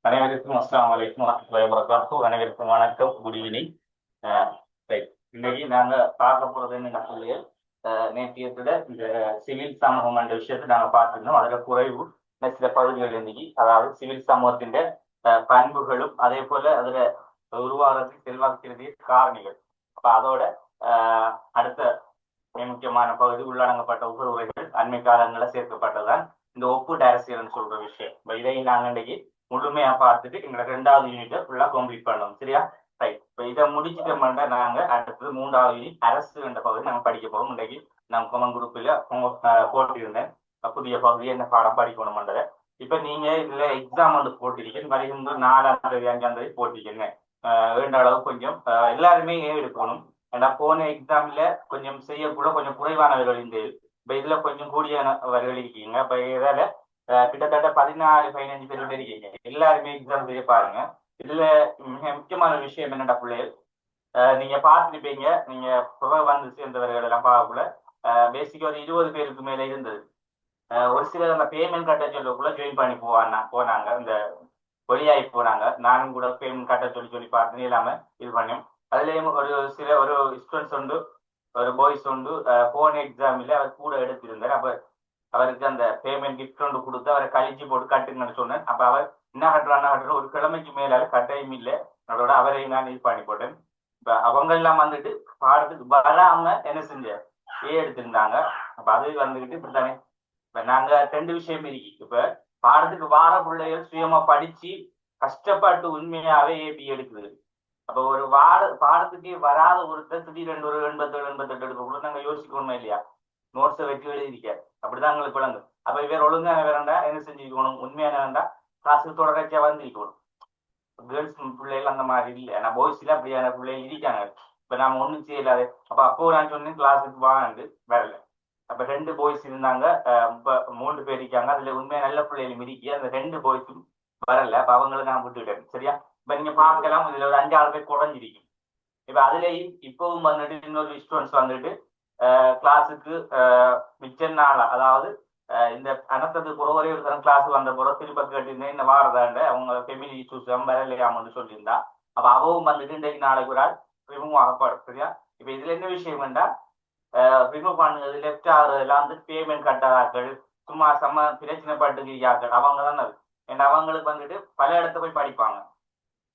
அனைவருக்கும் அஸ்ஸலாமு அலைக்கும் வரஹ்மத்துல்லாஹி வபரகாத்துஹு. அனைவருக்கும் வணக்கம், குட் ஈவினிங். இன்னைக்கு நாங்க பார்க்க போறது என்ன சொல்லிய நேற்றையத்துல இந்த சிவில் சமூகம் என்ற விஷயத்தை நாங்க பார்த்துருந்தோம். அதுல குறைவு சில பகுதிகள் இன்னைக்கு, அதாவது சிவில் சமூகத்தின் பண்புகளும் அதே போல அதுல உருவாகிறதுக்கு செல்வாக்கு காரணிகள். அப்ப அதோட அடுத்த முக்கியமான பகுதி உள்ளடங்கப்பட்ட உறவுகள் அண்மை காலங்களில் சேர்க்கப்பட்டதுதான் இந்த ஒப்பீட்டு அரசியல்னு சொல்ற விஷயம். இதை நாங்க இன்னைக்கு முழுமையா பார்த்துட்டு எங்களை 2வது யூனிட்டை ஃபுல்லா கம்ப்ளீட் பண்ணோம். சரியா? ரைட். இப்போ இதை முடிச்சுட்டோம்னா நாங்க அடுத்தது 3வது யூனிட் அரசு என்ற பகுதி நாங்க படிக்க போறோம். இன்னைக்கு நம்ம கமன் குரூப்ல போட்டிருந்தேன் புதிய பகுதியை என்ன பாடம் படிக்கணும்ன்றதை. இப்ப நீங்க இதுல எக்ஸாம் வந்து போட்டிருக்கீங்க, வருகின்ற 4ஆம் தேதி 5ஆம் தேதி போட்டிருக்கீங்க. வேண்ட அளவு கொஞ்சம் எல்லாருமே எடுக்கணும். ஏன்னா போன எக்ஸாம்ல கொஞ்சம் செய்யக்கூட கொஞ்சம் குறைவானவர்கள் இந்த இதுல கொஞ்சம் கூடியவர்கள் இருக்கீங்க. இப்ப இதால கிட்டத்தட்ட 14-15 பேர் இருக்கீங்க. எல்லாருமே எக்ஸாம் செய்ய பாருங்க. இதுல மிக முக்கியமான விஷயம் என்னடா பிள்ளைகள், நீங்க பார்த்துருப்பீங்க, நீங்க புகை வந்து சேர்ந்தவர்கள் எல்லாம் பார்க்கக்குள்ள பேசிக்கா ஒரு 20 பேருக்கு மேல இருந்தது. ஒரு சிலர் அந்த பேமெண்ட் கட்ட சொல்லக்குள்ள ஜாயின் பண்ணி போனாங்க, இந்த வெளியாகி போனாங்க. நானும் கூட பேமெண்ட் கட்ட சொல்லி பார்த்து இல்லாம இது பண்ணோம். அதுலயும் ஒரு ஸ்டூடெண்ட்ஸ் உண்டு, ஒரு பாய்ஸ் உண்டு, போன எக்ஸாம்ல அவர் கூட எடுத்திருந்தார். அப்ப அவருக்கு அந்த பேமெண்ட் கிஃப்ட் ஒன்று கொடுத்து அவரை கழிச்சு போட்டு கட்டுங்கன்னு சொன்னேன். அப்ப அவர் என்ன கட்டுறான்னு ஒரு கிழமைக்கு மேலால கட்டையும் இல்லை, அதோட அவரை நான் இது பண்ணி போட்டேன். இப்ப அவங்க எல்லாம் வந்துட்டு பாடத்துக்கு வராம என்ன செஞ்ச எடுத்திருந்தாங்க. அப்ப அது வந்துகிட்டு இப்படித்தானே. இப்ப நாங்க 2 விஷயம் இருக்கு. இப்ப பாடத்துக்கு வார பிள்ளைகள் சுயமா படிச்சு கஷ்டப்பட்டு உண்மையாவே ஏபி எடுக்குது. அப்ப ஒரு பாடத்துக்கு வராத ஒருத்தர் திடீரென்று ஒரு 87-88 எடுக்கக்குள்ள நாங்க யோசிக்கணுமா இல்லையா? நோட்ஸை வச்சு எழுதிக்க அப்படிதான் எங்களுக்கு விளங்கு. அப்ப இவர் ஒழுங்கான வேறண்டா என்ன செஞ்சுக்கணும், உண்மையான வேண்டா கிளாஸுக்கு தொடர்ச்சியா வந்திருக்கணும். கேர்ள்ஸ் பிள்ளைகள் அந்த மாதிரி இல்லை, ஆனா பாய்ஸ்ல அப்படியான பிள்ளைகள் இருக்காங்க. இப்ப நாம ஒண்ணும் செய்யலாது. அப்போ நான் சொன்னேன் கிளாஸுக்கு வாங்க, வரல. அப்ப 2 பாய்ஸ் இருந்தாங்க, 3 பேர் இருக்காங்க. அதுல உண்மையா நல்ல பிள்ளைகள் மிதிக்கி அந்த 2 பாய்ஸும் வரல. அப்ப அவங்களுக்கு நான் விட்டுட்டேன். சரியா? இப்ப நீங்க பார்க்கலாம், இதுல ஒரு 5-6 பேர் குறைஞ்சிருக்கு. இப்ப அதுலயும் இப்பவும் வந்துட்டு இன்னொரு ஸ்டூடெண்ட்ஸ் வந்துட்டு கிளாஸுக்கு மிச்ச நாள், அதாவது இந்த அனத்தத்துக்கு ஒரே ஒரு தரம் கிளாஸ் வந்த பிறகு திரும்ப கேட்டிருந்தேன் இந்த வாரதாண்ட அவங்க ஃபெமிலி இஷ்யூஸ் வரலையாமன்னு சொல்லியிருந்தா. அப்ப அவவும் வந்துட்டு இன்றைக்கு நாளைக்கு ஒரு ஆள் ரிமூவ் ஆகப்படும். சரியா? இப்ப இதுல என்ன விஷயம் வேண்டா, ரிமூவ் பண்ணுறது லெஃப்ட் ஆகுறதுலாம் வந்து பேமெண்ட் கட்டாதாக்கள், சும்மா பிரச்சனை பட்டுக்கள் அவங்க தானே அது. ஏன்னா அவங்களுக்கு வந்துட்டு பல இடத்த போய் படிப்பாங்க.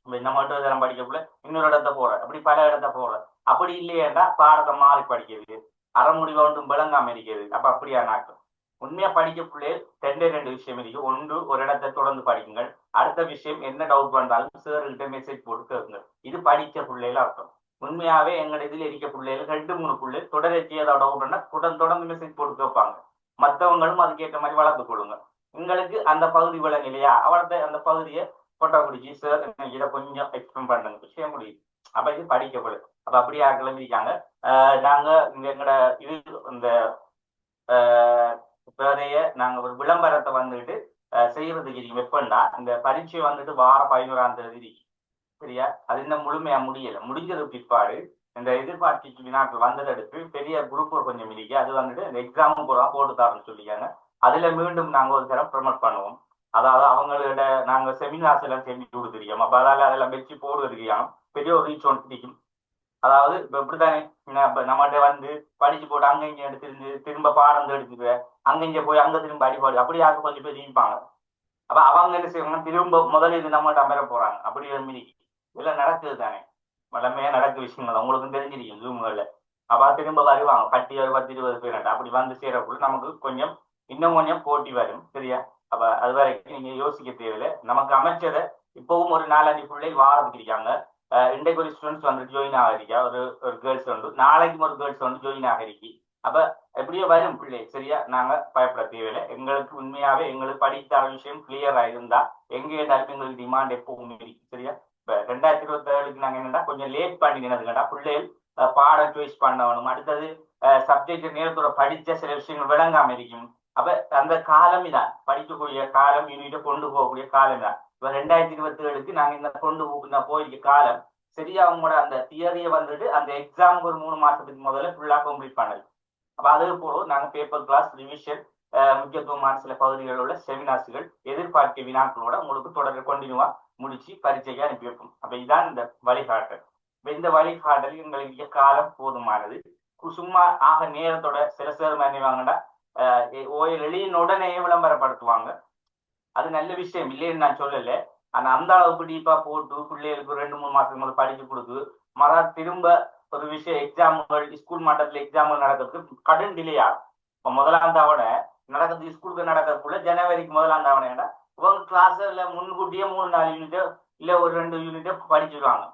இந்த மட்டும் இதெல்லாம் படிக்கக்குள்ள இன்னொரு இடத்த போற, அப்படி பல இடத்த போற. அப்படி இல்லையேண்டா பாடத்தை மாறி படிக்கிறது, அறமுடிவு ஒன்றும் விளங்காம இருக்கிறது. அப்ப அப்படியா நாட்கள் உண்மையா படிக்கக்குள்ளே 2 விஷயம் இருக்கு. ஒன்று, ஒரு இடத்தை தொடர்ந்து படிக்குங்கள். அடுத்த விஷயம், என்ன டவுட் பண்ணாலும் சார்கிட்ட மெசேஜ் போட்டு கேட்குங்க. இது படிக்க பிள்ளைல அர்த்தம். உண்மையாவே எங்க இதுல இருக்க பிள்ளைகள் 2-3 பிள்ளை தொடர்ச்சி ஏதாவது டவுட் பண்ணா தொடர்ந்து மெசேஜ் போட்டு கேட்பாங்க. மற்றவங்களும் அதுக்கேற்ற மாதிரி வளர்த்து கொடுங்க. உங்களுக்கு அந்த பகுதி விளங்க இல்லையா, அவர்கிட்ட அந்த பகுதியை போட்டோ பிடிச்சி சார் இதை கொஞ்சம் எக்ஸ்பிளைன் பண்ணுங்க, விஷயம் முடியுது. அப்ப இது படிக்கப்படும். அப்ப அப்படியே கிளம்பிருக்காங்க. நாங்க எங்கட இது இந்த வேறைய நாங்க ஒரு விளம்பரத்தை வந்துட்டு செய்யறதுக்கு எப்படின்னா, இந்த பரீட்சை வந்துட்டு வார 11ஆம் தேதி. சரியா? அது இன்னும் முழுமையா முடியல. முடிஞ்சது பிற்பாடு இந்த எதிர்பார்ப்பு வினாக்கள் வந்ததை எடுத்து பெரிய குரூப் கொஞ்சம் இருக்கு, அது வந்துட்டு இந்த எக்ஸாமும் போட்டு தரணும்னு சொல்லிக்காங்க. அதுல மீண்டும் நாங்க ஒரு தரம் ப்ரமோட் பண்ணுவோம். அதாவது அவங்களோட நாங்க செமினார்ஸ் எல்லாம் செஞ்சு கொடுத்துருக்கோம். அப்ப அதெல்லாம் வச்சு போடுவதற்கு பெரிய ஒரு ரீச் ஒன்று பிடிக்கும். அதாவது இப்ப இப்படித்தானே, நம்மகிட்ட வந்து படிச்சு போட்டு அங்க இங்க எடுத்து திரும்ப பாடம் எடுத்துக்க, அங்க இங்க போய் அங்க திரும்ப அடிப்பாடு அப்படி யாருக்கும் கொஞ்சம் பேர் இருப்பாங்க. அப்ப அவங்க என்ன செய்வாங்க, திரும்ப முதலீடு நம்மகிட்ட அமர போறாங்க. அப்படி மினிக்கு இதெல்லாம் நடக்குது தானே, வளமையா நடக்க விஷயங்கள் உங்களுக்கும் தெரிஞ்சிருக்கும் ஜூம்கள்ல. அப்ப திரும்ப வருவாங்க கட்டி ஒரு 10-20 பேர். அப்படி வந்து சேரக்குள்ள நமக்கு கொஞ்சம் இன்னும் கொஞ்சம் போட்டி வரும். சரியா? அப்ப அது வரைக்கும் நீங்க யோசிக்க தேவையில்லை. நமக்கு அமைச்சதை இப்பவும் ஒரு 4-5 பிள்ளை வாரத்துக்கு இருக்காங்க. இன்றைக்கு ஒரு ஸ்டூடெண்ட்ஸ் வந்து ஜாயின் ஆகிருக்கா, ஒரு கேர்ள்ஸ் வந்து நாளைக்கும் ஒரு கேர்ள்ஸ் வந்து ஜாயின் ஆகிருக்கு. அப்ப எப்படியோ வரும் பிள்ளை. சரியா? நாங்க பயப்பட தேவையில்லை. எங்களுக்கு உண்மையாவே எங்களுக்கு படித்த விஷயம் கிளியரா இருந்தா எங்க இருந்தாலும் எங்களுக்கு டிமாண்ட் எப்பவும் இருக்கு. சரியா? இப்ப 2027க்கு நாங்க என்னன்னா கொஞ்சம் லேட் பண்ணினதுக்கா பிள்ளைகள் பாடம் சாய்ஸ் பண்ணணும். அடுத்தது சப்ஜெக்ட் நேரத்தோட படிச்ச சில விஷயங்கள் விளங்காம இருக்கும். அப்ப அந்த காலம் இதான், படிக்கக்கூடிய காலம், யூனிட்டை கொண்டு போகக்கூடிய காலம் தான். இப்ப 2027க்கு நாங்க இந்த போயிருக்க காலம் சரியா அவங்களோட அந்த தியரியை வந்துட்டு அந்த எக்ஸாமுக்கு ஒரு 3 மாசத்துக்கு முதல்ல ஃபுல்லா கம்ப்ளீட் பண்ணது. அப்ப அது போல நாங்க பேப்பர் கிளாஸ் ரிவிஷன், முக்கியத்துவமான சில பகுதிகளில் உள்ள செமினார்ஸ்கள், எதிர்பார்க்க வினாக்களோட உங்களுக்கு தொடர்ந்து கண்டினியூவா முடிச்சு பரீட்சைக்கு அனுப்பி வைப்போம். அப்ப இதுதான் இந்த வழிகாட்டல். இப்ப இந்த வழிகாட்டல் எங்களுக்கு காலம் போதுமானது. சும்மா ஆக நேரத்தோட சில சேர் வாங்கண்டா ஓயில் எழுதின உடனே விளம்பரப்படுத்துவாங்க. அது நல்ல விஷயம் இல்லைன்னு நான் சொல்லல. ஆனா அந்த அளவுக்கு டீப்பா போட்டு பிள்ளைகளுக்கு 2-3 மாசத்துக்கு முதல் படிச்சு கொடுத்து திரும்ப ஒரு விஷயம் எக்ஸாம்கள் ஸ்கூல் மட்டத்துல எக்ஸாம்கள் நடக்கிறதுக்கு கடன் டிலே ஆகும். இப்போ முதலாம் தவணை நடக்கிறது ஸ்கூலுக்கு நடக்கிறதுக்குள்ள ஜனவரிக்கு முதலாம் தவணைடா இவங்க கிளாஸ்ல முன்கூட்டியே 3-4 யூனிட்டோ இல்ல ஒரு 2 யூனிட்டோ படிச்சுடுவாங்க.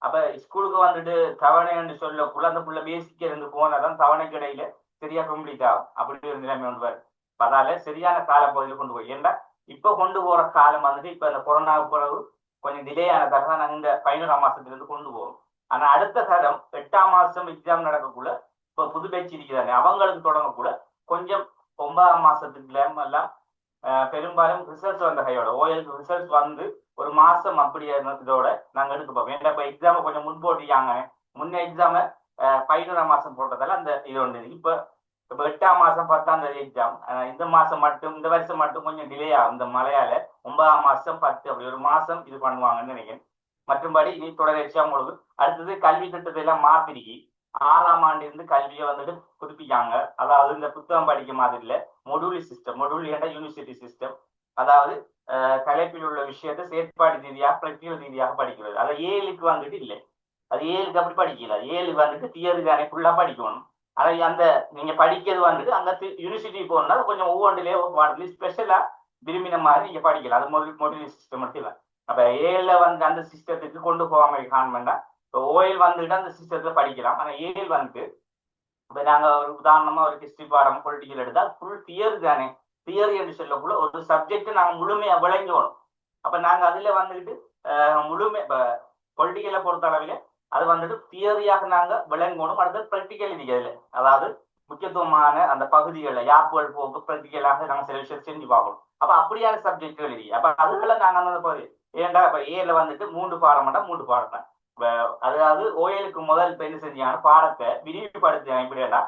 அப்ப ஸ்கூலுக்கு வந்துட்டு தவணைன்னு சொல்லக்குள்ள அந்த புள்ள பேசிக்க இருந்து போனாதான் தவணைக்கு இடையில சரியா கம்ப்ளீட் ஆகும். அப்படி ஒரு நிலைமை வந்து பாரு. அதால சரியான காலப்பகுதியில் கொண்டு போய் ஏன்டா இப்ப கொண்டு போற காலம் வந்துட்டு இப்ப இந்த கொரோனாவுக்கு பிறகு கொஞ்சம் டிலே ஆனதாக தான் நாங்க இந்த 11ஆம் மாசத்துல இருந்து கொண்டு போவோம். ஆனா அடுத்த காலம் 8ஆம் மாசம் எக்ஸாம் நடக்கக்குள்ள இப்ப புது பேச்சு இருக்கிறாங்க அவங்களுக்கு தொடங்கக்கூட கொஞ்சம் 9ஆம் மாசத்துக்குள்ள எல்லாம் பெரும்பாலும் ரிசல்ட்ஸ் வந்த கையோட ஓஎலுக்கு ரிசல்ட்ஸ் வந்து ஒரு மாசம் அப்படி இதோட நாங்க எடுக்க போவோம். ஏன்னா இப்ப எக்ஸாம கொஞ்சம் முன் போட்டிருக்காங்க. முன்ன எக்ஸாம 11ஆம் மாசம் போட்டதால அந்த இது ஒன்று. இப்ப 8ஆம் மாசம் 10ஆம் தேதி எக்ஸாம். இந்த மாசம் மட்டும் இந்த வருஷம் மட்டும் கொஞ்சம் டிலே ஆகும். இந்த மழையால 9ஆம் மாசம் 10 அப்படி ஒரு மாசம் இது பண்ணுவாங்கன்னு நினைக்கிறேன். மற்றும்படி இனி தொடர்ச்சியா உங்களுக்கு அடுத்தது கல்வி திட்டத்தை எல்லாம் மாத்திருக்கி 6ஆம் ஆண்டு இருந்து கல்வியை வந்துட்டு புதுப்பிக்காங்க. அதாவது இந்த புத்தகம் படிக்க மாதிரி இல்ல, மொடூலி சிஸ்டம். மொடூலி என்ற யூனிவர்சிட்டி சிஸ்டம். அதாவது தலைப்பில் உள்ள விஷயத்தை செயற்பாடு ரீதியாக பிரக்டியல் ரீதியாக படிக்கிறது. அதை 7க்கு வந்துட்டு இல்லை, அது 7க்கு அப்படி படிக்கல. 7 வந்துட்டு தியரி தானே ஃபுல்லா படிக்கணும். ஆனா அந்த நீங்க படிக்கிறது வந்துட்டு அங்க யூனிவர்சிட்டி போனா கொஞ்சம் ஒவ்வொன்றிலேயே பாடத்துல ஸ்பெஷலா விரும்பின மாதிரி நீங்க படிக்கலாம். அது மொடூலி சிஸ்டம் மட்டும் இல்லை. அப்ப 7ல வந்து அந்த சிஸ்டத்துக்கு கொண்டு போகாம காரணம்னா இப்போ ஓயில் வந்துட்டு அந்த சிஸ்டத்துல படிக்கலாம். ஆனா 7 வந்துட்டு இப்ப நாங்க ஒரு உதாரணமா ஒரு ஹிஸ்டரி பாடம் பொலிட்டிக்கல் எடுத்தா ஃபுல் தியரி தானே. தியரி என்று சொல்லக்குள்ள ஒரு சப்ஜெக்ட் நாங்க முழுமையா விளங்கணும். அப்ப நாங்க அதுல வந்துட்டு முழுமை இப்ப பொலிட்டிக்கலை பொறுத்த அளவில அது வந்துட்டு தியரியாக நாங்க விளங்கணும். அடுத்தது ப்ராக்டிக்கல் இருக்கிறதுல அதாவது முக்கியத்துவமான அந்த பகுதிகளில் யாப்புகள் போக்கு ப்ராக்டிக்கலாக நாங்க சில விஷயம் செஞ்சு பார்க்கணும். அப்ப அப்படியான சப்ஜெக்ட்கள் இருக்கு. அப்ப அதுகளை நாங்க அந்த பகுதி ஏன்டா இப்ப 7ல வந்துட்டு 3 பாடம் 3 பாடம் தான். அதாவது ஓயலுக்கு முதல் இப்ப என்ன செஞ்சாங்க பாடத்தை விரிவுபடுத்தினாங்க. எப்படின்னா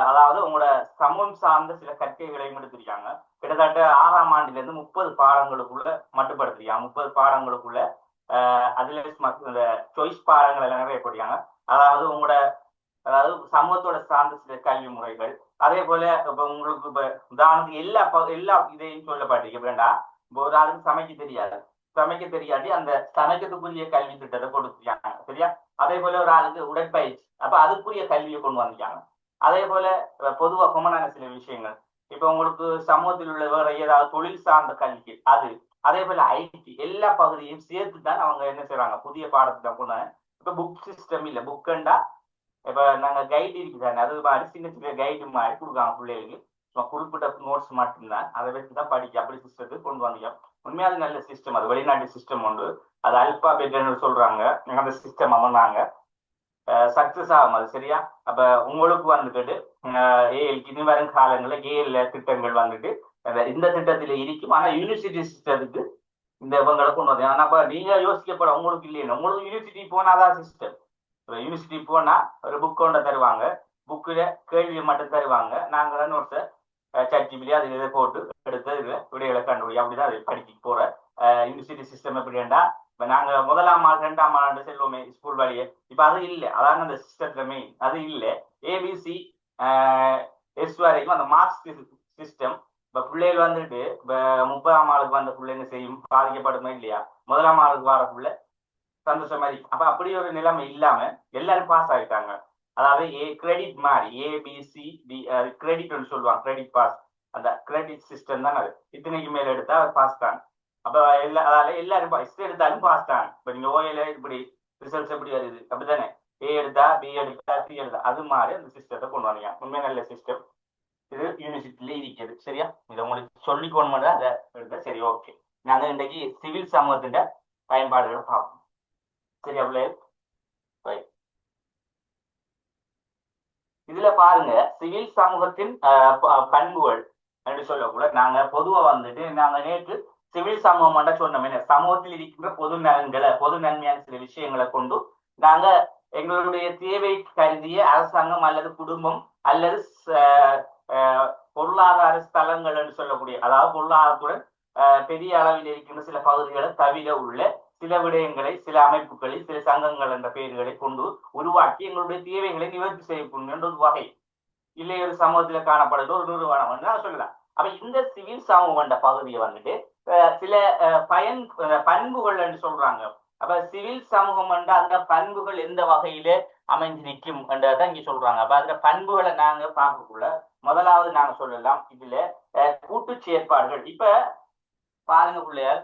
அதாவது உங்களோட சமூகம் சார்ந்த சில கற்கைகளையும் எடுத்திருக்காங்க. கிட்டத்தட்ட 6ஆம் ஆண்டுல இருந்து 30 பாடங்களுக்குள்ள மட்டுப்படுத்திருக்காங்க. 30 பாடங்களுக்குள்ள அதுல இந்த சாய்ஸ் பாடங்கள் எல்லாம் நிறைய போட்டிருக்காங்க. அதாவது உங்களோட அதாவது சமூகத்தோட சார்ந்த சில கல்வி முறைகள். அதே போல இப்ப உங்களுக்கு இப்ப உதாரணத்துக்கு எல்லா இதையும் சொல்லப்பட்டிருக்கு. எப்படின்னா இப்போ ஒரு ஆளுக்கு சமைக்க தெரியாது அந்த சமைக்கிறதுக்குரிய கல்வி திட்டத்தை கொடுத்துருக்காங்க. சரியா? அதே போல ஒரு ஆளுக்கு உடற்பயிற்சி, அப்ப அதுக்குரிய கல்வியை கொண்டு வந்திருக்காங்க. அதே போல பொதுவா கொமனான சில விஷயங்கள் இப்ப உங்களுக்கு சமூகத்தில் உள்ள வேற ஏதாவது தொழில் சார்ந்த கல்வி அது, அதே போல ஐடி எல்லா பகுதியையும் சேர்த்து தான் அவங்க என்ன செய்யறாங்க புதிய பாடத்திட்டம் கொண்டு. இப்ப புக் சிஸ்டம் இல்ல, புக்குண்டா இப்ப நாங்க கைடு இருக்குதானே அது மாதிரி சின்ன சின்ன கைடு மாதிரி கொடுக்காங்க பிள்ளைகளுக்கு. குறிப்பிட்ட நோட்ஸ் மட்டும்தான் அதை வச்சுதான் படிக்க அப்படி சிஸ்டத்துக்கு கொண்டு வந்தோம். உண்மையாவது நல்ல சிஸ்டம். அது வெளிநாட்டு சிஸ்டம் உண்டு. அது அல்பாபெட்னு சொல்றாங்க. அந்த சிஸ்டம் அமர்ந்தாங்க சக்சஸ் ஆகும். அது சரியா? அப்ப உங்களுக்கு வந்துட்டு இனி வரும் காலங்களில் ஏஎல்ல திட்டங்கள் வந்துட்டு இந்த திட்டத்துல இருக்கும். ஆனா யூனிவர்சிட்டி சிஸ்டத்துக்கு இந்த இவங்களை கொண்டு வந்தேன். ஆனா அப்ப நீங்க யோசிக்கப்பட உங்களுக்கு இல்லைன்னு உங்களுக்கு யூனிவர்சிட்டி போனாதான் சிஸ்டம். யூனிவர்சிட்டி போனா ஒரு புக் கொண்டு தருவாங்க, புக்கில் கேள்வியை மட்டும் தருவாங்க. நாங்க நோட்ஸை சர்டிபிலி அது இதை போட்டு எடுத்து விடைகளை கண்டுபிடி அப்படிதான் அது படிக்க போற யூனிவர்சிட்டி சிஸ்டம். எப்படின்னா இப்ப நாங்க 1ஆம் ஆண்டு 2ஆம் ஆண்டு செல்வோமே ஸ்கூல் வழியே, இப்ப அது இல்லை. அதாவது அந்த சிஸ்டத்துல மெயின் அது இல்லை. ஏபிசி எஸ் வரைக்கும் அந்த மார்க்ஸ் சிஸ்டம். இப்ப பிள்ளைகள் வந்துட்டு இப்ப 30ஆம் ஆளுக்கு வந்த பிள்ளைங்க செய்யும் பாதிக்கப்படுமா இல்லையா? 1ஆம் ஆளுக்கு வர பிள்ளை சந்தோஷமா இருக்கு. அப்ப அப்படி ஒரு நிலைமை இல்லாம எல்லாரும் பாஸ் ஆகிட்டாங்க. அதாவது கிரெடிட் மாதிரி ஏபிசி கிரெடிட் சொல்லுவாங்க, கிரெடிட் பாஸ். அந்த கிரெடிட் சிஸ்டம் தான் அது. இத்தனைக்கு மேல எடுத்தா பாஸ் தான். அப்ப அதால எல்லாரும் எடுத்தாலும் பாஸ் தான். இப்ப நீங்க ஓஏல இப்படி ரிசல்ட்ஸ் எப்படி வருது அப்படித்தானே? ஏ எடுத்தா பி எடுத்தா சி எடுத்தா அது மாதிரி அந்த சிஸ்டத்தை கொண்டு வந்தீங்க. உண்மை நல்ல சிஸ்டம். இது யூனிவர்சிட்டியில இருக்கிறது. சரியா? இதை உங்களுக்கு சொல்லிக்கொண்டு மட்டும் அதை எடுத்தா சரி. ஓகே, நாங்க இன்றைக்கு சிவில் சமூகத்தின் பயன்பாடுகளை பார்ப்போம். சரியா பிள்ளை? இதுல பாருங்க சிவில் சமூகத்தின் பண்புகள் என்று சொல்லக்கூட நாங்க பொதுவா வந்துட்டு நாங்க நேற்று சிவில் சமூகம் சொன்னோம். சமூகத்தில் இருக்கின்ற பொது நலன்களை பொது நன்மையான சில விஷயங்களை கொண்டு நாங்க எங்களுடைய தேவை கருதிய அரசாங்கம் அல்லது குடும்பம் அல்லது பொருளாதார ஸ்தலங்கள் என்று சொல்லக்கூடிய, அதாவது பொருளாதாரத்துடன் பெரிய அளவில் இருக்கின்ற சில பகுதிகளை தவிர உள்ள சில விடயங்களை சில அமைப்புகளை சில சங்கங்கள் என்ற பெயர்களை கொண்டு உருவாக்கி எங்களுடைய தேவைகளை நிவர்த்தி செய்யக்கூடிய என்ற ஒரு வகை இல்லை ஒரு சமூகத்தில் காணப்படுகிற ஒரு நிறுவனம் என்று நான் சொல்லலாம். அப்ப இந்த சிவில் சமூகம் என்ற பகுதியை வந்துட்டு சில பண்புகள் என்று சொல்றாங்க. அப்ப சிவில் சமூகம் என்ற அந்த பண்புகள் எந்த வகையில அமைஞ்சு நிற்கும் என்றதான் இங்க சொல்றாங்க. அப்ப அந்த பண்புகளை நாங்க பார்க்கக்குள்ள முதலாவது நாங்க சொல்லலாம் இதுல கூட்டு செயற்பாடுகள். இப்ப பாருங்க பிள்ளையார்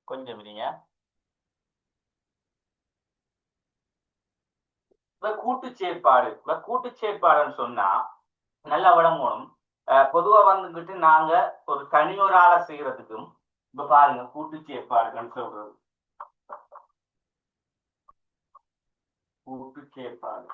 கொஞ்சம் இருங்க. கூட்டு செயற்பாடுன்னு சொன்னா நல்லா விளங்கணும். பொதுவா வந்துகிட்டு நாங்க ஒரு தனியொராள செய்யறதுக்கும் இப்ப பாருங்க கூட்டு செயற்பாடுன்னு சொல்றது. கூட்டு செயற்பாடு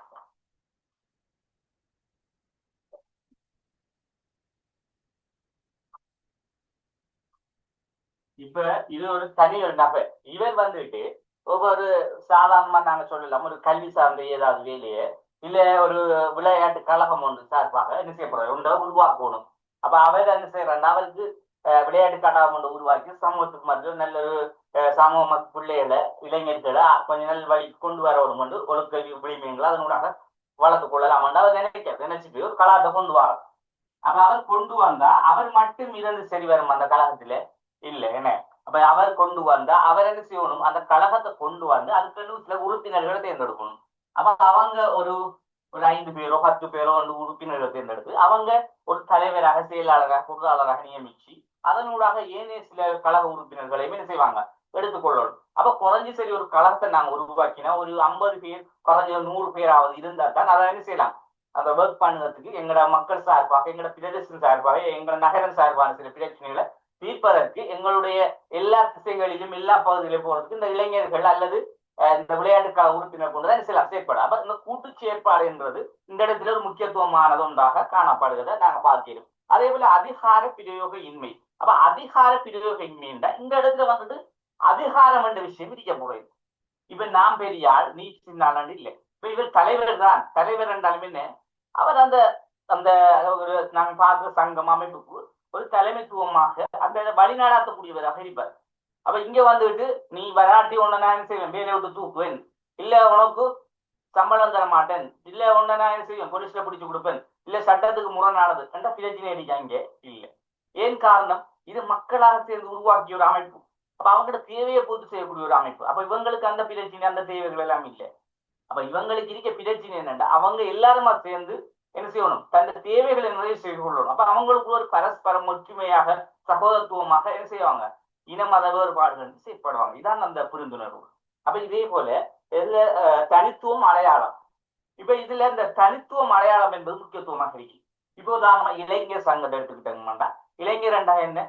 இப்ப இது ஒரு தனி ஒரு நபர். இவர் வந்துட்டு ஒவ்வொரு சாதாரணமா நாங்க சொல்லலாம் ஒரு கல்வி சார்ந்த ஏதாவது வேலையை இல்ல ஒரு விளையாட்டு கழகம் ஒன்று சார்பாக என்ன செய்யப்படுறாரு ஒன்றை உருவாக்கணும். அப்ப அவர் என்ன செய்யறாரு, அவருக்கு விளையாட்டு கழகம் ஒன்று உருவாக்கி சமூகத்துக்கு மத்தியில் நல்ல ஒரு சமூக பிள்ளைகளை இளைஞர்களை கொஞ்சம் நல்ல வழி கொண்டு வரணும் என்று ஒழுக்கல்வி விளிமையங்களை அதனூடாக வளர்த்து கொள்ளலாம் அவர் நினைச்சிட்டு ஒரு கலாத்தை கொண்டு வர. அப்ப அவர் கொண்டு வந்தா அவர் மட்டும் இருந்து சரி வரும் அந்த கழகத்துல இல்ல என்ன. அப்ப அவர் கொண்டு வந்தா அவர் என்ன செய்யணும், அந்த கழகத்தை கொண்டு வந்து அதுக்கு சில உறுப்பினர்களை தேர்ந்தெடுக்கணும். அப்ப அவங்க ஒரு 5 பேரோ 10 பேரோ வந்து உறுப்பினர்களை தேர்ந்தெடுத்து அவங்க ஒரு தலைவராக செயலாளராக பொருளாளராக நியமிச்சு அதனூடாக ஏனைய சில கழக உறுப்பினர்களையும் என்ன செய்வாங்க எடுத்துக்கொள்ளணும். அப்ப குறைஞ்சு சரி ஒரு கழகத்தை நாங்க உருவாக்கினா ஒரு 50 பேர் குறைஞ்ச 100 பேராவது இருந்தா தான் அதை என்ன செய்யலாம் அந்த ஒர்க் பண்ணுறதுக்கு எங்களோட மக்கள் சார்பாக எங்களோட பிரதேசம் சார்பாக எங்களோட நகரம் சார்பான சில பிரச்சனைகளை தீர்ப்பதற்கு எங்களுடைய எல்லா திசைகளிலும் எல்லா பகுதியிலும் போறதுக்கு இந்த இளைஞர்கள் அல்லது இந்த விளையாட்டுக்கான உறுப்பினர் கொண்டுதான் சில செயற்பாடு. அப்ப இந்த கூட்டு செயற்பாடு என்றது இந்த இடத்துல ஒரு முக்கியத்துவமானது ஒன்றாக காணப்படுகிறத நாங்க பார்க்கிறோம். அதே போல அதிகார பிரயோக இன்மை. அப்ப அதிகார பிரயோக இன்மை என்றால் இந்த இடத்துல வந்துட்டு அதிகாரம் என்ற விஷயம் இருக்க போறது. இப்ப நாம் பெரிய ஆள் நீ சின்ன இல்லை. இப்ப இவர் தலைவர் தான். தலைவர் என்றாலும் என்ன அவர் அந்த அந்த ஒரு நாங்கள் பார்க்கிற சங்கம் அமைப்புக்கு ஒரு தலைமைத்துவமாக அந்த வழிநடாத்தக்கூடியவராக இருப்பார். அப்ப இங்க வந்துட்டு நீ வராட்டி உன்னை நான் செய்வேன் வேலையை விட்டு தூக்குவேன், இல்ல உனக்கு சம்பளம் தர மாட்டேன், இல்ல உன்னை நான் என்ன செய்வேன் போலீஸ்ல பிடிச்சு கொடுப்பேன், இல்ல சட்டத்துக்கு முரணானது என்ற பிரச்சனை இருக்காங்க இல்ல. ஏன் காரணம், இது மக்களாக சேர்ந்து உருவாக்கிய ஒரு அமைப்பு. அப்ப அவங்களோட தேவையை பூர்த்தி செய்யக்கூடிய ஒரு அமைப்பு. அப்ப இவங்களுக்கு அந்த பிரச்சனை அந்த தேவைகள் எல்லாம் இல்லை. அப்ப இவங்களுக்கு இருக்க பிரச்சனை என்னன்னா அவங்க எல்லாருமா சேர்ந்து என்ன செய்யணும் தந்த தேவைகளை நிறைவு செய்து கொள்ளணும். அப்ப அவங்களுக்கு ஒரு பரஸ்பரம் ஒற்றுமையாக சகோதரத்துவமாக என்ன செய்வாங்க இன மத வேறுபாடுகள் செயற்படுவாங்க. இதான் அந்த புரிந்துணர்வு. அப்ப இதே போல இதுல தனித்துவம் அடையாளம். இப்ப இதுல இந்த தனித்துவம் அடையாளம் என்பது முக்கியத்துவமாக இருக்கு. இப்போ உதாரணமா இளைஞர் சங்கத்தை எடுத்துக்கிட்டோம்னா இளைஞர் என்றா என்ன,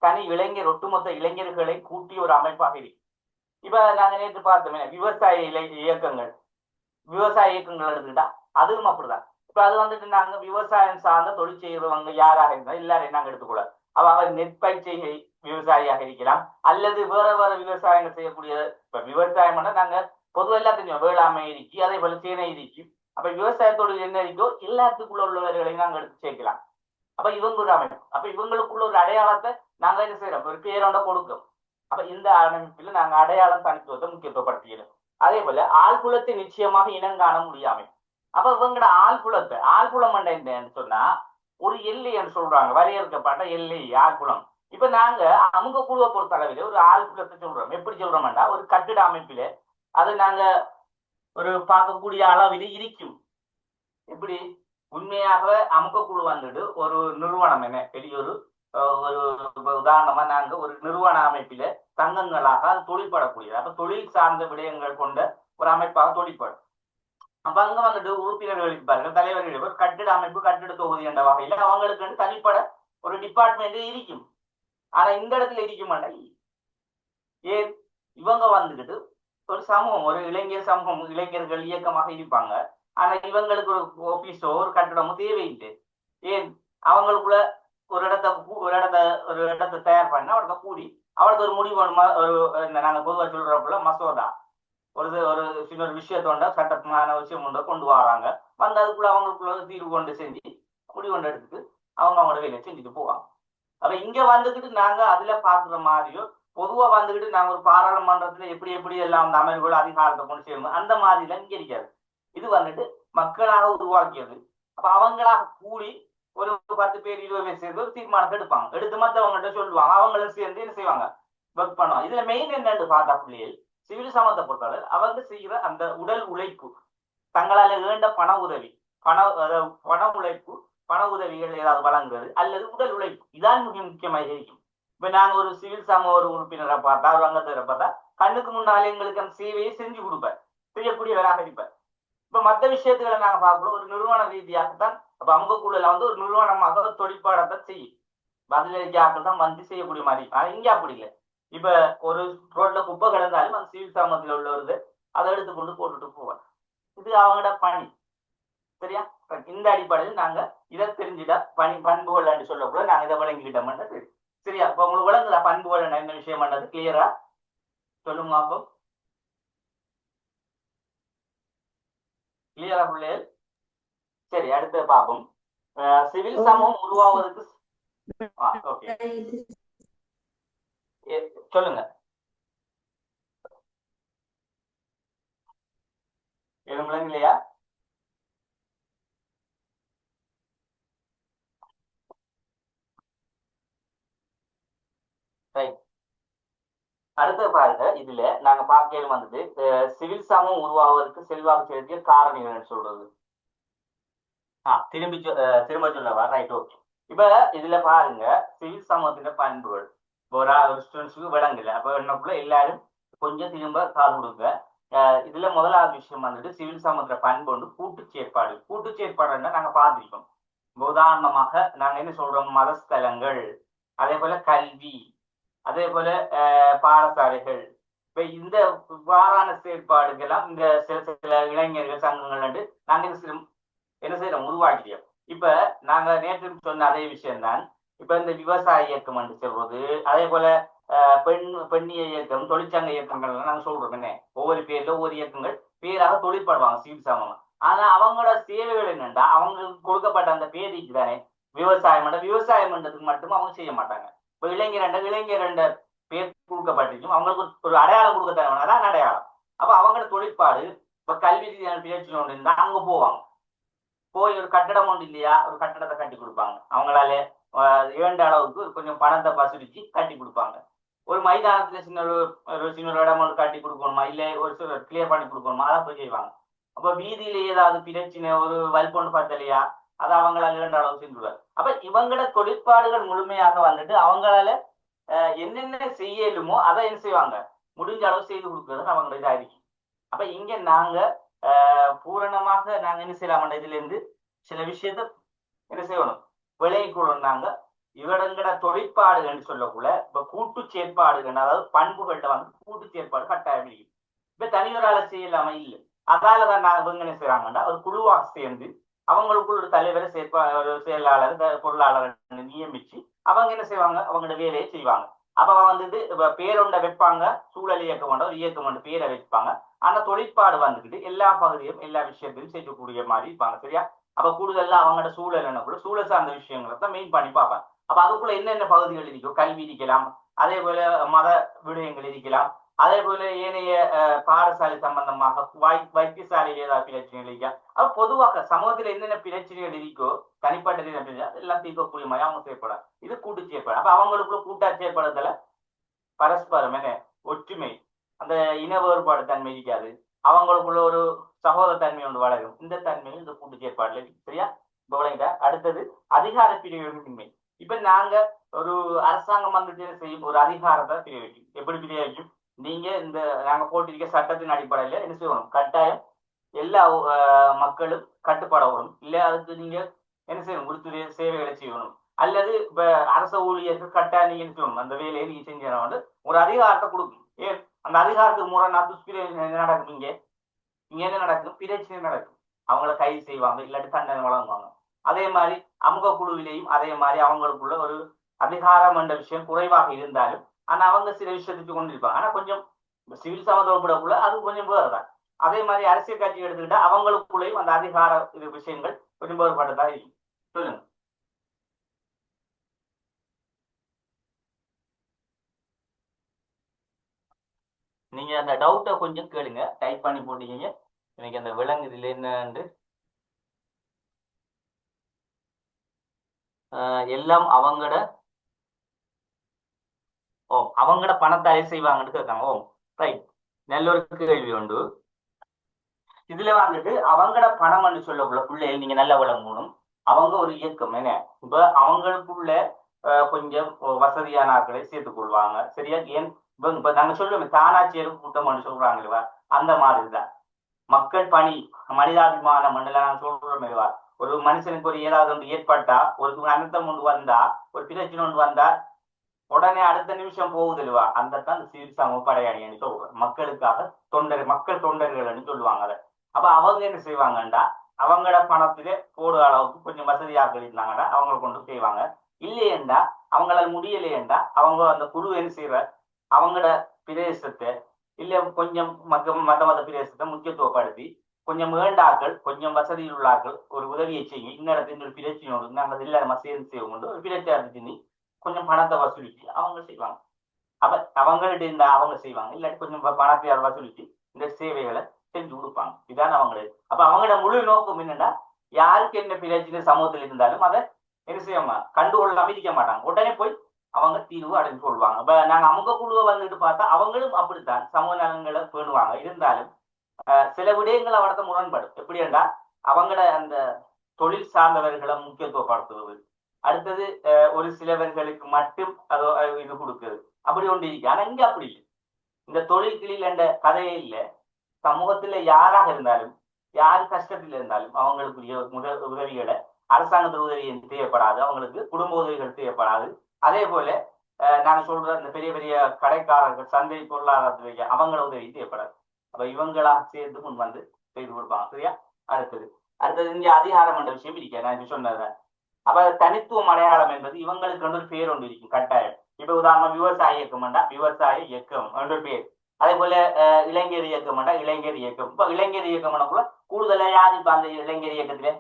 தனி இளைஞர் ஒட்டுமொத்த இளைஞர்களை கூட்டிய ஒரு அமைப்பாக இருக்கு. இப்ப நாங்க நேற்று பார்த்தோமே விவசாய இயக்கங்கள் எடுத்துக்கிட்டா அதுவும் அப்படிதான். இப்ப அது வந்துட்டு நாங்க விவசாயம் சார்ந்த தொழில் செய்யறவங்க யாராக இருந்தா எல்லாரையும் நாங்க எடுத்துக்கூடாது. அவ அவர் நெற்பயிற்சி விவசாயியாக இருக்கலாம் அல்லது வேற வேற விவசாயங்கள் செய்யக்கூடிய. இப்ப விவசாயம் நாங்க பொதுவாக எல்லாத்தையும் வேளாண்மை இருக்கு, அதே போல சேனை இருக்கு. அப்ப விவசாய தொழில் என்ன இருக்கோ எல்லாத்துக்குள்ள உள்ளவர்களையும் நாங்க எடுத்து சேர்க்கலாம். அப்ப இவங்க ஒரு அமைப்பு. அப்ப இவங்களுக்குள்ள ஒரு அடையாளத்தை நாங்க என்ன செய்யறோம் ஒரு பேரோட கொடுக்கும். அப்ப இந்த அமைப்பில் நாங்க அடையாளம் தனித்துவத்தை முக்கியத்துவப்படுத்திக்கிறோம். அதே போல ஆழ்குலத்தை நிச்சயமாக இனங்காண முடியாமை. அப்ப இவங்களோட ஆழ்குளம் என்னன்னு சொன்னா ஒரு எல்லை என்று சொல்றாங்க, வரையறுக்கப்பட்ட எல்லை ஆழ்குளம். இப்ப நாங்க அமுக குழுவை பொறுத்த அளவில் ஒரு ஆழ்குளத்தை சொல்றோம். எப்படி சொல்றோம்டா ஒரு கட்டிட அமைப்பில அது நாங்க ஒரு பார்க்கக்கூடிய அளவில் இருக்கும். இப்படி உண்மையாக அமுக குழு வந்துட்டு ஒரு நிறுவனம் என்ன பெரிய ஒரு உதாரணமா நாங்க ஒரு நிறுவன அமைப்பில சங்கங்களாக அது தொழிற்படக்கூடியது. அப்ப தொழில் சார்ந்த விடயங்கள் கொண்ட ஒரு அமைப்பாக தொழிற்படும். அப்ப அங்க வந்துட்டு உறுப்பினர்கள் இருப்பார்கள், தலைவர்கள் ஒரு கட்டிட அமைப்பு கட்டிட தொகுதி என்ற வகையில அவங்களுக்கு தனிப்பட ஒரு டிபார்ட்மெண்ட் இருக்கும். ஆனா இந்த இடத்துல இருக்க மாட்டாங்க. ஏன் இவங்க வந்துக்கிட்டு ஒரு சமூகம், ஒரு இளைஞர் சமூகம், இளைஞர்கள் இயக்கமாக இருப்பாங்க. ஆனா இவங்களுக்கு ஒரு ஆபீஸோ ஒரு கட்டடமோ தேவையில்லை. ஏன்? அவங்களுக்குள்ள ஒரு இடத்த ஒரு இடத்த ஒரு இடத்தை தயார் பண்ண அவருக்கு கூடி அவருக்கு ஒரு முடிவு ஒரு நாங்க பொதுவாக சொல்றப்பல மசோதா ஒரு சின்ன ஒரு விஷயத்தோண்ட சட்டமான விஷயம் ஒன்றை கொண்டு வராங்க. வந்து அதுக்குள்ள அவங்களுக்குள்ள தீர்வு கொண்டு செஞ்சு முடிவு கொண்டு எடுத்துட்டு அவங்களோட வேலையை செஞ்சுட்டு போவாங்க. அப்ப இங்க வந்துகிட்டு நாங்க அதுல பாக்குற மாதிரியோ பொதுவா வந்துகிட்டு நாங்க ஒரு பாராளுமன்றத்துல எப்படி எப்படி எல்லாம் அந்த அமைப்புகள் அதிகாரத்தை கொண்டு செய்யணும் அந்த மாதிரிலாம் இங்க இருக்காது. இது வந்துட்டு மக்களாக உருவாக்கியது. அப்ப அவங்களாக கூடி ஒரு 10 பேர் 20 பேர் சேர்ந்து ஒரு தீர்மானத்தை எடுப்பாங்க. எடுத்து மத்தவங்கள்ட்ட சொல்லுவாங்க. அவங்களும் சேர்ந்து என்ன செய்வாங்க, ஒர்க் பண்ணுவாங்க. இதுல மெயின் என்னன்னு பார்த்தா பிள்ளைகள் சிவில் சமத்தை பொறுத்தவரை அவங்க செய்கிற அந்த உடல் உழைப்பு, தங்களால் ஏண்ட பண உதவி, பண உழைப்பு, பண உதவிகள் ஏதாவது வழங்குறது அல்லது உடல் உழைப்பு, இதான் மிக முக்கியமாக இருக்கும். இப்ப நாங்க ஒரு சிவில் சமூக ஒரு உறுப்பினரை பார்த்தா ஒரு அங்கத்தினரை பார்த்தா கண்ணுக்கு முன்னாலே எங்களுக்கு அந்த சேவையை செஞ்சு கொடுப்பேன், செய்யக்கூடியவராக இருப்பேன். இப்ப மற்ற விஷயத்துக்களை நாங்க பார்க்கணும் ஒரு நிறுவன ரீதியாகத்தான். அப்ப அங்கக்குள்ள வந்து ஒரு நிறுவனமாக ஒரு தொழிற்பாடத்தை செய்யும், பதிலளிக்காக்கள் தான் வந்து செய்யக்கூடிய மாதிரி. ஆனா இங்க அப்படி இல்லை. இப்ப ஒரு ரோட்ல குப்பை கிடந்தாலும் அந்த சிவில் சமூகத்தில் உள்ளவர்கள் அதை எடுத்துக்கொண்டு போட்டுட்டு போவாங்க. இது அவங்களோட பணி. சரியா? இந்த அடிப்படையில் நாங்க இதை தெரிஞ்சுட்டா பண்புகள் சொல்லக்கூட நாங்க இதை விளங்கிக்கிட்டோம்ன்றது. சரியா? இப்ப உங்களுக்கு விளங்குதா பண்புகள் என்ன விஷயம் பண்ணது கிளியரா சொல்லுங்க. அப்போ கிளியரா பிள்ளைகள்? சரி, அடுத்து பார்ப்போம். சிவில் சமூகம் உருவாவதற்கு ஓகே சொல்லுங்க. எதுவும் விளங்கலையா? ரைட். அடுத்த பாருங்க, இதுல நாங்க பார்க்கல வந்துட்டு சிவில் சமூகம் உருவாவதற்கு செல்வாக்கு செலுத்திய காரணிகள் சொல்றது. திரும்ப சொல்லவா? Right, okay. இப்ப இதுல பாருங்க சிவில் சமூகத்தின் பண்புகள் ஒரு ஸ்டூடெண்ட்ஸுக்கு விளங்கல. அப்ப என்னக்குள்ள எல்லாரும் கொஞ்சம் திரும்ப காது கொடுங்க. இதுல முதலாவது விஷயம் வந்துட்டு சிவில் சமூகத்துல பண்பு வந்து கூட்டு செயற்பாடு. கூட்டு செயற்பாடுன்னா நாங்க பார்த்திருக்கோம். உதாரணமாக நாங்க என்ன சொல்றோம், மதஸ்தலங்கள், அதே போல கல்வி, அதே போல பாடசாலைகள். இப்ப இந்த இவ்வாறான செயற்பாடுகள்லாம் இந்த சில சில இளைஞர்கள் சங்கங்கள் நாங்க என்ன செய்யறோம், உருவாக்கிறோம். இப்ப நாங்க நேற்று சொன்ன அதே விஷயம்தான். இப்ப இந்த விவசாய இயக்கம் என்று சொல்றது, அதே போல பெண்ணிய இயக்கம், தொழிற்சங்க இயக்கங்கள் நாங்க சொல்றோம். என்ன ஒவ்வொரு பேர்ல ஒவ்வொரு இயக்கங்கள் பேராக தொழிற்படுவாங்க சிவில் சமமா. ஆனா அவங்களோட சேவைகள் என்னன்னா அவங்களுக்கு கொடுக்கப்பட்ட அந்த பேருக்கு தானே விவசாயம் பண்றதுக்கு மட்டும் அவங்க செய்ய மாட்டாங்க. இப்ப இளைஞர் பேர் கொடுக்கப்பட்டிருக்கும், அவங்களுக்கு ஒரு அடையாளம் கொடுக்க தரணும், அதான் அடையாளம். அப்ப அவங்களோட தொழிற்பாடு இப்ப கல்வி ரீதியான பேச்சு ஒன்று இருந்தா அங்க போவாங்க. போய் ஒரு கட்டடம் ஒன்று இல்லையா, ஒரு கட்டடத்தை கட்டி கொடுப்பாங்க. அவங்களால ஏண்ட அளவுக்கு கொஞ்சம் பணத்தை வசூலிச்சு கட்டி கொடுப்பாங்க. ஒரு மைதானத்துல சின்ன இடம் ஒன்று கட்டி கொடுக்கணுமா, இல்லை ஒரு கிளியர் பண்ணி கொடுக்கணுமா, அதான் போய் செய்வாங்க. அப்ப வீதியில ஏதாவது பிரச்சனை ஒரு வல்பொண்டு பார்த்தலையா, அதை அவங்களால ஏண்ட அளவு செஞ்சுருவார். அப்ப இவங்களோட தொழிற்பாடுகள் முழுமையாக வந்துட்டு அவங்களால என்னென்ன செய்யலுமோ அதை என்ன செய்வாங்க, முடிஞ்ச அளவு செய்து கொடுக்கறது அவங்களோட இதா இருக்கு. அப்ப இங்க நாங்க பூரணமாக நாங்க என்ன செய்யலாம், இதுல இருந்து சில விஷயத்த என்ன செய்யணும், விளைவிக்கணும். நாங்க இவடங்கட தொழிற்பாடுகள் சொல்லக்குள்ள இப்ப கூட்டு செயற்பாடுகள், அதாவது பண்புகள்கிட்ட வந்து கூட்டு செயற்பாடு கட்டாயம் இருக்கு. இப்ப தனியொரால செய்யலாம இல்லை. அதாலதான் நான் இவங்க என்ன செய்யறாங்கன்னா ஒரு குழுவாக சேர்ந்து அவங்களுக்குள்ள ஒரு தலைவரை ஒரு செயலாளர் பொருளாளர் நியமிச்சு அவங்க என்ன செய்வாங்க, அவங்களோட வேலையை செய்வாங்க. அப்ப வந்துட்டு பேரொண்ட வைப்பாங்க, சூழல் இயக்கம் கொண்ட ஒரு இயக்கம் கொண்டு பேரை வைப்பாங்க. ஆனா தொழிற்பாடு வந்துக்கிட்டு எல்லா பகுதியும் எல்லா விஷயத்தையும் செய்யக்கூடிய மாதிரி இருப்பாங்க. சரியா? அப்ப கூடுதல்ல அவங்களோட சூழல் என்னக்குள்ள சூழல் சார்ந்த விஷயங்களை தான் மெயின் பண்ணி பார்ப்பாங்க. அப்ப அதுக்குள்ள என்னென்ன பகுதிகள் இருக்கும், கல்வி இருக்கலாம், அதே போல மத விடயங்கள் இருக்கலாம், அதே போல ஏனைய பாடசாலை சம்பந்தமாக வைத்தியசாலையில் ஏதாவது பிரச்சனைகள் இருக்கா, அது பொதுவாக சமூகத்தில் என்னென்ன பிரச்சனைகள் இருக்கோ தனிப்பட்ட எல்லாம் தீர்க்கக்கூடிய மாதிரி அவங்க செயற்படாது. இது கூட்டு செயற்பாடு. அப்ப அவங்களுக்குள்ள கூட்டா செயற்படுறதுல பரஸ்பரம் என்ன ஒற்றுமை, அந்த இன வேறுபாடு தன்மை இருக்காது, அவங்களுக்குள்ள ஒரு சகோதர தன்மை ஒன்று வளரும். இந்த தன்மையில் இந்த கூட்டு செயற்பாடுல இருக்கு. சரியா? அடுத்தது அதிகார பிரிவின்மை. இப்ப நாங்க ஒரு அரசாங்கம் வந்துட்டு செய்யும் ஒரு அதிகாரத்தை பிரிவிக்கும். எப்படி பிரிவிக்கும், நீங்க இந்த நாங்க போட்டிருக்க சட்டத்தின் அடிப்படையில என்ன செய்யணும், கட்டாயம் எல்லா மக்களும் கட்டுப்படணும். இல்ல அதுக்கு நீங்க என்ன செய்யணும், உறுத்துறை சேவைகளை செய்யணும். அல்லது இப்ப அரச ஊழியர்கள் கட்டாயம் நீங்க என்ன செய்யணும், அந்த வேலையை நீங்க செஞ்சு ஒரு அதிகாரத்தை கொடுக்கும். ஏன் அந்த அதிகாரத்துக்கு முரணா துஷ்பிரயோகம் என்ன நடக்கும்? இங்க என்ன நடக்கும்? பிரச்சனை நடக்கும். அவங்கள கைது செய்வாங்க, இல்லாட்டி தண்டனை வழங்குவாங்க. அதே மாதிரி அமுக குழுவிலேயும் அதே மாதிரி அவங்களுக்குள்ள ஒரு அதிகாரம் என்ற விஷயம் குறைவாக இருந்தாலும் ஆனா அவங்க சில விஷயத்துக்கு கொண்டிருப்பாங்க. ஆனா கொஞ்சம் சிவில் சமத்துவப்படக்குள்ள அது கொஞ்சம் வேறுதான். அதே மாதிரி அரசியல் கட்சி எடுத்துக்கிட்டா அவங்களுக்குள்ளேயும் அந்த அதிகார இது விஷயங்கள் கொஞ்சம் வேறுபட்டதா இருக்கும். சொல்லுங்க. நீங்க அந்த டவுட்டை கொஞ்சம் கேளுங்க, டைப் பண்ணி போட்டீங்க. எனக்கு அந்த விலங்குதில் என்னன்னு எல்லாம் அவங்களோட ஓ அவங்களோட பணத்தை அலை செய்வாங்கன்னு கேட்காங்க. ஓ ரைட், நல்ல ஒரு கேள்வி உண்டு. இதுல வந்துட்டு அவங்களோட பணம்னு சொல்லக்குள்ள பிள்ளைகள் நீங்க நல்ல விளங்கணும். அவங்க ஒரு இயக்கம் என்ன, இப்ப அவங்களுக்குள்ள கொஞ்சம் வசதியான ஆட்களை சேர்த்துக் கொள்வாங்க. சரியா? ஏன் இப்ப நாங்க சொல்லுவோம் தானாட்சியர் கூட்டம் சொல்றாங்க இல்லவா, அந்த மாதிரிதான் மக்கள் பணி மனிதாபிமான மண்டல நாங்க சொல்றோம் இல்லவா, ஒரு மனுஷனுக்கு ஒரு ஏதாவது ஒன்று ஏற்பட்டா, ஒரு அனர்த்தம் ஒன்று வந்தா, ஒரு பிரச்சனை ஒன்று வந்தா உடனே அடுத்த நிமிஷம் போகுது இல்லவா, அந்த தான் சிவில் சமூக படையணின்னு சொல்றோம். மக்களுக்காக மக்கள் தொண்டர்கள்னு சொல்லுவாங்க அதை. அப்ப அவங்க என்ன செய்வாங்கண்டா, அவங்களோட பணத்திலே போடுற அளவுக்கு கொஞ்சம் வசதியாக இருந்தாங்கன்னா அவங்கள கொண்டு செய்வாங்க. இல்லையேண்டா, அவங்களால முடியலையேண்டா அவங்க அந்த குழு என்ன செய்யற, அவங்களோட பிரதேசத்தை இல்ல கொஞ்சம் மத்த மத பிரதேசத்தை முக்கியத்துவப்படுத்தி கொஞ்சம் வேண்டாக்கள், கொஞ்சம் வசதியில் உள்ளாக்கள் ஒரு உதவியை செய்யும். இன்னிடத்துல ஒரு பிரச்சனையோடு நாங்கள் இல்லாம சேர்ந்து செய்வோம், ஒரு பிரச்சனை கொஞ்சம் பணத்தை வசூலிச்சு அவங்க செய்வாங்க. அப்ப அவங்கள்ட்ட இருந்தா அவங்க செய்வாங்க, இல்லாட்டி கொஞ்சம் பணத்தை வசூலிச்சு இந்த சேவைகளை செஞ்சு கொடுப்பாங்க. இதான் அவங்களுக்கு. அப்ப அவங்களோட முழு நோக்கம் என்னன்னா, யாருக்கு என்ன பிரச்சனை சமூகத்தில் இருந்தாலும் அதை என்ன செய்யாம கண்டுகொள்ளாம இருக்க மாட்டாங்க, உடனே போய் அவங்க தீர்வு அடைஞ்சு கொள்வாங்க. அப்ப நாங்க அவங்க குழுவை வந்துட்டு பார்த்தா அவங்களும் அப்படித்தான் சமூக நலன்களை பேணுவாங்க. இருந்தாலும் சில விடயங்கள் அவரது முரண்படும். எப்படி என்றால் அவங்களோட அந்த தொழில் சார்ந்தவர்களை முக்கியத்துவப்படுத்துவது, அடுத்தது ஒரு சிலவர்களுக்கு மட்டும் அது இது கொடுக்குது, அப்படி ஒன்று இருக்கு. ஆனா இங்க அப்படி இல்லை. இந்த தொழில்களில் என்ற கதையே இல்லை. சமூகத்துல யாராக இருந்தாலும், யார் கஷ்டத்தில் இருந்தாலும் அவங்களுக்குரிய உதவிகளை அரசாங்கத்தில் உதவி தேவைப்படாது, அவங்களுக்கு குடும்ப உதவிகள் தேவைப்படாது. அதே போல நாங்க சொல்ற இந்த பெரிய பெரிய கடைக்காரர்கள் சந்தை பொருளாதாரத்துக்கு அவங்கள உதவி தேவைப்படாது. அப்ப இவங்களா சேர்ந்து முன் வந்து செய்து கொடுப்பாங்க. சரியா? அடுத்தது அடுத்தது இங்க அதிகாரம் என்ற விஷயம் இருக்க நான் சொன்னது. அப்ப தனித்துவம் அடையாளம் என்பது இவங்களுக்கு ஒரு பேர் ஒன்று இருக்கும் கட்டாயம். இப்ப உதாரணம் விவசாய இயக்கம் வேண்டா விவசாய இயக்கம் என்ற பேர். அதே போல இளைஞர் இயக்கம் வேண்டா இளைஞர் இயக்கம். இப்ப இளைஞர் இயக்கம் கூட கூடுதலா யார் இப்ப அந்த இளைஞர் இயக்கத்திலே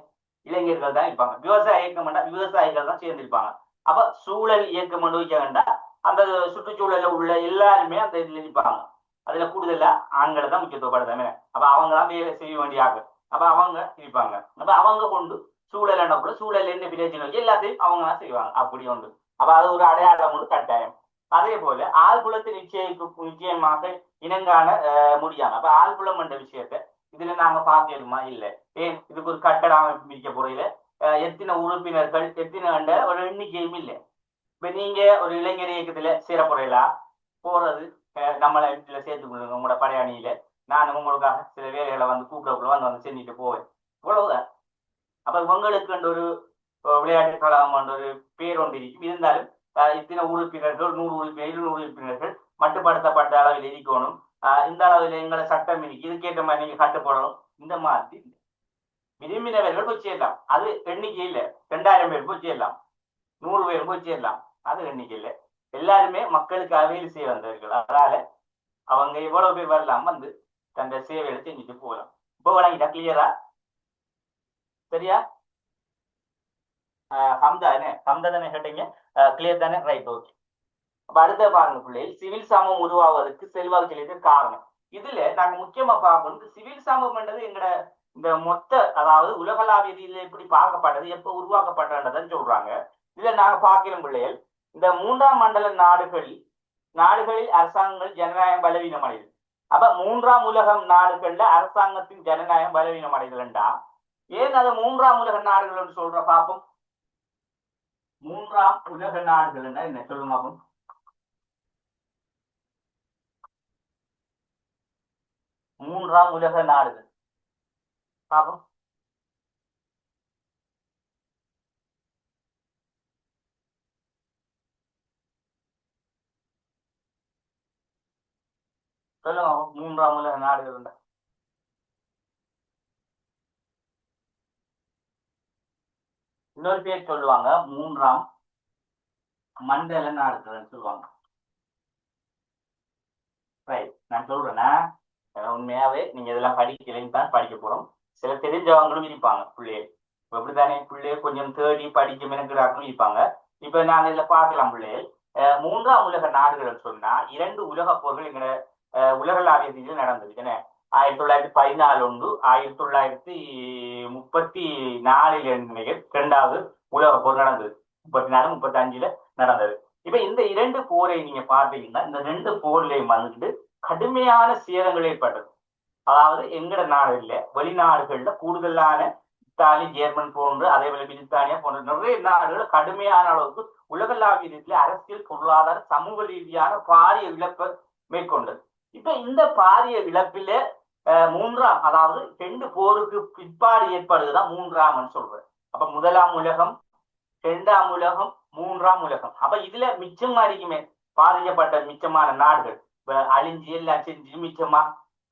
இளைஞர்கள் தான் இருப்பாங்க. விவசாய இயக்கம் வேண்டா விவசாயிகள் தான் சேர்ந்திருப்பாங்க. அப்ப சூழல் இயக்கம் வைக்க வேண்டாம், அந்த சுற்றுச்சூழல உள்ள எல்லாருமே அந்த இதுல இருப்பாங்க. அதுல கூடுதலா ஆண்களை தான் முக்கியத்துவப்படுத்தாமே. அப்ப அவங்க தான் வேலை செய்ய வேண்டிய ஆகும். அப்ப அவங்க இருப்பாங்க. அப்ப அவங்க கொண்டு சூழல் என்ன கூட சூழல் என்ன பிரச்சனை எல்லாத்தையும் அவங்க தான் செய்வாங்க. அப்படி ஒன்று. அப்ப அது ஒரு அடையாளம் ஒன்று கட்டாயம். அதே போல ஆழ்குளத்தை நிச்சயமாக இனங்காண முடியாது. அப்ப ஆழ்குளம் என்ற விஷயத்த இதுல நாங்க பார்க்கணுமா? இல்லை. ஏன் இதுக்கு ஒரு கட்டட அமைப்பு மிக்க முறையில எத்தனை உறுப்பினர்கள் எத்தனை ஒரு எண்ணிக்கையும் இல்லை. இப்ப நீங்க ஒரு இளைஞர் இயக்கத்துல சேர போறீங்களா? போறது நம்மளை வீட்டுல சேர்த்துக்கொள்ளுங்க உங்களோட படையணியில, நான் உங்களுக்காக சில வேலைகளை வந்து கூப்பிடக்குள்ள வந்து செஞ்சுட்டு போவேன், இவ்வளவுதான். அப்ப உங்களுக்கு ஒரு விளையாட்டு கழகம் ஒரு பேர் ஒன்று இருக்கும். இருந்தாலும் இத்தனை உறுப்பினர்கள் 100 உறுப்பினர் 200 உறுப்பினர்கள் மட்டுப்படுத்தப்பட்ட அளவில் இருக்கணும். இந்த அளவில் எங்களை சட்டம் இருக்கு, இதுக்கேற்ற மாதிரி நீங்க கட்டுப்படணும். இந்த மாதிரி விரும்பினவர்கள் போய் சேரலாம். அது எண்ணிக்கை இல்லை. 2000 பேர் போய் சேரலாம், 100 பேர் போய் சேரலாம், அது எண்ணிக்கை இல்லை. எல்லாருமே மக்களுக்கு அவையில் செய்ய வந்தவர்கள். அதனால அவங்க எவ்வளவு பேர் வரலாம் வந்து தந்த சேவைகளை செஞ்சுட்டு போகலாம். இப்போ வழங்கிட்டா கிளியரா? சரியா? ஹம்தா தானே கேட்டீங்க? கிளியர் தானே? Right, okay. அப்ப அடுத்த பாருங்க பிள்ளைகள், சிவில் சமூகம் உருவாவதற்கு செல்வாக்கு செலுத்த காரணம். இதுல நாங்க முக்கியமா பார்க்கணும் சிவில் சமூகம் என்றது எங்கட இந்த மொத்த அதாவது உலகளாவிய ரீதியில எப்படி பார்க்கப்பட்டது, எப்ப உருவாக்கப்பட்டதுன்னு சொல்றாங்க. இதுல நாங்க பார்க்கிறோம் பிள்ளைகள், இந்த 3ஆம் மண்டல நாடுகளில் அரசாங்கங்கள் ஜனநாயகம் பலவீனம் அடையுது. அப்ப 3ஆம் உலகம் நாடுகள்ல அரசாங்கத்தின் ஜனநாயகம் பலவீனம் அடைதல்ண்டா, ஏன் அதை 3ஆம் உலக நாடுகள் சொல்ற பார்ப்போம். 3ஆம் உலக நாடுகள் என்ன சொல்லுங்க? 3ஆம் உலக நாடுகள் பார்ப்போம். சொல்லுங்க, மூன்றாம் உலக நாடுகள் உண்டு. இன்னொரு பேர் சொல்லுவாங்க, மூன்றாம் மண்டல நாடுகள் சொல்லுவாங்க. ரைட், நான் சொல்றேன்னா உண்மையாவே நீங்க இதெல்லாம் படிக்கலைன்னு தான் படிக்க போறோம். சில தெரிஞ்சவங்களும் இருப்பாங்க பிள்ளைகள். அப்படித்தானே பிள்ளைகள் கொஞ்சம் தேடி படிக்க மெனக்கிறார்களும் இருப்பாங்க. இப்ப நாங்க இதுல பார்க்கலாம் பிள்ளைகள். மூன்றாம் உலக நாடுகள் சொன்னா 2 உலக போர்கள் எங்க உலகளாவிய ரீதியில் நடந்தது. என்ன 1914 ஒன்று, 1934 நினைக்கிறேன் 2வது உலக போர் நடந்தது. 34 35 நடந்தது. இப்ப இந்த 2 போரை நீங்க பார்த்தீங்கன்னா இந்த 2 போர்லையும் வந்துட்டு கடுமையான சேதங்கள் ஏற்பட்டது. அதாவது எங்கட நாடு இல்ல, வெளிநாடுகள்ல கூடுதலான இத்தாலி, ஜெர்மன் போன்று, அதே போல பிரித்தானியா போன்ற நிறைய நாடுகள் கடுமையான அளவுக்கு உலகளாவிய ரீதியில அரசியல், பொருளாதார, சமூக ரீதியான பாரிய இழப்பை மேற்கொண்டது. இப்ப இந்த பாரிய இழப்பில மூன்றாம், அதாவது 2 போருக்கு பிற்பாடு ஏற்படுதுதான் மூன்றாம் சொல்றேன். அப்ப முதலாம் உலகம், 2ஆம் உலகம், 3ஆம் உலகம். அப்ப இதுல மிச்சம் இருக்குமே பாதிக்கப்பட்ட மிச்சமான நாடுகள் அழிஞ்சு எல்லாம் செஞ்சு மிச்சமா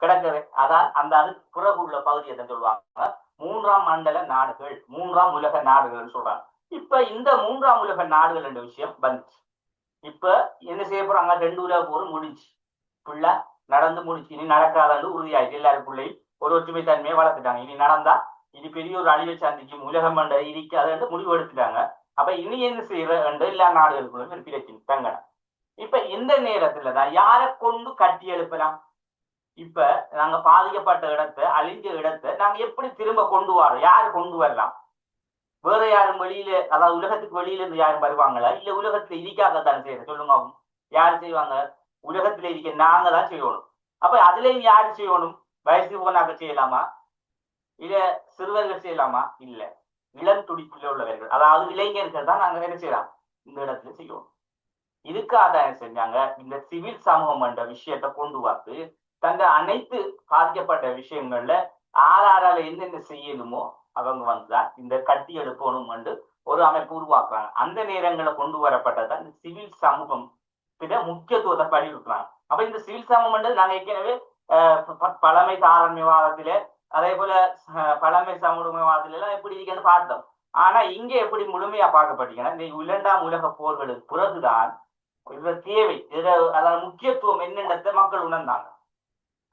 கிடக்குது. அதான் அந்த அதுக்கு பிறகு உள்ள பகுதியை சொல்லுவாங்க 3ஆம் மண்டல நாடுகள், 3ஆம் உலக நாடுகள் சொல்றாங்க. இப்ப இந்த 3ஆம் உலக நாடுகள் என்ற விஷயம் வந்துச்சு. இப்ப என்ன செய்ய போறாங்க? 2 உலக போரும் முடிஞ்சு ஃபுல்லா நடந்து முடிச்சு. இனி நடக்காதன்னு உறுதியாயிட்டு எல்லாருக்குள்ளேயும் ஒரு ஒற்றுமை தன்மையை வளர்த்துட்டாங்க. இனி நடந்தா இனி பெரிய ஒரு அழிவை சந்திக்கும் உலகம் மண்ட இருக்காது முடிவு எடுத்துட்டாங்க. அப்ப இனி என்ன செய்யற என்று எல்லா நாடுகளுக்குள்ளும் ஒரு பிரச்சனை தங்கணும். இப்ப இந்த நேரத்துலதான் யாரை கொண்டு கட்டி எழுப்பலாம்? இப்ப நாங்க பாதிக்கப்பட்ட இடத்தை, அழிஞ்ச இடத்தை நாங்க எப்படி திரும்ப கொண்டு வரோம்? யாரு கொண்டு வரலாம்? வேற யாரும் வெளியில, அதாவது உலகத்துக்கு வெளியில இருந்து யாரும் வருவாங்களா? இல்ல உலகத்துல இருக்காகத்தானே செய்யற? சொல்லுங்க, யாரு செய்வாங்க? உலகத்துல இருக்க நாங்க தான் செய்யணும். அப்ப அதுலயும் யாரு செய்யணும்? வயசு போனாக்க செய்யலாமா? இல்ல சிறுவர்கள் செய்யலாமா? இல்ல, இளம் துடிப்புல உள்ளவர்கள், அதாவது இளைஞர்கள் தான் நாங்க என்ன செய்யலாம் இந்த இடத்துல செய்யணும். இதுக்காக என்ன செஞ்சாங்க? இந்த சிவில் சமூகம் என்ற விஷயத்தை கொண்டு வந்து தங்க அனைத்து பாதிக்கப்பட்ட விஷயங்கள்ல ஆறாரால என்னென்ன செய்யணுமோ அவங்க வந்துதான் இந்த கட்டி எடுக்கணும் என்று ஒரு அமைப்பு உருவாக்குறாங்க. அந்த நேரங்களை கொண்டு வரப்பட்டதான் இந்த சிவில் சமூகம் முக்கியத்துவத்தை வலியுறுத்துறாங்க. அப்ப இந்த சிவில் சமூகம் நாங்க ஏற்கனவே பழமை தாராண்மைவாதத்தில, அதே போல பழமை சமூகவாதத்தில எல்லாம் எப்படி இருக்குன்னு பார்த்தோம். ஆனா இங்க எப்படி முழுமையா பார்க்கப்பட்டீங்கன்னா இந்த 2ஆம் உலக போர்களுக்கு பிறகுதான் இதுல தேவை, அதாவது முக்கியத்துவம் என்னென்றத மக்கள் உணர்ந்தாங்க.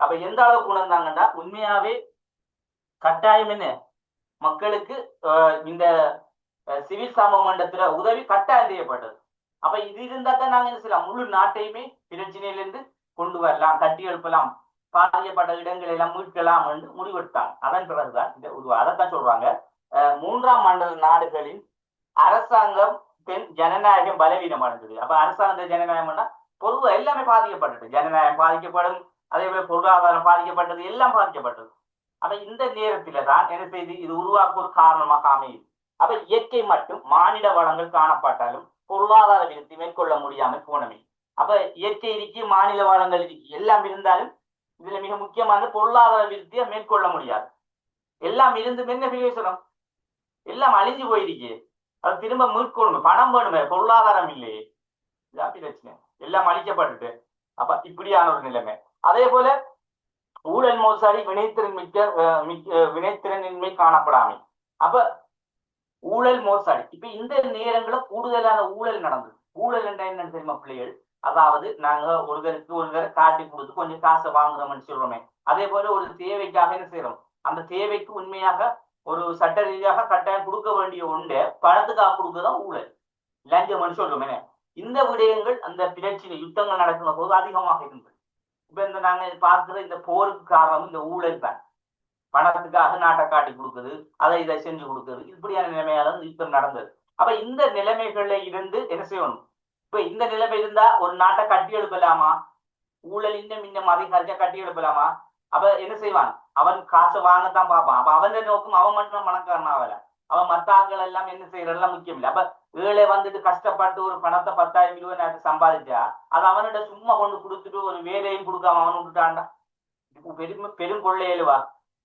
அப்ப எந்த அளவுக்கு உணர்ந்தாங்கன்னா உண்மையாவே கட்டாயம் என்ன மக்களுக்கு இந்த சிவில் சமூகத்துல உதவி கட்டாயம் செய்யப்பட்டது. அப்ப இது இருந்தா தான் நாங்க என்ன செய்யலாம்? முழு நாட்டையுமே பிரச்சனையிலிருந்து கொண்டு வரலாம், கட்டி எழுப்பலாம், பாதிக்கப்பட்ட இடங்களை எல்லாம் மீட்கலாம் என்று முடிவெடுத்தாங்க. அதன் பிறகுதான் இந்த அதைத்தான் சொல்றாங்க 3ஆம் மண்டல நாடுகளின் அரசாங்கம் ஜனநாயகம் பலவீனம் அடைந்தது. அப்ப அரசாங்க ஜனநாயகம்னா பொதுவா எல்லாமே பாதிக்கப்பட்டது. ஜனநாயகம் பாதிக்கப்படும், அதே போல பொருளாதாரம் பாதிக்கப்பட்டது, எல்லாம் பாதிக்கப்பட்டது. அப்ப இந்த நேரத்தில தான் என்ன செய்து இது உருவாக்க ஒரு காரணமாக அமையுது. அப்ப இயற்கை மற்றும் மானிட வளங்கள் காணப்பட்டாலும் பொருளாதார விருத்தி மேற்கொள்ள முடியாமல் போனமே. அப்ப இயற்கை இருக்கு, மாநில வளங்கள் இருக்கு, எல்லாம் இருந்தாலும் இதுல மிக முக்கியமான பொருளாதார விருத்தியை மேற்கொள்ள முடியாது. எல்லாம் இருந்து என்ன பேசணும்? எல்லாம் அழிஞ்சு போயிருக்கு. அது திரும்ப மீட்கொள்ளணும், பணம் வேணுமே, பொருளாதாரம் இல்லையே, இதான் பிரச்சனை. எல்லாம் அழிக்கப்பட்டுட்டு அப்ப இப்படியான ஒரு நிலைமை. அதே போல ஊழல் மோசடி, வினைத்திறனின்மை காணப்படாமை. அப்ப ஊழல் மோசடி இப்ப இந்த நேரங்கள கூடுதலான ஊழல் நடந்தது. ஊழல் என்ற என்னன்னு தெரியுமா பிள்ளைகள்? அதாவது நாங்க ஒருத்தரை காட்டி கொடுத்து கொஞ்சம் காசை வாங்குறோம்னு சொல்றோமே, அதே போல ஒரு தேவைக்காக என்ன செய்யறோம்? அந்த தேவைக்கு உண்மையாக ஒரு சட்ட ரீதியாக கட்டாயம் கொடுக்க வேண்டிய ஒன்றை பணத்துக்காக கொடுக்கதான் ஊழல், லஞ்சம் சொல்றோமே. இந்த விடயங்கள் அந்த பிரச்சனை யுத்தங்கள் நடக்கிற போது அதிகமாக இருந்தது. இப்ப இந்த நாங்க பார்க்கிற இந்த போருக்கு காரணம் இந்த ஊழல் தான். பணத்துக்காக நாட்டை காட்டி கொடுக்குது, அதை இதை செஞ்சு கொடுக்குது, இப்படியான நிலைமையால யுத்தம் நடந்தது. அப்ப இந்த நிலைமைகள்ல இருந்து என்ன செய்யணும்? இப்ப இந்த நிலைமை இருந்தா ஒரு நாட்டை கட்டி எழுப்பலாமா? ஊழல் இன்னும் அதிகாரியா கட்டி எழுப்பலாமா? அப்ப என்ன செய்வான்? அவன் காசு வாங்கத்தான் பார்ப்பான். அப்ப அவன் நோக்கும் அவன் மட்டும் பணக்காரன் ஆகல, அவன் மத்த ஆட்கள் எல்லாம் என்ன செய்யறதெல்லாம் முக்கியம் இல்லை. அப்ப ஏழை வந்துட்டு கஷ்டப்பட்டு ஒரு பணத்தை 10,000 20,000 சம்பாதிச்சா அது அவனிட சும்மா கொண்டு கொடுத்துட்டு ஒரு வேலையும் கொடுக்காம அவன் விட்டுட்டான்டா, பெரும் கொள்ளையலுவா.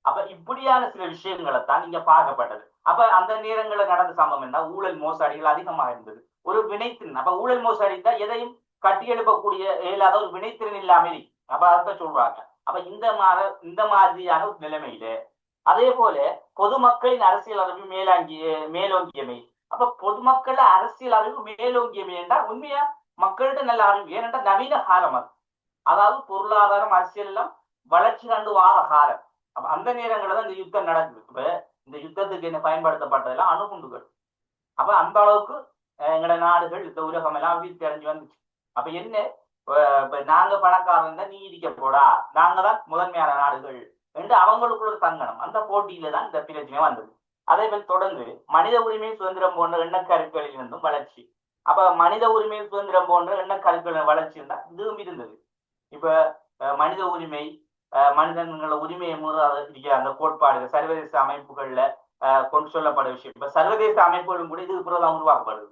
அப்ப இப்படியான சில விஷயங்களை தான் இங்க பார்க்கப்பட்டது. அப்ப அந்த நேரங்களில் நடந்த சம்பவம் என்ன? ஊழல் மோசடிகள் அதிகமாக இருந்தது. ஒரு வினைத்திறன், அப்ப ஊழல் மோசடி தான் எதையும் கட்டி எழுப்பக்கூடிய இயலாத ஒரு வினைத்திறன் இல்லாமல் அப்ப அதை சொல்றாங்க. அப்ப இந்த மாதிரியான ஒரு நிலைமையில அதே போல பொதுமக்களின் அரசியல் அறிவு மேலோங்கியமை. அப்ப பொதுமக்கள அரசியல் அறிவு மேலோங்கியமை என்றால் உண்மையா மக்கள்கிட்ட நல்ல அறிவு. ஏனென்றால் நவீன காலம் அது. அதாவது பொருளாதாரம் அரசியல் எல்லாம் வளர்ச்சி கண்டு வார காலம். அப்ப அந்த நேரங்களில் தான் இந்த யுத்தம் நடக்குது. இப்ப இந்த யுத்தத்துக்கு என்ன பயன்படுத்தப்பட்டதெல்லாம் அணுகுண்டுகள். அப்ப அந்த அளவுக்கு எங்கட நாடுகள் இந்த உலகம் எல்லாம் வீழ்ச்சி அடைஞ்சு வந்துச்சு. அப்ப என்ன, இப்ப நாங்க பணக்காரன் நீ இடிக்க போடா, நாங்க தான் முதன்மையான நாடுகள் என்று அவங்களுக்குள்ள ஒரு தங்கனம். அந்த போட்டியில தான் இந்த பிரச்சனை வந்தது. அதே போல் தொடர்ந்து மனித உரிமை சுதந்திரம் போன்ற எண்ணக்கருக்களில் இருந்தும் வளர்ச்சி. அப்ப மனித உரிமை சுதந்திரம் போன்ற எண்ணக்கருக்களின் வளர்ச்சி இருந்தால் இதுவும் இருந்தது. இப்ப மனித உரிமை, மனிதர்கள உரிமையை இருக்கிற அந்த கோட்பாடுகள் சர்வதேச அமைப்புகள்ல கொண்டு சொல்லப்பட விஷயம். இப்ப சர்வதேச அமைப்புகளும் கூட இதுக்கு பிறகுதான் உருவாக்கப்படுது.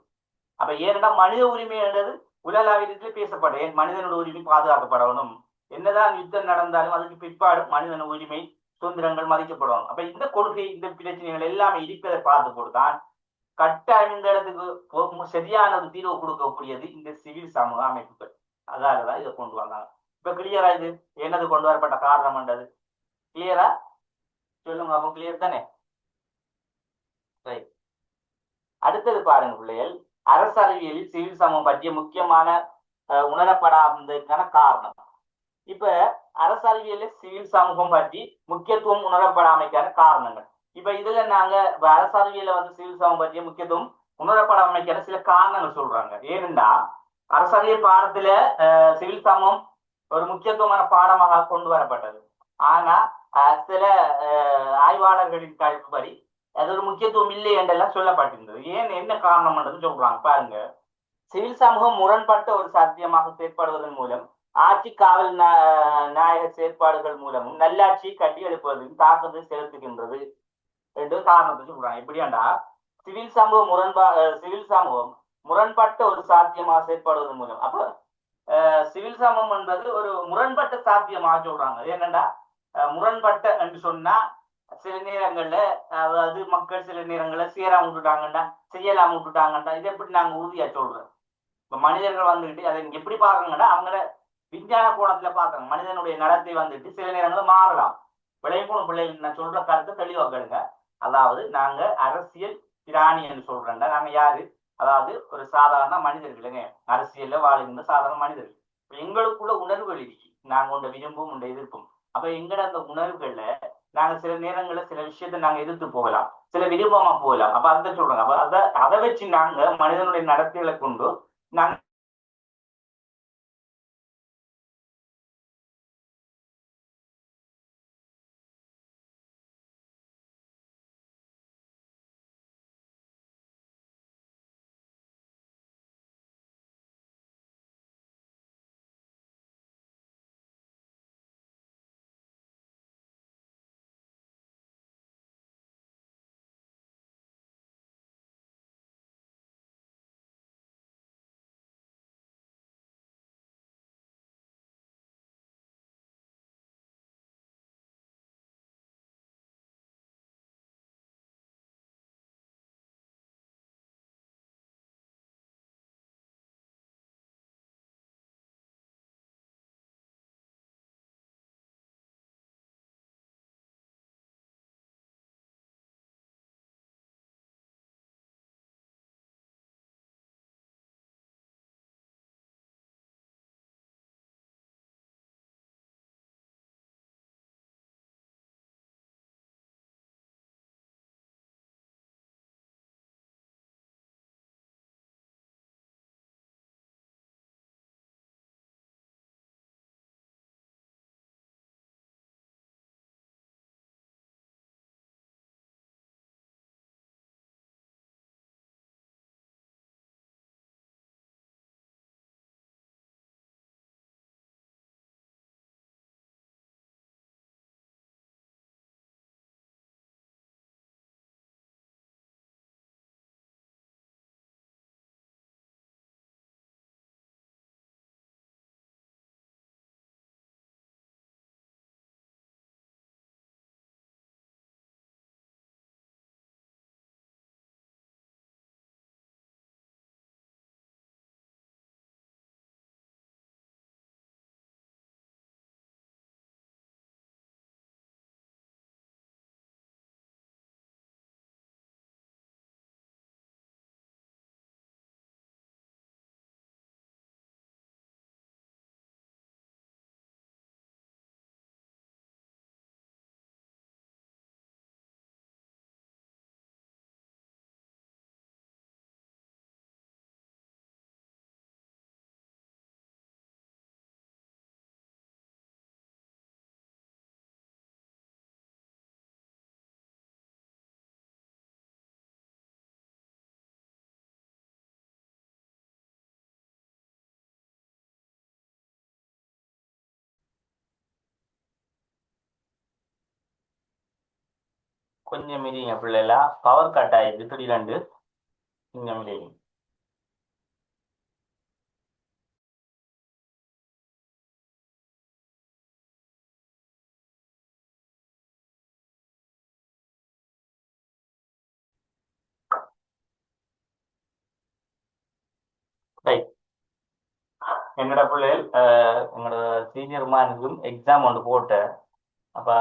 அப்ப ஏன்னா மனித உரிமை என்றது உலகளாவியத்தில் பேசப்படும். ஏன் மனிதனோட உரிமை பாதுகாக்கப்படணும், என்னதான் யுத்தம் நடந்தாலும் அதுக்கு பிற்பாடு மனிதன உரிமை சுதந்திரங்கள் மதிக்கப்படணும். அப்ப இந்த கொள்கை இந்த பிரச்சனைகள் எல்லாமே இருப்பதை பார்த்து போட்டுதான் கட்டாயம் இந்த இடத்துக்கு சரியான ஒரு தீர்வு கொடுக்கக்கூடியது இந்த சிவில் சமூக அமைப்புகள். அதாலதான் இதை கொண்டு வந்தாங்க. இப்ப கிளியரா இது என்னது கொண்டு வரப்பட்ட காரணம் என்றது கிளியரா சொல்லுங்க. அப்போ கிளியர் தானே? அடுத்தது பாருங்க பிள்ளைகள், அரசு அறிவியலில் சிவில் சமூகம் பற்றிய முக்கியமான உணரப்படாததுக்கான காரணம். இப்ப அரசு அறிவியலில் சிவில் சமூகம் பற்றி முக்கியத்துவம் உணரப்படாமைக்கான காரணங்கள். இப்ப இதுல நாங்க அரசு அறிவியல சிவில் சமூகம் பற்றிய முக்கியத்துவம் உணரப்படாமைக்கான சில காரணங்கள் சொல்றாங்க. ஏனென்றா அரசு அறிவியல் பாடத்துல சிவில் சமூகம் ஒரு முக்கியத்துவமான பாடமாக கொண்டு வரப்பட்டது. ஆனா சில ஆய்வாளர்களின் கருத்துப்படி அது ஒரு முக்கியத்துவம் இல்லை என்றெல்லாம் சொல்லப்பட்டிருந்தது. ஏன் என்ன காரணம் சொல்றாங்க பாருங்க. சிவில் சமூகம் முரண்பட்ட ஒரு சாத்தியமாக செயற்படுவதன் மூலம் ஆட்சி காவல் நாயக செயற்பாடுகள் மூலமும் நல்லாட்சியை கட்டி எழுப்புவதில் தாக்கத்தை செலுத்துகின்றது என்று காரணத்தை சொல்றாங்க. எப்படியாண்டா சிவில் சமூகம் முரண்பட்ட ஒரு சாத்தியமாக செயற்படுவதன் மூலம். அப்ப சிவில் சமூகம் என்பது ஒரு முரண்பட்ட சாத்தியமாக சொல்றாங்க. ஏனென்றா முரண்பட்ட என்று சொன்னா சில நேரங்கள்ல அதாவது மக்கள் சில நேரங்கள்ல செய்யலாம் விட்டுட்டாங்கண்டா, செய்யலாம் விட்டுட்டாங்கண்டா, இதை எப்படி நாங்க உறுதியா சொல்றோம். இப்ப மனிதர்கள் வந்துட்டு அதை எப்படி பாக்குறாங்கன்னா அவங்கள விஞ்ஞான கோணத்துல பாக்குறாங்க. மனிதனுடைய நடத்தை வந்துட்டு சில நேரங்களில் மாறலாம். விளைவுணும் பிள்ளைகள் நான் சொல்ற கருத்து தெளிவாக கேளுங்க. அதாவது நாங்க அரசியல் பிராணி என்று சொல்றேன்டா, நாங்க யாரு, அதாவது ஒரு சாதாரண மனிதர்களுங்க, அரசியல்ல வாழ்கின்ற சாதாரண மனிதர்கள். எங்களுக்குள்ள உணர்வுகள் இருக்கு. நாங்க உண்ட விரும்பும் உண்ட எதிர்ப்பும். அப்ப எங்கட அந்த உணர்வுகள்ல நாங்க சில நேரங்கள்ல சில விஷயத்த நாங்க எதிர்த்து போகலாம், சில விருப்பமா போகலாம். அப்ப அதை சொல்றாங்க. அப்ப அதை வச்சு நாங்க மனிதனுடைய நடத்தைகளை கொண்டு நாங்க கொஞ்சம் மீறிங்க பிள்ளைகளா, பவர் கட் ஆயிடுது திடீரெண்டு. கொஞ்சம் மீறிங்க. ரைட். என்னோட பிள்ளைகள் எங்களோட சீனியர் மேனுக்கும் எக்ஸாம் ஒன்று போட்டேன். அப்போ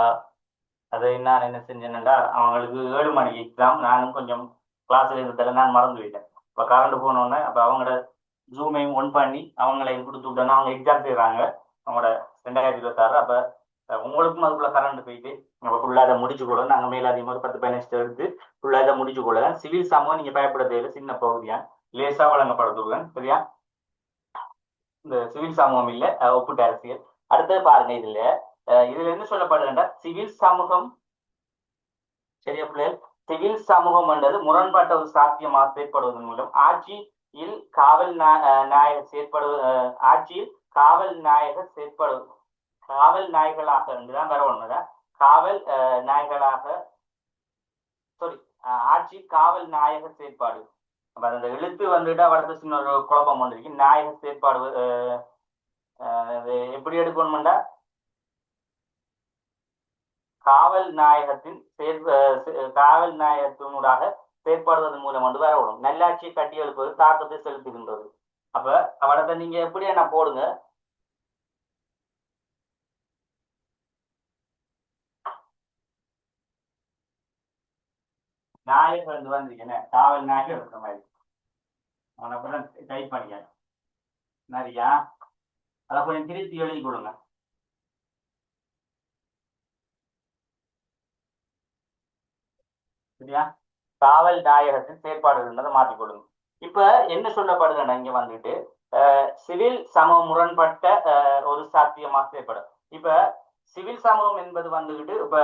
அதை நான் என்ன செஞ்சேன்னா, அவங்களுக்கு 7 மணிக்கு எக்ஸாம். நானும் கொஞ்சம் கிளாஸில் இருந்ததில்ல, நான் மறந்து போயிட்டேன். இப்போ கரண்ட் போனோடனே அப்போ அவங்களோட ஜூமையும் ஒன் பண்ணி அவங்களையும் கொடுத்து விட்டோன்னா அவங்க எக்ஸாம் செய்கிறாங்க அவங்களோட 2026. அப்போ உங்களுக்கும் அதுக்குள்ள கரண்ட் போயிட்டு நம்ம ஃபுல்லாக அதை முடிச்சு கூட நாங்கள் மேலே அதிகமாக ஒரு 10-15 எடுத்து ஃபுல்லாக இதை முடிச்சு கூட சிவில் சமூகம் நீங்கள் பயப்பட தேவையில்லை. சின்ன பகுதியாக லேசாக வழங்கப்படுத்துவேன். சரியா? இந்த சிவில் சமூகம் இல்லை, ஒப்புட்ட அரசியல். அடுத்தது பாருங்க, இதுல என்ன சொல்லப்படுதுன்னா, சிவில் சமூகம். சரியா பிள்ளைகள்? சிவில் சமூகம் என்றது முரண்பாட்ட ஒரு சாத்தியமாக செயற்படுவதன் மூலம் ஆட்சியில் காவல் நாயகர் செயற்படுவது, ஆட்சியில் காவல் நாயகர் செயற்படுவது, காவல் நாயகளாக இருந்துதான் வேற ஒண்ணுதான். காவல் நாயகளாக, சாரி, ஆட்சி காவல் நாயகர் செயற்பாடு. அப்ப அந்த எழுத்து வந்துட்டு அவரது சின்ன ஒரு குழப்பம் வந்திருக்கு. நாயகர் செயற்பாடு எப்படி எடுக்கணும்டா, காவல் நாயகத்தின் காவல் நாயகத்தினூடாக செயற்படுவதன் மூலம் வந்து வரணும். நல்லாட்சியை கட்டி எழுப்பது தாக்கத்தை செலுத்துகின்றது. அப்ப அவடத்தை நீங்க எப்படியா நான் போடுங்க. நாயகர் வந்து வந்திருக்கேன், காவல் நாயகர் இருக்கிற மாதிரி அவனை டைப் பண்ணிக்க நிறையா. அதை கொஞ்சம் திருத்தி எழுதி கொடுங்க. சரியா? காவல் நாயகத்தின் செயற்பாடு இருந்ததை மாற்றிக் கொடுங்க. இப்ப என்ன சொல்லப்படுதுன்னா, இங்க வந்துட்டு சிவில் சமூக முரண்பட்ட ஒரு சாத்தியமாக செயற்படும். இப்ப சிவில் சமூகம் என்பது வந்துகிட்டு இப்ப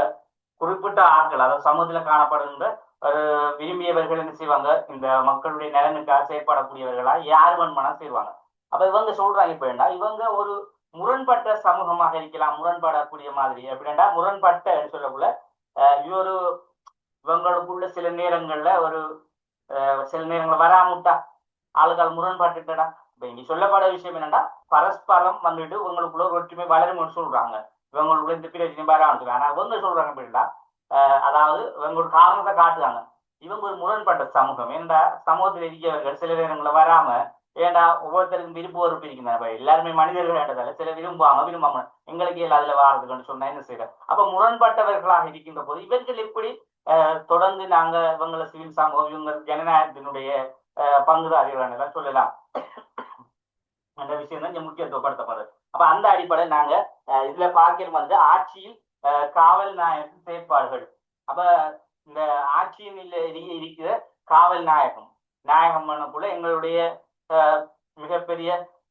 குறிப்பிட்ட ஆட்கள், அதாவது சமூகத்துல காணப்படுகின்ற விரும்பியவர்கள் என்ன செய்வாங்க, இந்த மக்களுடைய நலனுக்காக செயற்படக்கூடியவர்களா யார் வேணுமானா செய்வாங்க. அப்ப இவங்க சொல்றாங்க இப்ப என்ன, இவங்க ஒரு முரண்பட்ட சமூகமாக இருக்கலாம், முரண்படக்கூடிய மாதிரி. எப்படின்னா முரண்பட்ட சொல்லக்குள்ள இவரு இவங்களுக்குள்ள சில நேரங்கள்ல ஒரு சில நேரங்கள் வராமுட்டா ஆளுகள் முரண்பாட்டுட்டா. இப்ப இங்க சொல்லப்பட விஷயம் என்னன்னா, பரஸ்பரம் வந்துட்டு இவங்களுக்குள்ள ஒரு ஒற்றுமை வளரும்னு சொல்றாங்க. இவங்களுக்குள்ள இந்த பிரச்சனை வராமட்டு. ஆனா இவங்க சொல்றாங்க அப்படின்னா, அதாவது இவங்க ஒரு காரணத்தை காட்டுறாங்க. இவங்க ஒரு முரண்பட்ட சமூகம். ஏன்டா சமூகத்தில் இருக்கிறவர்கள் சில நேரங்களில் வராம, ஏன்டா ஒவ்வொருத்தருக்கும் விருப்ப வெறுப்பு இருக்கிறாங்க. எல்லாருமே மனிதர்கள் ஆட்டதால சில விரும்பாம எங்களுக்கு அதுல வாரதுன்னு சொன்னா என்ன செய்யற. அப்ப முரண்பட்டவர்களாக இருக்கின்ற போது இவர்கள் எப்படி தொடர்ந்து நாங்க இவங்களை சிவில் சமூகம், இவங்க ஜனநாயகத்தினுடைய பங்குதாரிகள் சொல்லலாம். அந்த விஷயம் தான் முக்கியத்துவப்படுத்தப்படுது. அப்ப அந்த அடிப்படையில் நாங்க இதுல பார்க்கிறது வந்து ஆட்சியில் காவல் நாயகத்தின் செயற்பாடுகள். அப்ப இந்த ஆட்சியின் இருக்கிற காவல் நாயகம் பண்ணக்குள்ள எங்களுடைய மிகப்பெரிய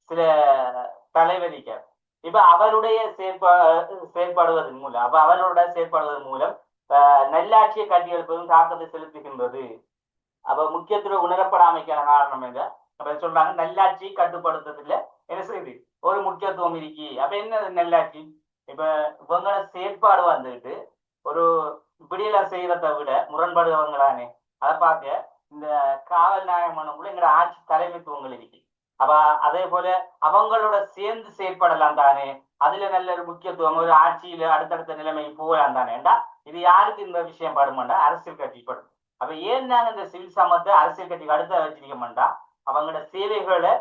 சில தலைவரிக்க. இப்ப அவருடைய செயற்படுவதன் மூலம், அப்ப அவரோட செயற்படுவதன் மூலம் நல்லாட்சியை கட்டியெழுப்பதும் தாக்கத்தை செலுத்துகின்றது. அப்ப முக்கியத்துவம் உணரப்படாமைக்கான காரணம் என்ன அப்ப சொல்றாங்க, நல்லாட்சி கட்டுப்படுத்துறதுல என்ன செய்யுது ஒரு முக்கியத்துவம் இருக்கு. அப்ப என்ன நல்லாட்சி? இப்ப இவங்களோட செயற்பாடு வந்துட்டு ஒரு இப்படியெல்லாம் செய்யறதை விட முரண்படுவங்களானே அதை பார்க்க இந்த காவல் நியாயமான கூட எங்களோட ஆட்சி தலைமைத்துவங்கள் இருக்கு. அப்ப அதே போல அவங்களோட சேர்ந்து செயற்படலாம் தானே, அதுல நல்ல ஒரு முக்கியத்துவம், ஒரு ஆட்சியில அடுத்தடுத்த நிலைமைக்கு போகலாம் தானேண்டா. இது யாருக்கு இந்த விஷயம் படுமாண்டா? அரசியல் கட்சி படும். அப்ப ஏன் நாங்க இந்த சிவில் சமத்தை அரசியல் கட்சிக்கு அடுத்த வச்சிருக்க மாட்டா, அவங்களோட சேவைகளை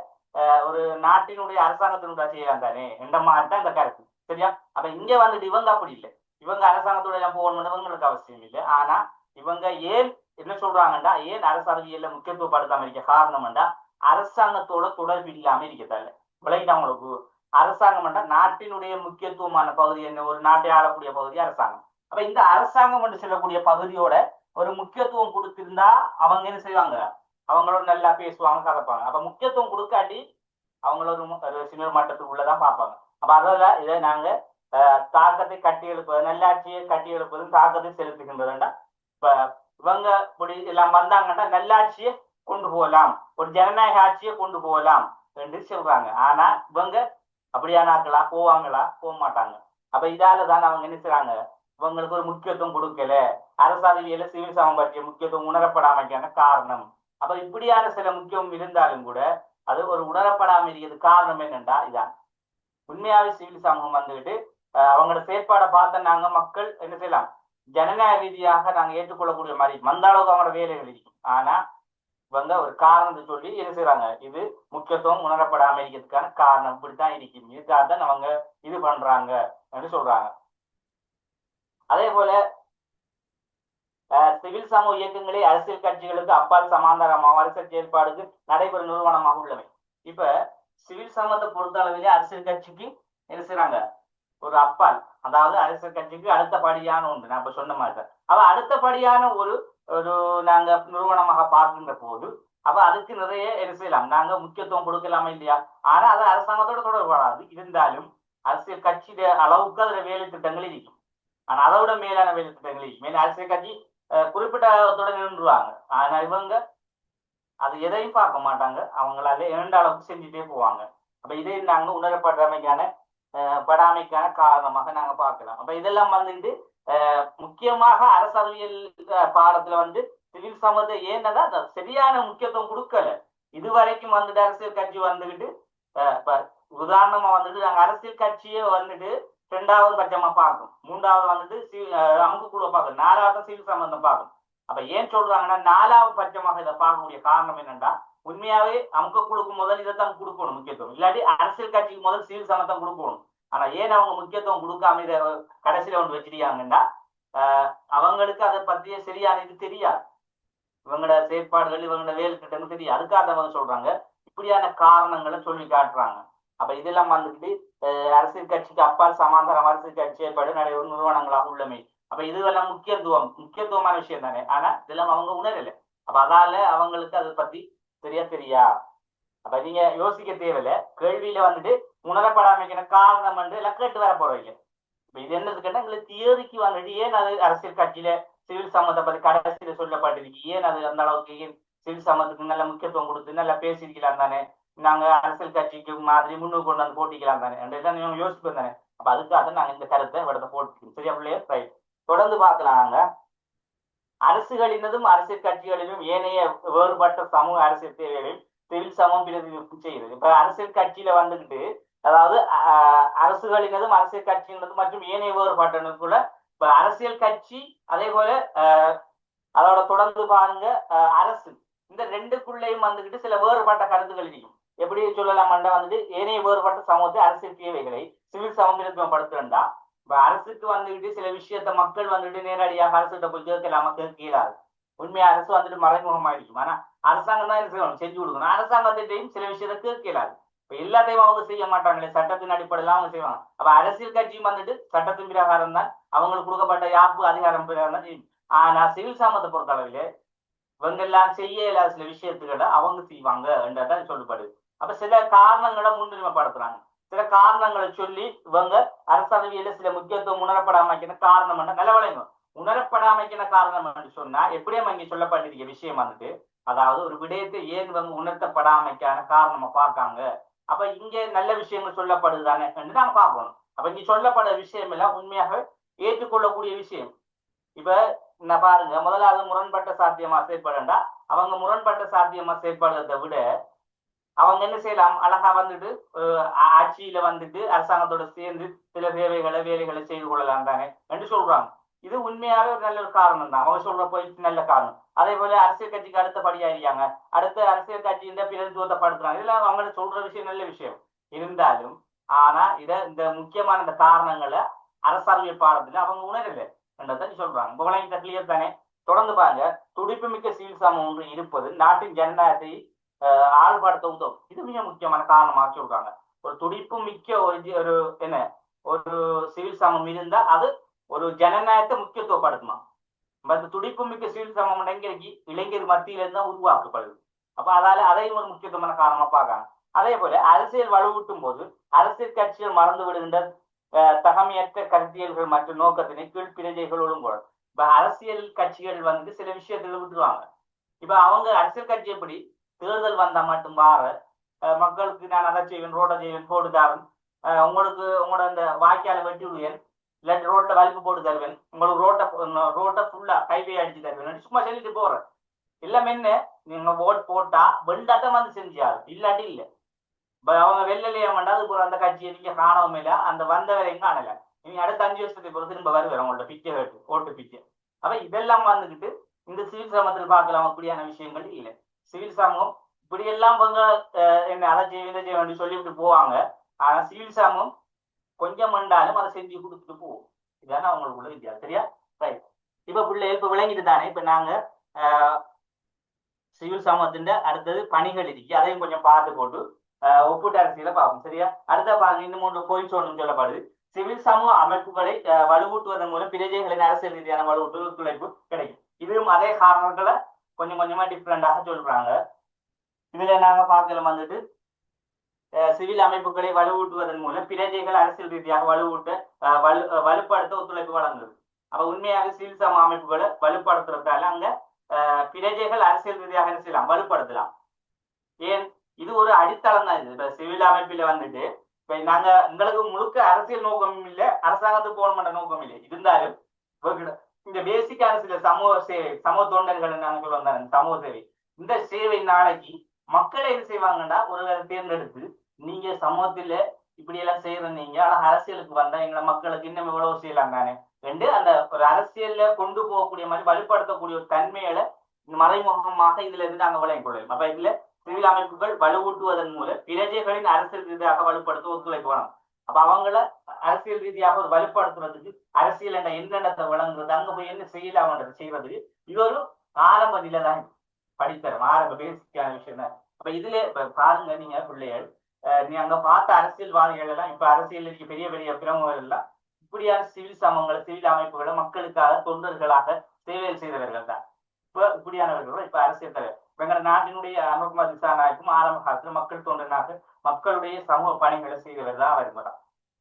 ஒரு நாட்டினுடைய அரசாங்கத்தினுடைய செய்யலாம் தானே என்ற மாதிரி தான் இந்த கருத்து. சரியா? அப்ப இங்க வந்துட்டு இவங்க அப்படி இல்லை. இவங்க அரசாங்கத்தோட எல்லாம் போகணும்னு இவங்களுக்கு அவசியம் இல்லை. ஆனா இவங்க ஏன் என்ன சொல்றாங்கண்டா, ஏன் அரசியல்ல முக்கியத்துவப்படுத்தாம இருக்க காரணம்டா, அரசாங்கத்தோட தொடர்பு இல்லாம இருக்கத்தால. விளையிட்டு அவங்களுக்கு அரசாங்கம் நாட்டினுடைய முக்கியத்துவமான பகுதி என்ன, ஒரு நாட்டை ஆளக்கூடிய பகுதி அரசாங்கம். அப்ப இந்த அரசாங்கம் என்று சொல்லக்கூடிய பகுதியோட ஒரு முக்கியத்துவம் கொடுத்திருந்தா அவங்க என்ன செய்வாங்க, அவங்களோட நல்லா பேசுவாங்க, கதைப்பாங்க. அப்ப முக்கியத்துவம் கொடுக்காட்டி அவங்களோட ஒரு சின்ன மட்டத்துக்கு உள்ளதான் பார்ப்பாங்க. அப்ப அதெல்லாம் இதை நாங்க தாக்கத்தை கட்டி எழுப்பது, நல்லாட்சியை கட்டி எழுப்பதும் தாக்கத்தை செலுத்துகின்றதுண்டா. இப்ப இவங்க இப்படி எல்லாம் வந்தாங்கன்னா நல்லாட்சியை கொண்டு போகலாம், ஒரு ஜனநாயக ஆட்சியை கொண்டு போகலாம் என்று சொல்றாங்க. ஆனா இவங்க அப்படியானாங்களா, போவாங்களா? போக மாட்டாங்க. அப்ப இதாலதான் அவங்க என்ன செய்றாங்க, இவங்களுக்கு ஒரு முக்கியத்துவம் கொடுக்கல, அரசு அறிவியல சிவில் சமம் பற்றிய முக்கியத்துவம் உணரப்படாமைக்கான காரணம். அப்ப இப்படியான சில முக்கியம் இருந்தாலும் கூட அது ஒரு உணரப்படாமல் இருக்கிறது காரணம் என்னண்டா இதான். உண்மையாவே சிவில் சமூகம் வந்துகிட்டு அவங்களோட செயற்பாடை பார்த்த நாங்க மக்கள் என்ன செய்யலாம், ஜனநாயக ரீதியாக நாங்க ஏற்றுக்கொள்ளக்கூடிய மாதிரி அந்த அளவுக்கு அவங்களோட வேலைகள் இருக்கும். ஆனா இவங்க ஒரு காரணத்தை சொல்லி என்ன செய்யறாங்க, இது முக்கியத்துவம் உணரப்படாம இருக்கிறதுக்கான காரணம் இப்படித்தான் இருக்கும், இதுக்காக தான் அவங்க இது பண்றாங்க என்று சொல்றாங்க. அதே போல சிவில் சமூக இயக்கங்களே அரசியல் கட்சிகளுக்கு அப்பால் சமாந்தரமாக அரசியல் செயற்பாடுக்கு நடைபெறும் நிறுவனமாக உள்ளவை. இப்ப சிவில் சமூகத்தை பொறுத்த அளவிலே அரசியல் கட்சிக்கு என்ன செய்யறாங்க, ஒரு அப்பால், அதாவது அரசியல் கட்சிக்கு அடுத்தபடியான ஒன்று. நான் இப்ப சொன்ன மாதிரி அவ அடுத்தபடியான ஒரு ஒரு நாங்க நிறுவனமாக பார்க்கின்ற போது அப்ப அதுக்கு நிறைய என்ன செய்யலாம், நாங்க முக்கியத்துவம் கொடுக்கலாமா இல்லையா. ஆனா அது அரசாங்கத்தோட தொடர்படாது. இருந்தாலும் அரசியல் கட்சியிட அளவுக்கு அதுல வேலை திட்டங்கள் இருக்கும். ஆனா அதை விட மேலான வேலை திட்டங்கள் இருக்கும். மேல அரசியல் கட்சி குறிப்பிட்ட நின்றுவாங்க. ஆனா இவங்க அது எதையும் பார்க்க மாட்டாங்க, அவங்களால இரண்டு அளவுக்கு செஞ்சுட்டே போவாங்க. அப்ப இதை நாங்க உணரப்படுறமைக்கான படாமைக்கான காரணமாக நாங்க பார்க்கலாம். அப்ப இதெல்லாம் வந்துட்டு முக்கியமாக அரசியல் பாடத்துல சிவில் சமூகத்தை ஏன்னதான் சரியான முக்கியத்துவம் கொடுக்கல. இதுவரைக்கும் அரசியல் கட்சி வந்துகிட்டு உதாரணமா நாங்க அரசியல் கட்சியை ரெண்டாவது பட்சமா பார்க்கும், மூன்றாவது அமுக்கு குழுவை பார்க்கும், நாலாவது சிவில் சம்பந்தம் பார்க்கும். அப்ப ஏன் சொல்றாங்கன்னா நாலாவது பட்சமாக இதை பார்க்கக்கூடிய காரணம் என்னன்னா, உண்மையாவே அமுக்க குழுக்கு முதல் இதைத்தான் கொடுக்கணும் முக்கியத்துவம், இல்லாட்டி அரசியல் கட்சிக்கு முதல் சிவில் சமத்தம் கொடுக்கணும். ஆனா ஏன் அவங்க முக்கியத்துவம் கொடுக்காம இதை கடைசியில ஒன்று வச்சிருக்காங்கன்னா, அவங்களுக்கு அதை பற்றிய சரியான இது தெரியாது, இவங்களோட செயற்பாடுகள் இவங்களோட வேலை திட்டங்கள் தெரியாது. அதுக்காக அவங்க சொல்றாங்க, இப்படியான காரணங்களை சொல்லி காட்டுறாங்க. அப்ப இதெல்லாம் அரசியல் கட்சிக்கு அப்பால் சமாந்தரம் அரசியல் கட்சி செயற்பாடு நடைபெறும் நிறுவனங்களாக உள்ளமை. அப்ப இதுவெல்லாம் முக்கியத்துவமான விஷயம் தானே. ஆனா இதெல்லாம் அவங்க உணரல. அப்ப அதால அவங்களுக்கு அதை பத்தி தெரியா. அப்ப நீங்க யோசிக்க தேவையில்ல, கேள்வியில உணரப்படாமைக்கிற காரணம் எல்லாம் கேட்டு வர போறீங்க. இப்ப இது என்னது கேட்டா, எங்களுக்கு தியரிக்கு ஏன் அது அரசியல் கட்சியில சிவில் சமத்தை பத்தி கடைசியில சொல்லப்பட்டிருக்கு, ஏன் அது அந்த அளவுக்கு சிவில் சமத்துக்கு நல்ல முக்கியத்துவம் கொடுத்து நல்லா பேசியிருக்கலாம் தானே, நாங்க அரசியல் கட்சிக்கு மாதிரி முன்னுக்கு கொண்டு வந்து போட்டிக்கலாம் தானே நீங்க யோசிப்போம் தானே. அப்ப அதுக்காக நாங்க இந்த கருத்தை விடத்தை போட்டு சரியா பிள்ளைய ரைட். தொடர்ந்து பார்க்கலாம். நாங்க அரசுகளினதும் அரசியல் கட்சிகளிலும் ஏனைய வேறுபட்ட சமூக அரசியல் தேவைகளில் சிவில் சமம் பிரதிநிதிப்பு செய்கிறது. இப்ப அரசியல் கட்சியில அதாவது அரசுகளினதும் அரசியல் கட்சியினதும் மற்றும் ஏனைய வேறுபாட்டினருக்குள்ள இப்ப அரசியல் கட்சி அதே போல அதோட தொடர்ந்து பாருங்க அரசு, இந்த ரெண்டுக்குள்ளேயும் சில வேறுபட்ட கருத்துக்கள் இருக்கும். எப்படி சொல்லலாம்டா ஏனைய வேறுபட்ட சமூகத்தை அரசியல் தேவைகளை சிவில் சமநிலைப்படுத்துறா. இப்ப அரசுக்கு சில விஷயத்த மக்கள் நேரடியாக அரசுகிட்ட போய் கேட்கலாம கேட்கலாது. உண்மையா அரசு மறைமுகமாயிருக்கும். ஆனா அரசாங்கம் தான் என்ன செய்யணும், செஞ்சு கொடுக்கணும். அரசாங்கத்திட்டையும் சில விஷயத்த கேட்கலாது. இப்ப எல்லாத்தையும் அவங்க செய்ய மாட்டாங்களே, சட்டத்தின் அடிப்படையில் அவங்க செய்வாங்க. அப்ப அரசியல் கட்சியும் சட்டத்தின் பிரகாரம் தான் அவங்களுக்கு கொடுக்கப்பட்ட யாப்பு அதிகாரம் பிரகாரம் தான் செய்யும். ஆனா சிவில் சமத்தை பொறுத்த அளவிலே இவங்க எல்லாம் செய்ய இல்லாத சில விஷயத்துக்களை அவங்க செய்வாங்க என்றதான் சொல்லப்படுது. அப்ப சில காரணங்களை முன்னுரிமைப்படுத்துறாங்க. சில காரணங்களை சொல்லி இவங்க அரசமையில சில முக்கியத்துவம் உணரப்படாமைக்கிற காரணம் நல்ல விளையும். உணரப்படாமைக்கிற காரணம் என்று சொன்னா எப்படியும் இங்க சொல்லப்பட்டிருக்க விஷயம் அதாவது ஒரு விடயத்தை ஏன் இவங்க உணர்த்தப்படாமைக்கான காரணமா பார்க்காங்க. அப்ப இங்க நல்ல விஷயங்கள் சொல்லப்படுதுதானே என்று நாங்க பார்க்கணும். அப்ப இங்க சொல்லப்படுற விஷயம் எல்லாம் உண்மையாக ஏற்றுக்கொள்ளக்கூடிய விஷயம். இப்ப நான் பாருங்க, முதலாவது முரண்பட்ட சாத்தியமா செயற்படா. அவங்க முரண்பட்ட சாத்தியமா செயற்படுறதை விட அவங்க என்ன செய்யலாம், அழகா ஆட்சியில அரசாங்கத்தோட சேர்ந்து சில வேலைகளை செய்து கொள்ளலாம் தானே என்று சொல்றாங்க. இது உண்மையாவே ஒரு நல்ல காரணம் தான், அவங்க சொல்ற போயிட்டு நல்ல காரணம். அதே போல அரசியல் கட்சிக்கு அடுத்தபடியா இருக்காங்க, அடுத்த அரசியல் கட்சியின் பிரதித்துவத்தைப்படுத்துறாங்க. இதெல்லாம் அவங்க சொல்ற விஷயம் நல்ல விஷயம் இருந்தாலும், ஆனா இந்த முக்கியமான இந்த காரணங்களை அரசியல் பாடத்துல அவங்க உணரல என்றதான் சொல்றாங்க. புகழையும் கிளியர் தானே. தொடர்ந்து பாருங்க, துடிப்புமிக்க சிவில் சமம் ஒன்று இருப்பது நாட்டின் ஜனநாயகத்தை ஆழ்படுத்த உதவும். இது மிக முக்கியமான காரணமாக சொல்றாங்க. ஒரு துடிப்பு மிக்க ஒரு என்ன ஒரு சிவில் சமம் இருந்தா அது ஒரு ஜனநாயகத்தை முக்கியத்துவப்படுத்துமா. அந்த துடிப்பு மிக்க சிவில் சமம் இளைஞர் மத்தியில இருந்தா உருவாக்கப்படுது. அப்ப அதால அதையும் ஒரு முக்கியத்துவமான காரணமா பார்க்காங்க. அதே போல அரசியல் வலுவூட்டும் போது அரசியல் கட்சிகள் மறந்து விடுகின்ற தகமையற்ற கருத்தியல்கள் மற்றும் நோக்கத்தினை கீழ்ப்பிரஜைகள் ஒழுங்குடும். இப்ப அரசியல் கட்சிகள் சில விஷயத்துல விட்டுருவாங்க. இப்ப அவங்க அரசியல் கட்சி எப்படி தேர்தல் வந்தா மட்டும் மக்களுக்கு நான் அதை செய்வேன், ரோட செய்வேன், போடுதாரன், உங்களுக்கு உங்களோட அந்த வாய்க்கால வெட்டி விடுவேன், இல்லாட்டி ரோட்ல வலிப்பு போட்டு தருவேன், உங்களுக்கு ரோட்டை ஃபுல்லா ஹைவே அடிச்சு தருவேன் சும்மா சொல்லிட்டு போறேன். எல்லாமே என்ன, நீங்க ஓட் போட்டா வெண்டாட்டம் வந்து செஞ்சாரு, இல்லாட்டி இல்லை. அவங்க வெள்ளலையா மாட்டாது போற அந்த கட்சியை நீங்க காணவும் இல்லை, அந்த வந்தவரையும் காணல. நீங்க அடுத்த 5 வருஷத்துக்கு பிறகு திரும்ப வருவார் அவங்களோட பிச்சை கேட்டு, ஓட்டு பிச்சை. அப்ப இதெல்லாம் வந்துக்கிட்டு இந்த சிவில் சமூகத்தில் பார்க்கலாம் அப்படியான விஷயங்கள் இல்லை. சிவில் சமூகம் இப்படியெல்லாம் அவங்க என்ன அதை செய்ய இதை செய்ய வேண்டி சொல்லிவிட்டு போவாங்க. ஆனா சிவில் சமூகம் கொஞ்சம் மண்டாலும் அதை செஞ்சு கொடுத்துட்டு போவோம். இதான அவங்களுக்குள்ள வித்தியாசம். சரியா? ரைட். இப்ப பிள்ளைகள் இப்ப விளங்கிட்டு தானே. இப்ப நாங்க சிவில் சமூகத்தின் அடுத்தது பணிகள் இருக்கு, அதையும் கொஞ்சம் பார்த்து போட்டு ஒப்புட்டு அரசியல பார்ப்போம். சரியா? அடுத்த பாருங்க, இன்னும் 3 போயிட்டு ஒன்று சொல்லப்படுது. சிவில் சமூக அமைப்புகளை வலுவூட்டுவதன் மூலம் பிரஜைகளின் அரசியல் ரீதியான வலுவூட்டு ஒத்துழைப்பு கிடைக்கும். இதுவும் அதே காரணங்களை கொஞ்சம் கொஞ்சமா டிஃப்ரெண்டாக சொல்றாங்க. இதுல நாங்க பார்க்கலாம் வந்துட்டு சிவில் அமைப்புகளை வலுவூட்டுவதன் மூலம் பிரஜைகள் அரசியல் ரீதியாக வலுப்படுத்த ஒத்துழைப்பு வழங்குது. அப்ப உண்மையாக சிவில் சமூக அமைப்புகளை வலுப்படுத்துறதால அங்க பிரஜைகள் அரசியல் ரீதியாக என்ன செய்யலாம், வலுப்படுத்தலாம். ஏன், இது ஒரு அடித்தளம் தான். இது இப்ப சிவில் அமைப்பில வந்துட்டு இப்ப நாங்க எங்களுக்கு முழுக்க அரசியல் நோக்கமும் இல்லை, அரசாங்கத்துக்கு போகணுன்ற நோக்கம் இல்லை. இருந்தாலும் இந்த பேசிக்கான சில சமூக சேவை, சமூக தொண்டர்கள் நாங்க சொல்லுவாங்க சமூக சேவை, இந்த சேவை நாளைக்கு மக்களை என்ன செய்வாங்கன்னா ஒருவரை தேர்ந்தெடுத்து நீங்க சமூகத்துல இப்படி எல்லாம் செய்யற நீங்க, ஆனா அரசியலுக்கு வந்தா எங்களை மக்களுக்கு இன்னும் எவ்வளவு செய்யலாம் தானே என்று அந்த ஒரு அரசியல்ல கொண்டு போகக்கூடிய மாதிரி வலுப்படுத்தக்கூடிய ஒரு தன்மையில மறைமுகமாக இதுல இருந்து நாங்க விளங்கிக் கொள்ளலாம். அப்ப இதுல சிவில் அமைப்புகள் வலுவூட்டுவதன் மூலம் பிரஜைகளின் அரசியல் ரீதியாக வலுப்படுத்த ஒத்துழைப்பு வேணும். அப்ப அவங்கள அரசியல் ரீதியாக ஒரு வலுப்படுத்துறதுக்கு அரசியல் என்ற எண்ணத்தை வழங்குறது, அங்க போய் என்ன செய்யலாம்ன்றது செய்வதுக்கு இது ஒரு ஆரம்ப நிலை தான், படித்தரம் ஆரம்ப பேசிக்கான விஷயம் தான். அப்ப இதுல பாருங்க, நீங்க பிள்ளைகள் நீ அங்க பார்த்த அரசியல்வாதிகள் எல்லாம் இப்ப அரசியலுக்கு பெரிய பெரிய பிரமுகர்கள் எல்லாம் இப்படியான சிவில் சமூகங்களை, சிவில் அமைப்புகளை மக்களுக்காக தொண்டர்களாக சேவை செய்தவர்கள் தான். இப்ப இப்படியானவர்கள் இப்ப அரசியல் தலைவர். எங்க நாட்டினுடைய அனுகுமார் திசாநாயக்கும் ஆரம்ப காலத்துல மக்கள் தொண்டனாக மக்களுடைய சமூக பணிகளை செய்தவர் தான் அவர் தான்.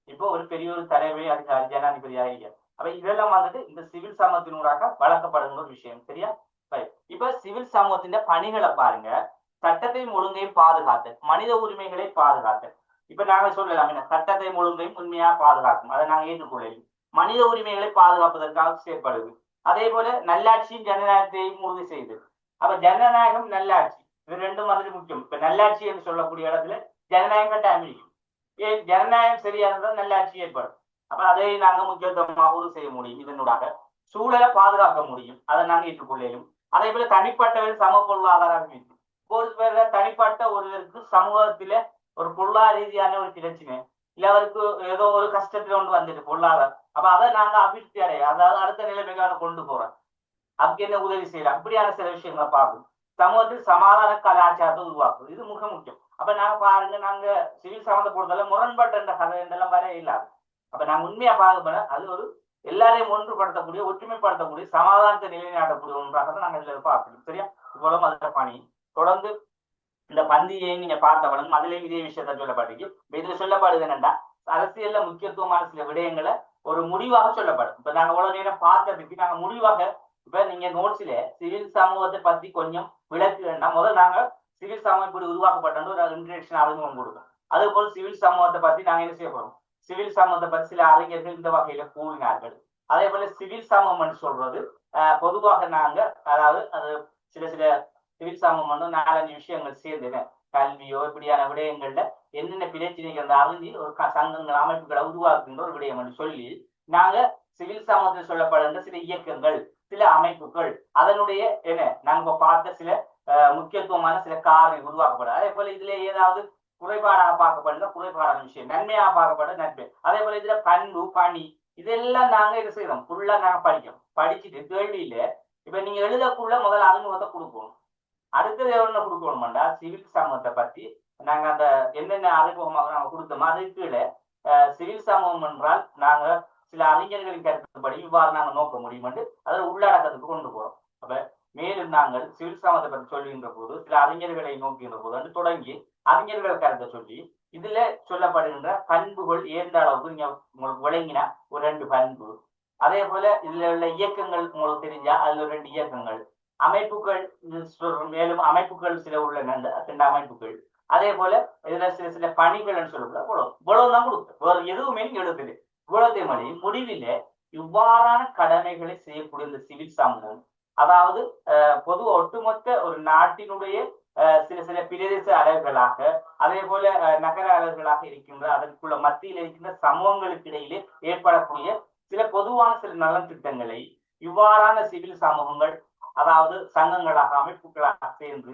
இப்போ ஒரு பெரிய ஒரு தலைமை அதிகாரி ஜனாதிபதியாக. அப்ப இதெல்லாம் வந்துட்டு இந்த சிவில் சமூகத்தினூடாக வளர்க்கப்படுகிற ஒரு விஷயம். சரியா? இப்ப சிவில் சமூகத்தின் பணிகளை பாருங்க. சட்டத்தையும் ஒழுங்கையும் பாதுகாத்தல், மனித உரிமைகளை பாதுகாத்தல். இப்ப நாங்க சொல்லலாம் சட்டத்தையும் ஒழுங்கையும் உண்மையா பாதுகாக்கும், அதை நாங்க ஏற்றுக்கொள்ளலாம். மனித உரிமைகளை பாதுகாப்பதற்காக செயற்படுது. அதே போல நல்லாட்சியும் ஜனநாயகத்தையும் உறுதி செய்து. அப்ப ஜனநாயகம் நல்லாட்சி இது ரெண்டும் வந்துட்டு முக்கியம். இப்ப நல்லாட்சி என்று சொல்லக்கூடிய இடத்துல ஜனநாயகம் கட்டாயம் இருக்கும். ஏன், ஜனநாயகம் சரியானதான் நல்லாட்சி ஏற்படும். அப்ப அதை நாங்க முக்கியத்துவமாக உறுதி செய்ய முடியும். இதனூடாக சூழலை பாதுகாக்க முடியும், அதை நாங்க ஏற்றுக்கொள்ளலும். அதே போல தனிப்பட்டவர்கள் சம பொருளாதாரம் இருக்கும். ஒரு பேர தனிப்பட்ட ஒருவருக்கு சமூகத்தில ஒரு பொருளாதார ரீதியான ஒரு பிரச்சனை இல்ல, அவருக்கு ஏதோ ஒரு கஷ்டத்துல ஒன்று வந்துட்டு பொருளாதாரம், அப்ப அதை நாங்க அபிவிருத்தி அடைய, அதாவது அடுத்த நிலைமைக்காக கொண்டு போறோம். அதுக்கு என்ன உதவி செய்யலாம், இப்படியான சில விஷயங்களை பார்க்கும். சமூகத்தில் சமாதான கலாச்சாரத்தை உருவாக்கும், இது மிக முக்கியம். அப்ப நாங்க பாருங்க, நாங்க சிவில் சம்மந்த பொறுத்தல முரண்பாட்டு என்ற கதை என்றெல்லாம் வர இல்லாது. அப்ப நாங்க உண்மையா பார்க்க அது ஒரு எல்லாரையும் ஒன்றுபடுத்தக்கூடிய, ஒற்றுமைப்படுத்தக்கூடிய, சமாதானத்தை நிலைநாட்டக்கூடிய ஒன்றாக தான் நாங்க இதுல பார்க்கணும். சரியா? இவ்வளவு அதுல பணி தொடர்ந்து இந்த பந்தியை நீங்க பார்த்தவனும் அதுலயும் இதே விஷயத்த சொல்லப்பட்டிருக்கு. இதுல சொல்லப்படுது என்னன்னா, அரசியல்ல முக்கியத்துவமான சில விடயங்களை ஒரு முடிவாக சொல்லப்படும். இப்ப நாங்க இவ்வளவு நேரம் பார்த்ததுக்கு நாங்க முடிவாக, இப்ப நீங்க நோட்ஸ்ல சிவில் சமூகத்தை பத்தி கொஞ்சம் விளக்குன்னா, முதல் நாங்க சிவில் சமூகம் இப்படி உருவாக்கப்பட்ட ஒரு இன்ட்ரடக்ஷன் அறிமுகம் கொடுக்கும். அதே போல சிவில் சமூகத்தை பத்தி நாங்க என்ன செய்ய போறோம், சிவில் சமூகத்தை பத்தி சில அறிஞர்கள் இந்த வகையில கூறினார்கள். அதே போல சிவில் சமூகம் சொல்றது பொதுவாக நாங்க, அதாவது அது சில சில சிவில் சமூகம் 4-5 விஷயங்கள் சேர்ந்து கல்வியோ இப்படியான விடயங்கள்ல என்னென்ன பிரச்சனைகள் அறிஞ்சு ஒரு சங்கங்கள் அமைப்புகளை உருவாக்குகின்ற ஒரு விடயம் என்று சொல்லி நாங்க சிவில் சமூகத்தில் சொல்லப்படுகின்ற சில இயக்கங்கள், சில அமைப்புகள், அதனுடைய என்ன நாங்க பார்த்த சில முக்கியத்துவமான சில காரணங்கள் உருவாக்கப்படும். அதே போல இதுல ஏதாவது குறைபாடாக பார்க்கப்படுற குறைபாடான விஷயம், நன்மையாக பார்க்கப்படுற நன்மை. அதே போல இதுல பண்பு, பணி, இதெல்லாம் நாங்க என்ன செய்யறோம், ஃபுல்லா நாங்க படிக்கணும். படிச்சுட்டு கேள்வியில இப்ப நீங்க எழுதக்குள்ள முதல்ல அறிமுகத்தை கொடுக்கணும். அடுத்தது எவ்வளவு கொடுக்கணும்டா, சிவில் சமூகத்தை பத்தி நாங்க அந்த என்னென்ன அறிமுகமாக நாங்க கொடுத்தோமோ அது கீழே சிவில் சமூகம் என்றால் நாங்க சில அறிஞர்களின் கருத்துப்படி இவ்வாறு நாங்க நோக்க முடியும் என்று அதில் உள்ளடக்கத்துக்கு கொண்டு போறோம். அப்ப மேலும் நாங்கள் சிவில் சமூகத்தை பற்றி சொல்லுகின்ற போது சில அறிஞர்களை நோக்குகின்ற போது வந்து தொடங்கி அறிஞர்கள் கருத்தை சொல்லி இதுல சொல்லப்படுகின்ற பண்புகள் எந்த அளவுக்கு நீங்க உங்களுக்கு விளங்கினா ஒரு 2 பண்பு, அதே போல இதுல உள்ள இயக்கங்கள் உங்களுக்கு தெரிஞ்சா அதுல 2 இயக்கங்கள், அமைப்புகள் மேலும் அமைப்புகள் சில உள்ளன 2 அமைப்புகள், அதே போல இதுல சில சில பணிகள் சொல்லக்கூட இவ்வளவுதான் கொடுக்கும். வேற எதுவுமே நீங்க எழுதுது இவ்வளவு மொழி முடிவிலே இவ்வாறான கடமைகளை செய்யக்கூடிய இந்த சிவில் சமூகம், அதாவது பொது ஒட்டுமொத்த ஒரு நாட்டினுடைய சில சில பிரதேச அலகுகளாக, அதே போல நகர அலகுகளாக இருக்கின்ற அதற்குள்ள மத்தியில் இருக்கின்ற சமூகங்களுக்கு இடையிலே ஏற்படக்கூடிய சில பொதுவான சில நலன் திட்டங்களை இவ்வாறான சிவில் சமூகங்கள், அதாவது சங்கங்களாக அமைப்புகளாக சேர்ந்து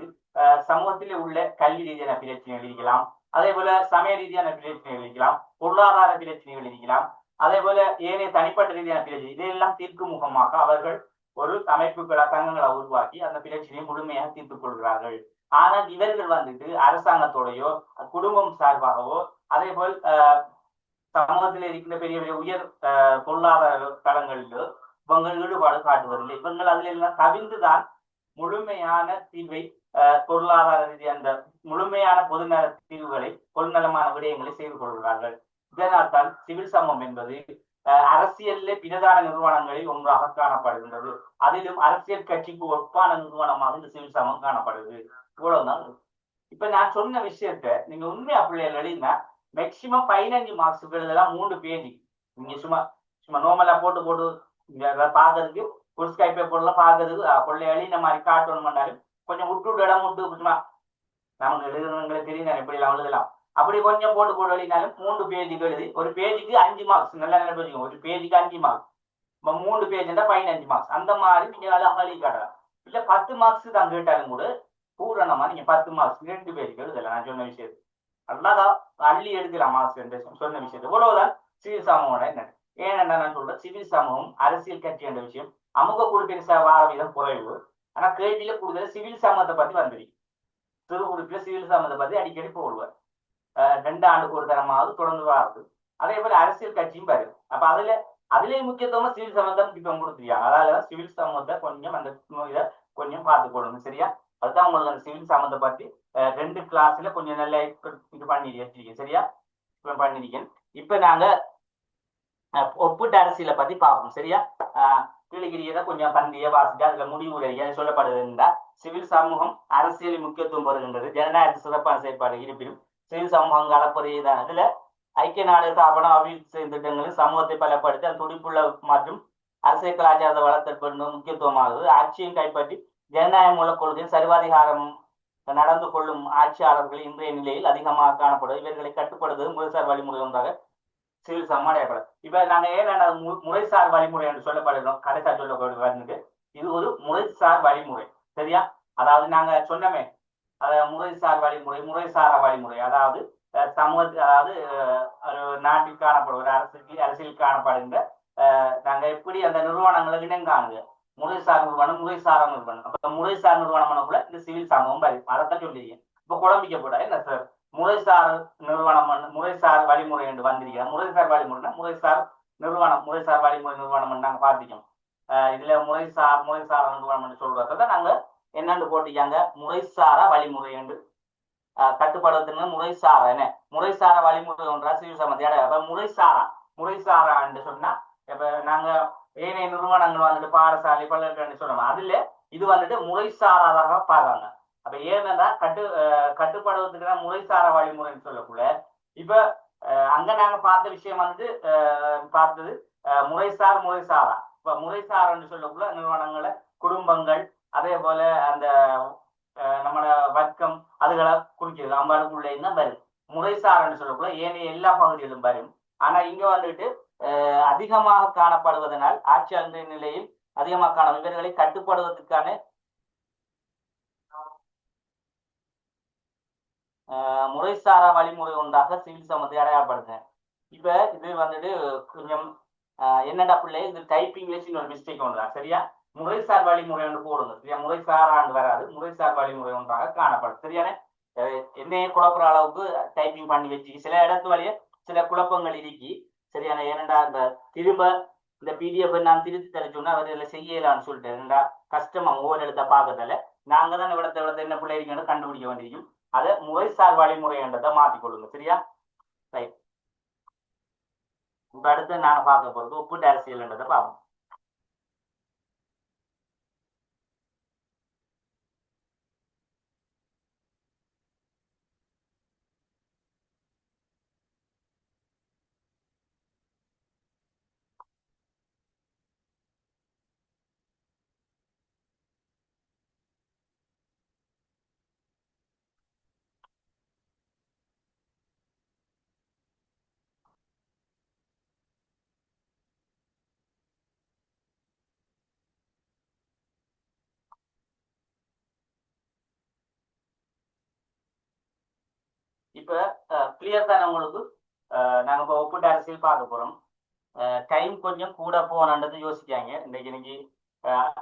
சமூகத்திலே உள்ள கல்வி ரீதியான பிரச்சனைகள் இருக்கலாம், அதே போல சமய ரீதியான பிரச்சனைகள் இருக்கலாம், பொருளாதார பிரச்சனைகள் இருக்கலாம், அதே போல ஏனைய தனிப்பட்ட ரீதியான பிரச்சனை, இதையெல்லாம் தீர்க்கும் முகமாக அவர்கள் ஒரு அமைப்புகளை சங்கங்களை உருவாக்கி அந்த பிரச்சனையை முழுமையாக தீர்த்துக் கொள்கிறார்கள். ஆனால் இவர்கள் வந்துட்டு அரசாங்கத்தோடையோ குடும்பம் சார்பாகவோ அதே போல் சமூகத்தில் இருக்கின்ற பெரிய பெரிய உயர் பொருளாதார தளங்களிலோ இவங்கள் ஈடுபாடு காட்டுவதில்லை. இவங்கள் அதில் எல்லாம் கவிழ்ந்துதான் முழுமையான தீர்வை, பொருளாதார ரீதியாக அந்த முழுமையான பொதுநல தீர்வுகளை, பொதுநலமான விடயங்களை செய்து கொள்கிறார்கள். இதனால் தான் சிவில் சமூகம் என்பது அரசியலிலே பிரதான நிறுவனங்களில் ஒன்றாக காணப்படுகின்றது. அதிலும் அரசியல் கட்சிக்கு ஒப்பான நிறுவனமாக இந்த சிவில் சமூகம் காணப்படுது. இவ்வளவுதான். இப்ப நான் சொன்ன விஷயத்த நீங்க உண்மையா பிள்ளைகள் எழுதினா மேக்சிமம் 15 மார்க்ஸ் எழுதலாம். 3 பேஜ் நீங்க சும்மா சும்மா நோமலா போட்டு போட்டு பாக்குறதுக்கு ஒரு ஸ்கைப் பேப்பர்லாம் பாக்குறதுக்கு கொள்ளை எழுதின மாதிரி காட்டணும் பண்ணாலும் கொஞ்சம் விட்டு இடம் விட்டு சும்மா நமக்கு எழுதுறவங்களை தெரியும் எப்படி எல்லாம் எழுதலாம். அப்படி கொஞ்சம் போட்டு போட்டு எழுதினாலும் 3 பேஜுக்கு எழுதி, ஒரு பேஜுக்கு 5 மார்க்ஸ். நல்லா நல்லா வச்சுக்கோங்க, ஒரு பேஜுக்கு 5 மார்க்ஸ். 3 page 15 marks. அந்த மாதிரி நீங்க அழகாக எழுதி காட்டலாம். இல்ல 10 மார்க்ஸ் தான் கேட்டாலும் கூட பூரணமா நீங்க 10 மார்க்ஸ் 2 பேஜுக்கு எழுதலாம். நான் சொன்ன விஷயத்து அல்லாதான் அள்ளி எடுக்கலாம் மார்க்ஸ் சொன்ன விஷயத்தை. இவ்வளவுதான் சிவில் சமூகம் என்ன. ஏன்னா நான் சொல்றேன், சிவில் சமூகம் அரசியல் கட்சி என்ற விஷயம் அமுக குழு பெருசா வார வீதம் குறைவு. ஆனா கேள்வியில கூடுதல் சிவில் சமூகத்தை பத்தி வந்துருக்கு. சிறு குறிப்பில சிவில் சமூகத்தை பத்தி அடிக்கடி போடுவார். 2 ஆண்டுக்கு ஒரு தரமாவது தொடர்ந்து வாருது. அதே போல அரசியல் கட்சியும் பாரு. அப்ப அதுலயே முக்கியத்துவமா சிவில் சமூகத்தை இப்ப கொடுத்துருக்காங்க. அதாவது சிவில் சமூகத்தை கொஞ்சம் அந்த இதை கொஞ்சம் பார்த்து கொள்ளுங்க. சரியா? அதுதான் உங்களுக்கு அந்த சிவில் சமூகத்தை பத்தி 2 கிளாஸ்ல கொஞ்சம் நல்லா இது பண்ணிருக்கீங்க. சரியா? பண்ணிருக்கேன். இப்ப நாங்க ஒப்பிட்ட அரசியலை பத்தி பார்ப்போம். சரியா? கிளிகிரியை கொஞ்சம் பந்திய வாசிட்டு அதுல முடிவுரை சொல்லப்படுது இருந்தா, சிவில் சமூகம் அரசியலில் முக்கியத்துவம் பெறுகின்றது. ஜனநாயக சிறப்பான செயற்பாடு இருப்பினும் சிவில் சமூகம் கலப்பறியதான். இதுல ஐக்கிய நாடு ஸ்தாபனம் அபிவிருத்தி திட்டங்களில் சமூகத்தை பலப்படுத்தி அந்த துடிப்புள்ள மற்றும் அரசியல் கலாச்சாரத்தை வளர்த்தல் முக்கியத்துவமாகுது. ஆட்சியும் கைப்பற்றி ஜனநாயக மூல கொள்கையில் சர்வாதிகாரம் நடந்து கொள்ளும் ஆட்சியாளர்கள் இன்றைய நிலையில் அதிகமாக காணப்படுவது. இவர்களை கட்டுப்படுத்துவது முறைசார் வழிமுறை ஒன்றாக சிவில் சமூகம் அடையப்படும். இப்ப நாங்க ஏன் முறைசார் வழிமுறை என்று சொல்லப்படுகிறோம், கடைசா சொல்லப்படுகிறது. இது ஒரு முறைசார் வழிமுறை. சரியா? அதாவது நாங்க சொன்னமே, முறைசார் வழிமுறை, முறைசார வழிமுறை, அதாவது சமூகத்தில், அதாவது நாட்டில் காணப்படும் ஒரு அரசியல் காணப்படுகின்ற நாங்க எப்படி அந்த நிறுவனங்களை இணைங்காணுங்க, முறைசார் நிறுவனம், முறைசார நிறுவனம். அப்ப முறைசார் நிறுவனம் கூட இந்த சிவில் சமூகம் வரும். அதைத்தான் சொல்லியிருக்கேன். இப்ப குழம்பிக்கப்படாது என்ன சார், முறைசார் நிறுவனம், முறைசார் வழிமுறை என்று வந்திருக்கிறோம். முறைசார் வழிமுறைனா முறைசார் நிறுவனம், முறைசார் வழிமுறை நிறுவனம் நாங்க பார்த்திக்கோம். இதுல முறைசார நிறுவனம் என்று சொல்றத நாங்க என்னன்னு போட்டிருக்காங்க, முறைசார வழிமுறை என்று கட்டுப்படுத்துங்க. முறைசார என்ன, முறைசார வழிமுறை ஒன்றா சிவில் சமூகத்தை. அப்ப முறைசாரா என்று சொன்னா, இப்ப நாங்க ஏனைய நிறுவனங்கள் வந்துட்டு பாடசாலை பல்கலைக்கழகம் சொன்னோம், அதுல இது வந்துட்டு முறைசாராதாக பார்க்காங்க. அப்ப ஏன்னா கட்டுப்படுவதற்கு முறைசார வழிமுறைன்னு சொல்லக்குள்ள, இப்ப அங்க நாங்க பார்த்த விஷயம் வந்துட்டு பார்த்தது முறைசாரா. இப்ப முறைசாரன்னு சொல்லக்குள்ள நிறுவனங்களை, குடும்பங்கள், அதே போல அந்த நம்மளோட வர்க்கம் அதுகளை குறிக்கிறது. அம்பாளுக்குள்ள தான் வரும். முறைசாரன்னு சொல்லக்குள்ள ஏனைய எல்லா பகுதிகளும் வரும். ஆனா இங்க வந்துட்டு அதிகமாக காணப்படுவதனால் ஆட்சியாளர் நிலையில் அதிகமாக காணும் இவர்களை கட்டுப்படுவதற்கான முறைசாரா வழிமுறை ஒன்றாக சிவில் சமூகத்தை அடையாளப்படுத்துறேன். இப்ப இது வந்துட்டு கொஞ்சம் என்னடா பிள்ளை, இது டைப்பிங்ல சின்ன ஒரு மிஸ்டேக் ஒன்றுதான். சரியா? முறைசார் வழிமுறை ஒன்று போடுங்க. சரியா? முறைசாராண்டு வராது, முறைசார் வழிமுறை ஒன்றாக காணப்படும். சரியான என்னைய குழப்புற அளவுக்கு டைப்பிங் பண்ணி வச்சு சில இடத்து வழிய சில குழப்பங்கள் இருக்கி. சரியான? ஏனண்டா இந்த திரும்ப இந்த பிடிஎஃப் நான் திருத்தி தரச்சோன்னா அவர் இதில் செய்யலான்னு சொல்லிட்டு என்னடா கஷ்டமா ஒவ்வொரு இடத்த பார்க்கறதால நாங்க தான் இவ்வளத்தை என்ன பிள்ளை இருக்குன்னு கண்டுபிடிக்க வேண்டியிருக்கும். அதை முறைசார் வழிமுறை என்றதை மாற்றிக்கொள்ளுங்க. சரியா? ரைட். இப்ப அடுத்து நாங்க பார்க்க போறது ஒப்பிட்ட அரசியல் என்றதை பார்ப்போம். இப்ப கிளியர் தானே உங்களுக்கு? நாங்க இப்போ ஒப்பிட்டு அரசியல் பார்க்க போறோம். டைம் கொஞ்சம் கூட போனான்றது யோசிக்காங்க. இன்னைக்கு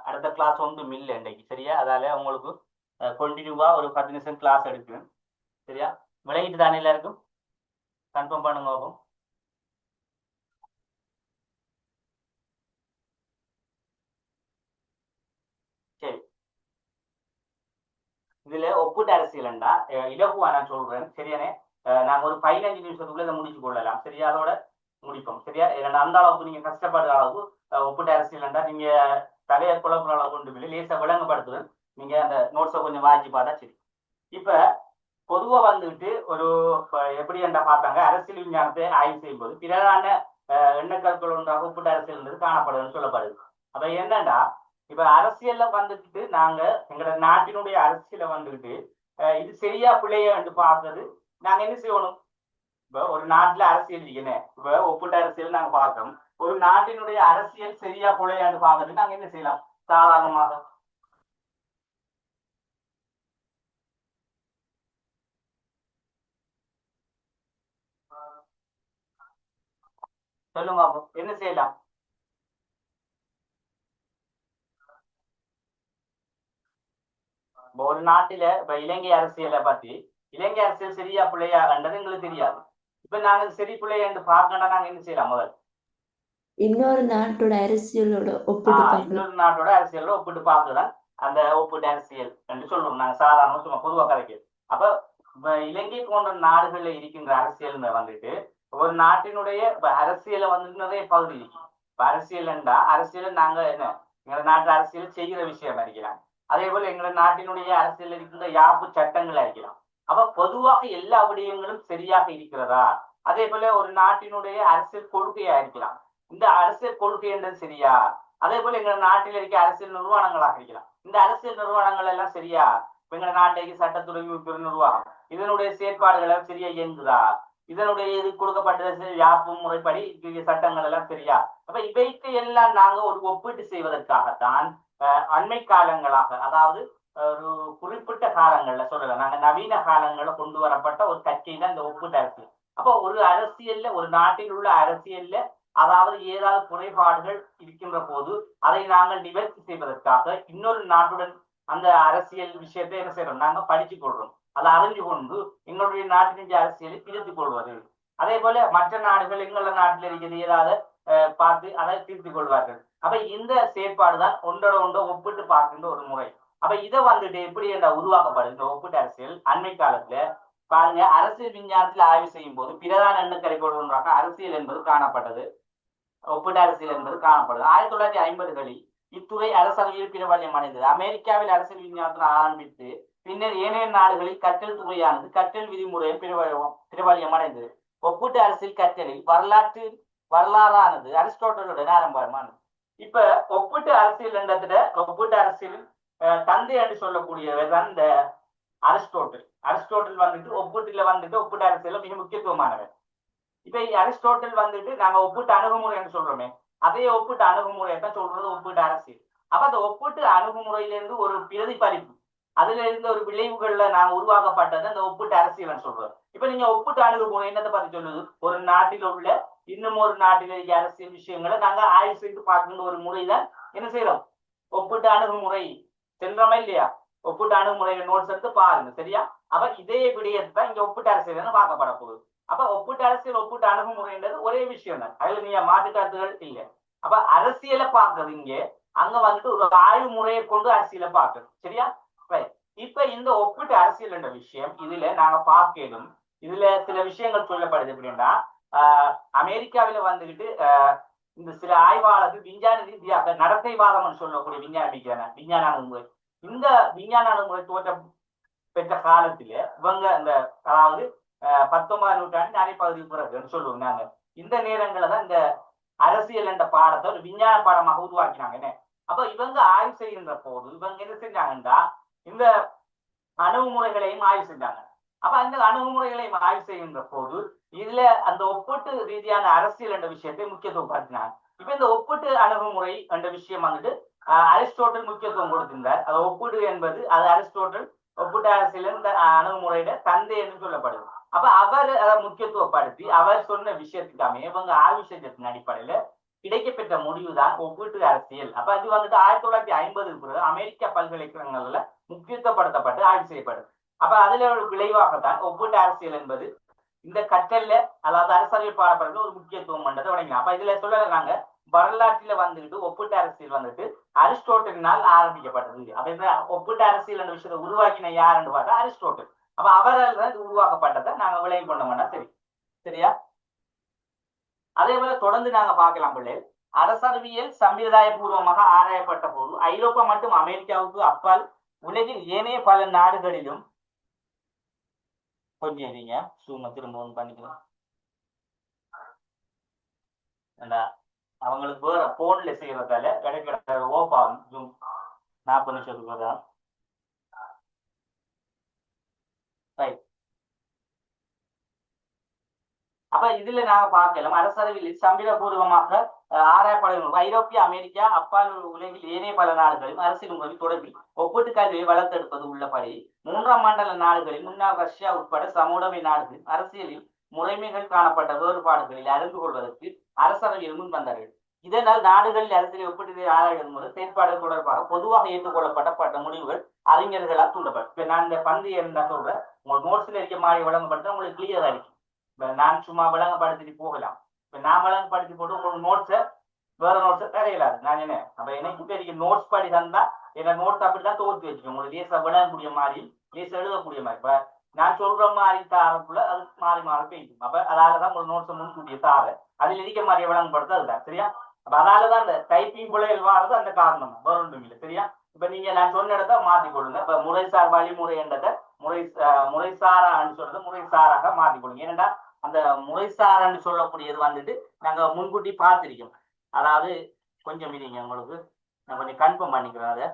அடுத்த கிளாஸ் ஒன்றும் இல்லை இன்னைக்கு, சரியா? அதால உங்களுக்கு கண்டினியூவா ஒரு 10 நிமிஷம் கிளாஸ் எடுக்கணும், சரியா? விளையிட்டு தானே எல்லாருக்கும்? கன்ஃபார்ம் பண்ணுங்க பாப்போம். சரி, இதுல ஒப்பிட்டு அரசியல்ண்டா இலகுவா நான் சொல்றேன், சரியானே? நாங்க ஒரு 15 நிமிஷத்துக்குள்ள இதை முடிச்சு கொள்ளலாம், சரியா? அதோட முடிப்போம், சரியா? ஏன்னா அந்த அளவுக்கு நீங்க கஷ்டப்படுற அளவுக்கு ஒப்பிட்டு அரசியல்ண்டா நீங்க தலையை குழப்பற அளவுக்கு கொண்டு போய் லேசா விளங்கப்படுத்துவேன். நீங்க அந்த நோட்ஸை கொஞ்சம் வாங்கி பார்த்தா சரி. இப்ப பொதுவா வந்துட்டு ஒரு எப்படி என்ன பார்த்தாங்க, அரசியல் விஞ்ஞானத்தை ஆய்வு செய்யும் போது பிரதான எண்ணக்கற்கள் ஒன்றாக ஒப்பிட்டு அரசியல் காணப்படுதுன்னு சொல்லப்படுது. அப்ப என்னன்னா, இப்ப அரசியல்ல வந்துட்டு நாங்க எங்களோட நாட்டினுடைய அரசியலை வந்துட்டு இது சரியா பிள்ளைய வந்து பார்க்கறது. நாங்க என்ன செய்யணும்? இப்ப ஒரு நாட்டுல அரசியல் இருக்கணும், இப்ப ஒப்பிட்ட அரசியல் நாங்க பார்க்கறோம். ஒரு நாட்டினுடைய அரசியல் சரியா பிள்ளையான்னு பார்க்கறதுக்கு நாங்க என்ன செய்யலாம்? சாதாரணமாக சொல்லுங்க, என்ன செய்யலாம்? ஒரு நாட்டில இப்ப இலங்கை அரசியலை பத்தி, இலங்கை அரசியல் சரியா பிள்ளையான்றது எங்களுக்கு தெரியாது. இப்ப நாங்க சரி பிள்ளையா என்று பார்க்கணும்னா நாங்க என்ன செய்யலாம்? முதல் இன்னொரு நாட்டோட அரசியலோட ஒப்பிட்டு பார்க்கலாம். இன்னொரு நாட்டோட அரசியலோட ஒப்பிட்டு பார்க்கதான் அந்த ஒப்பிட்டு அரசியல் என்று சொல்றோம் நாங்க சாதாரண சும்மா பொதுவாக கதைக்கு. அப்ப இலங்கை போன்ற நாடுகள்ல இருக்கின்ற அரசியல் வந்துட்டு ஒரு நாட்டினுடைய அரசியலை வந்துட்டு நிறைய பகுதி இருக்கு. இப்ப அரசியல் என்றா அரசியலை நாங்க என்ன எங்க நாட்டு அரசியல் செய்கிற விஷயம் அறிக்கலாம். அதே போல எங்க நாட்டினுடைய அரசியல் இருக்கின்ற யாப்பு சட்டங்கள் அறிக்கலாம். அப்ப பொதுவாக எல்லா விடயங்களும் சரியாக இருக்கிறதா? அதே போல ஒரு நாட்டினுடைய அரசியல் கொள்கையா இருக்கலாம். இந்த அரசியல் கொள்கை என்றது சரியா? அதே போல எங்க நாட்டில் இருக்க அரசியல் நிர்வாகங்களாக இருக்கலாம். இந்த அரசியல் நிர்வாகங்கள் எல்லாம் சரியா? எங்க நாட்டிലേക്ക് சட்டத்துறை நிர்வாகம் இதனுடைய செயற்பாடுகள் எல்லாம் சரியா இயங்குதா? இதனுடைய இது கொடுக்கப்பட்ட யாப்பு முறைப்படி சட்டங்கள் எல்லாம் சரியா? அப்ப இவைக்கு எல்லாம் நாங்க ஒரு ஒப்பீட்டு செய்வதற்காகத்தான் அண்மை காலங்களாக, அதாவது ஒரு குறிப்பிட்ட காலங்கள்ல சொல்லலாம், நாங்க நவீன காலங்கள்ல கொண்டு வரப்பட்ட ஒரு கட்சி தான் இந்த ஒப்பீட்டு அரசியல். அப்போ ஒரு அரசியல்ல, ஒரு நாட்டில் உள்ள அரசியல்ல அதாவது ஏதாவது குறைபாடுகள் இருக்கின்ற போது அதை நாங்கள் நிவர்த்தி செய்வதற்காக இன்னொரு நாட்டுடன் அந்த அரசியல் விஷயத்தை என்ன செய்யறோம்? நாங்க படிச்சு கொள்றோம். அதை அறிஞ்சு கொண்டு எங்களுடைய நாட்டினுடைய அரசியலை திருத்திக் கொள்வது. அதே போல மற்ற நாடுகள் எங்கள நாட்டில் இருக்கிறது ஏதாவது பார்த்து அதை திருத்திக் கொள்வார்கள். அப்ப இந்த செயற்பாடுதான் ஒன்றோட ஒன்றை ஒப்பிட்டு பார்க்கின்ற ஒரு முறை. அப்ப இதை வந்துட்டு எப்படி உருவாக்கப்படுது இந்த ஒப்பிட்டு அரசியல்? அண்மை காலத்துல பாருங்க, அரசியல் விஞ்ஞானத்தில் ஆய்வு செய்யும் போது பிரதான எண்ணக்கரைக்கோடு ஒன்றாக அரசியல் என்பது காணப்பட்டது, ஒப்பிட்டு அரசியல் என்பது காணப்படுது. 1950களில் இத்துறை அரசியல் பிரபல்யம் அடைந்தது. அமெரிக்காவில் அரசியல் விஞ்ஞானத்தில் ஆரம்பித்து பின்னர் ஏனைய நாடுகளில் கற்றல் துறையானது கற்றல் விதிமுறையை பிரபல்யம் அடைந்தது. ஒப்பிட்டு அரசியல் கற்றலில் வரலாறானது அரிஸ்டோட்டலுடன் ஆரம்பமானது. இப்ப ஒப்பிட்டு அரசியல் என்றதுல ஒப்பிட்டு அரசியலில் தந்தை என்று சொல்லக்கூடியவர் தான் இந்த அரிஸ்டோட்டல். அரிஸ்டோட்டல் வந்துட்டு ஒப்பீட்டுல வந்துட்டு ஒப்பிட்டு அரசியல் மிக முக்கியத்துவமானவர். இப்ப அரிஸ்டோட்டல் வந்துட்டு நாங்க ஒப்பிட்டு அணுகுமுறைன்னு சொல்றோமே, அதே ஒப்பிட்டு அணுகுமுறையை தான் சொல்றது ஒப்பிட்டு அரசியல். அப்ப அந்த ஒப்பிட்டு அணுகுமுறையிலிருந்து ஒரு பிரதிபலிப்பு, அதுல இருந்து ஒரு விளைவுகள்ல நாங்க உருவாக்கப்பட்டது அந்த ஒப்பிட்டு அரசியல் சொல்றோம். இப்ப நீங்க ஒப்பிட்டு அணுகுமுறை என்னத்தை பத்தி சொல்லுது? ஒரு நாட்டில் உள்ள இன்னும் ஒரு நாட்டில் இருக்க அரசியல் விஷயங்களை நாங்க ஆய்வு செய்து பார்க்கின்ற ஒரு முறைதான் என்ன செய்யறோம்? ஒப்பிட்டு அணுகுமுறை. சென்றோமா இல்லையா? ஒப்பிட்டு அணுகுமுறையை நோட்ஸ் எடுத்து பாருங்க, சரியா? அப்ப இதே விடயத்தை இங்க ஒப்பிட்டு அரசியல் பார்க்கப்பட போகுது. அப்ப ஒப்பிட்டு அரசியல் ஒப்பிட்டு அணுகுமுறைன்றது ஒரே விஷயம் தான், அதுல நீங்க மாற்று கருத்துகள் இல்லை. அப்ப அரசியலை பார்க்கறது இங்க, அங்க வந்துட்டு ஒரு ஆய்வு முறையை கொண்டு அரசியலை பார்க்கறது, சரியா? இப்ப இந்த ஒப்பிட்டு அரசியல் என்ற விஷயம் இதுல நாங்க பார்க்கணும். இதுல சில விஷயங்கள் சொல்லப்படுது. எப்படின்னா அமெரிக்காவில வந்துகிட்டு இந்த சில ஆய்வாளர்கள் விஞ்ஞான ரீதியாக நடத்தைவாதம் சொல்லக்கூடிய விஞ்ஞான அணுகுமுறை, இந்த விஞ்ஞான அணுகுமுறை தோற்றம் பெற்ற காலத்தில இவங்க இந்த அதாவது 19ஆம் நூற்றாண்டு அரைப்பகுதி பிறகு சொல்லுவோம் நாங்க. இந்த நேரங்களில் தான் இந்த அரசியல் என்ற பாடத்தை ஒரு விஞ்ஞான பாடமாக உருவாக்கினாங்க. அப்ப இவங்க ஆய்வு செய்கின்ற போது இவங்க என்ன செஞ்சாங்கன்னா இந்த அணுகுமுறைகளையும் ஆய்வு செஞ்சாங்க. அப்ப அந்த அணுகுமுறைகளையும் ஆய்வு செய்கின்ற போது இதுல அந்த ஒப்பீட்டு ரீதியான அரசியல் என்ற விஷயத்தை முக்கியத்துவம் படுத்தினாங்க. இப்ப இந்த ஒப்பீட்டு அணுகுமுறை என்ற விஷயம் வந்துட்டு அரிஸ்டோட்டல் முக்கியத்துவம் கொடுத்திருந்தார். அது ஒப்பீடு என்பது அது அரிஸ்டோட்டல் ஒப்பீட்டு அரசியல் இந்த அணுகுமுறையில தந்தை என்று சொல்லப்படுது. அப்ப அவர் அதை முக்கியத்துவப்படுத்தி அவர் சொன்ன விஷயத்துக்காக இவங்க ஆய்வு செஞ்சத்தின் அடிப்படையில கிடைக்கப்பெற்ற முடிவுதான் ஒப்பீட்டு அரசியல். அப்ப இது வந்துட்டு 1950 பிறகு அமெரிக்க பல்கலைக்கழகங்கள்ல முக்கியத்துவப்படுத்தப்பட்டு ஆய்வு செய்யப்படுது. அப்ப அதுல ஒரு விளைவாகத்தான் ஒப்பீட்டு அரசியல் என்பது இந்த கற்றல்ல, அதாவது அரசியல் பாடப்படல ஒரு முக்கியத்துவம் பண்றதை வழங்கினோம். அப்ப இதுல சொல்லலாங்க, வரலாற்றில வந்துட்டு ஒப்பீட்டு அரசியல் வந்துட்டு அரிஸ்டோட்டலினால் ஆரம்பிக்கப்பட்டது. அப்ப இந்த ஒப்பீட்டு அரசியல் என்ற விஷயத்தை உருவாக்கின யாருன்னு பார்த்தா அரிஸ்டோட்டல். அப்ப அவரால் தான் உருவாக்கப்பட்டதை நாங்க விளைவு பண்ணோம்னா சரி, சரியா? அதே போல தொடர்ந்து நாங்க பார்க்கலாம் பிள்ளை, அரசறிவியல் சம்பிரதாய பூர்வமாக ஆராயப்பட்ட போது ஐரோப்பா மற்றும் அமெரிக்காவுக்கு அப்பால் உலகில் ஏனைய பல நாடுகளிலும் கொஞ்சம் இருங்க, சூம திரும்பவும் பண்ணிக்கலாம். அவங்களுக்கு வேற போன்ல செய்யறதால கிடைக்கிற ஓப் ஆகும். ஜூம் 40 நிமிஷத்துக்கு தான். ரைட். அப்ப இதுல நாங்க பார்க்கலாம், அரசறிவியல் சம்பிரபூர்வமாக ஆராயப்படும் ஐரோப்பிய அமெரிக்கா அப்பால் உலகில் ஏனைய பல நாடுகளில் அரசியல் முறை தொடர்பில் ஒப்பீட்டு கல்வியை வளர்த்தெடுப்பது உள்ளபடி 3ஆம் மண்டல நாடுகளில் முன்னாள் ரஷ்யா உட்பட சமூடமை நாடுகளில் அரசியலில் முறைமைகள் காணப்பட்ட வேறுபாடுகளில் அறிந்து கொள்வதற்கு அரசறிவியல் முன் வந்தார்கள். இதனால் நாடுகளில் அரசியல் ஒப்பீட்டு ஆராய்வது மூலம் செயற்பாடு தொடர்பாக பொதுவாக ஏற்றுக்கொள்ளப்பட்ட முடிவுகள் அறிஞர்களால் தூண்டப்படும். இப்ப நான் இந்த பந்து என்ன சொல்றேன், உங்க நோட்ஸ்ல இருக்க மாதிரி வழங்கப்பட்ட உங்களுக்கு கிளியரா இருக்கு. நான் சும்மா விளங்கப்படுத்திட்டு போகலாம். இப்ப நான் விளங்கப்படுத்தி போட்டு உங்களுக்கு நோட்ஸை வேற நோட்ஸை தரையிலாது. நான் என்ன அப்ப எனக்கு பெரிய நோட்ஸ் படி தந்தா என்ன நோட்ஸ் அப்படிதான் தோற்று வச்சுக்கோங்க, உங்களுக்கு லேசா விளங்கக்கூடிய மாதிரி லேசா எழுதக்கூடிய மாதிரி. இப்ப நான் சொல்ற மாதிரி தாரக்குள்ள அது மாறி மாறி போயிடும். அப்ப அதாலதான் உங்களுக்கு நோட்ஸை முன்கூட்டிய தார அதில் இருக்க மாதிரி விளங்கப்படுத்த அதுதான் சரியா. அப்ப அதனாலதான் அந்த டைப்பிங் பிள்ளைகள் வாரது அந்த காரணம் வேற ஒன்றும் இல்லை சரியா. இப்ப நீங்க நான் சொன்ன இடத்த மாத்திக்கொள்ளுங்க. இப்ப முறைசார் வழிமுறை என்றதை முறைசாரான்னு சொல்றது முறைசாராக மாத்திக்கொள்ளுங்க. ஏன்னா அந்த முறைசாரன்னு சொல்லக்கூடியது வந்துட்டு நாங்க முன்கூட்டி பார்த்திருக்கோம். அதாவது கொஞ்சம் இருங்க, உங்களுக்கு நான் கொஞ்சம் கன்ஃபார்ம் பண்ணிக்கிறேன். அதை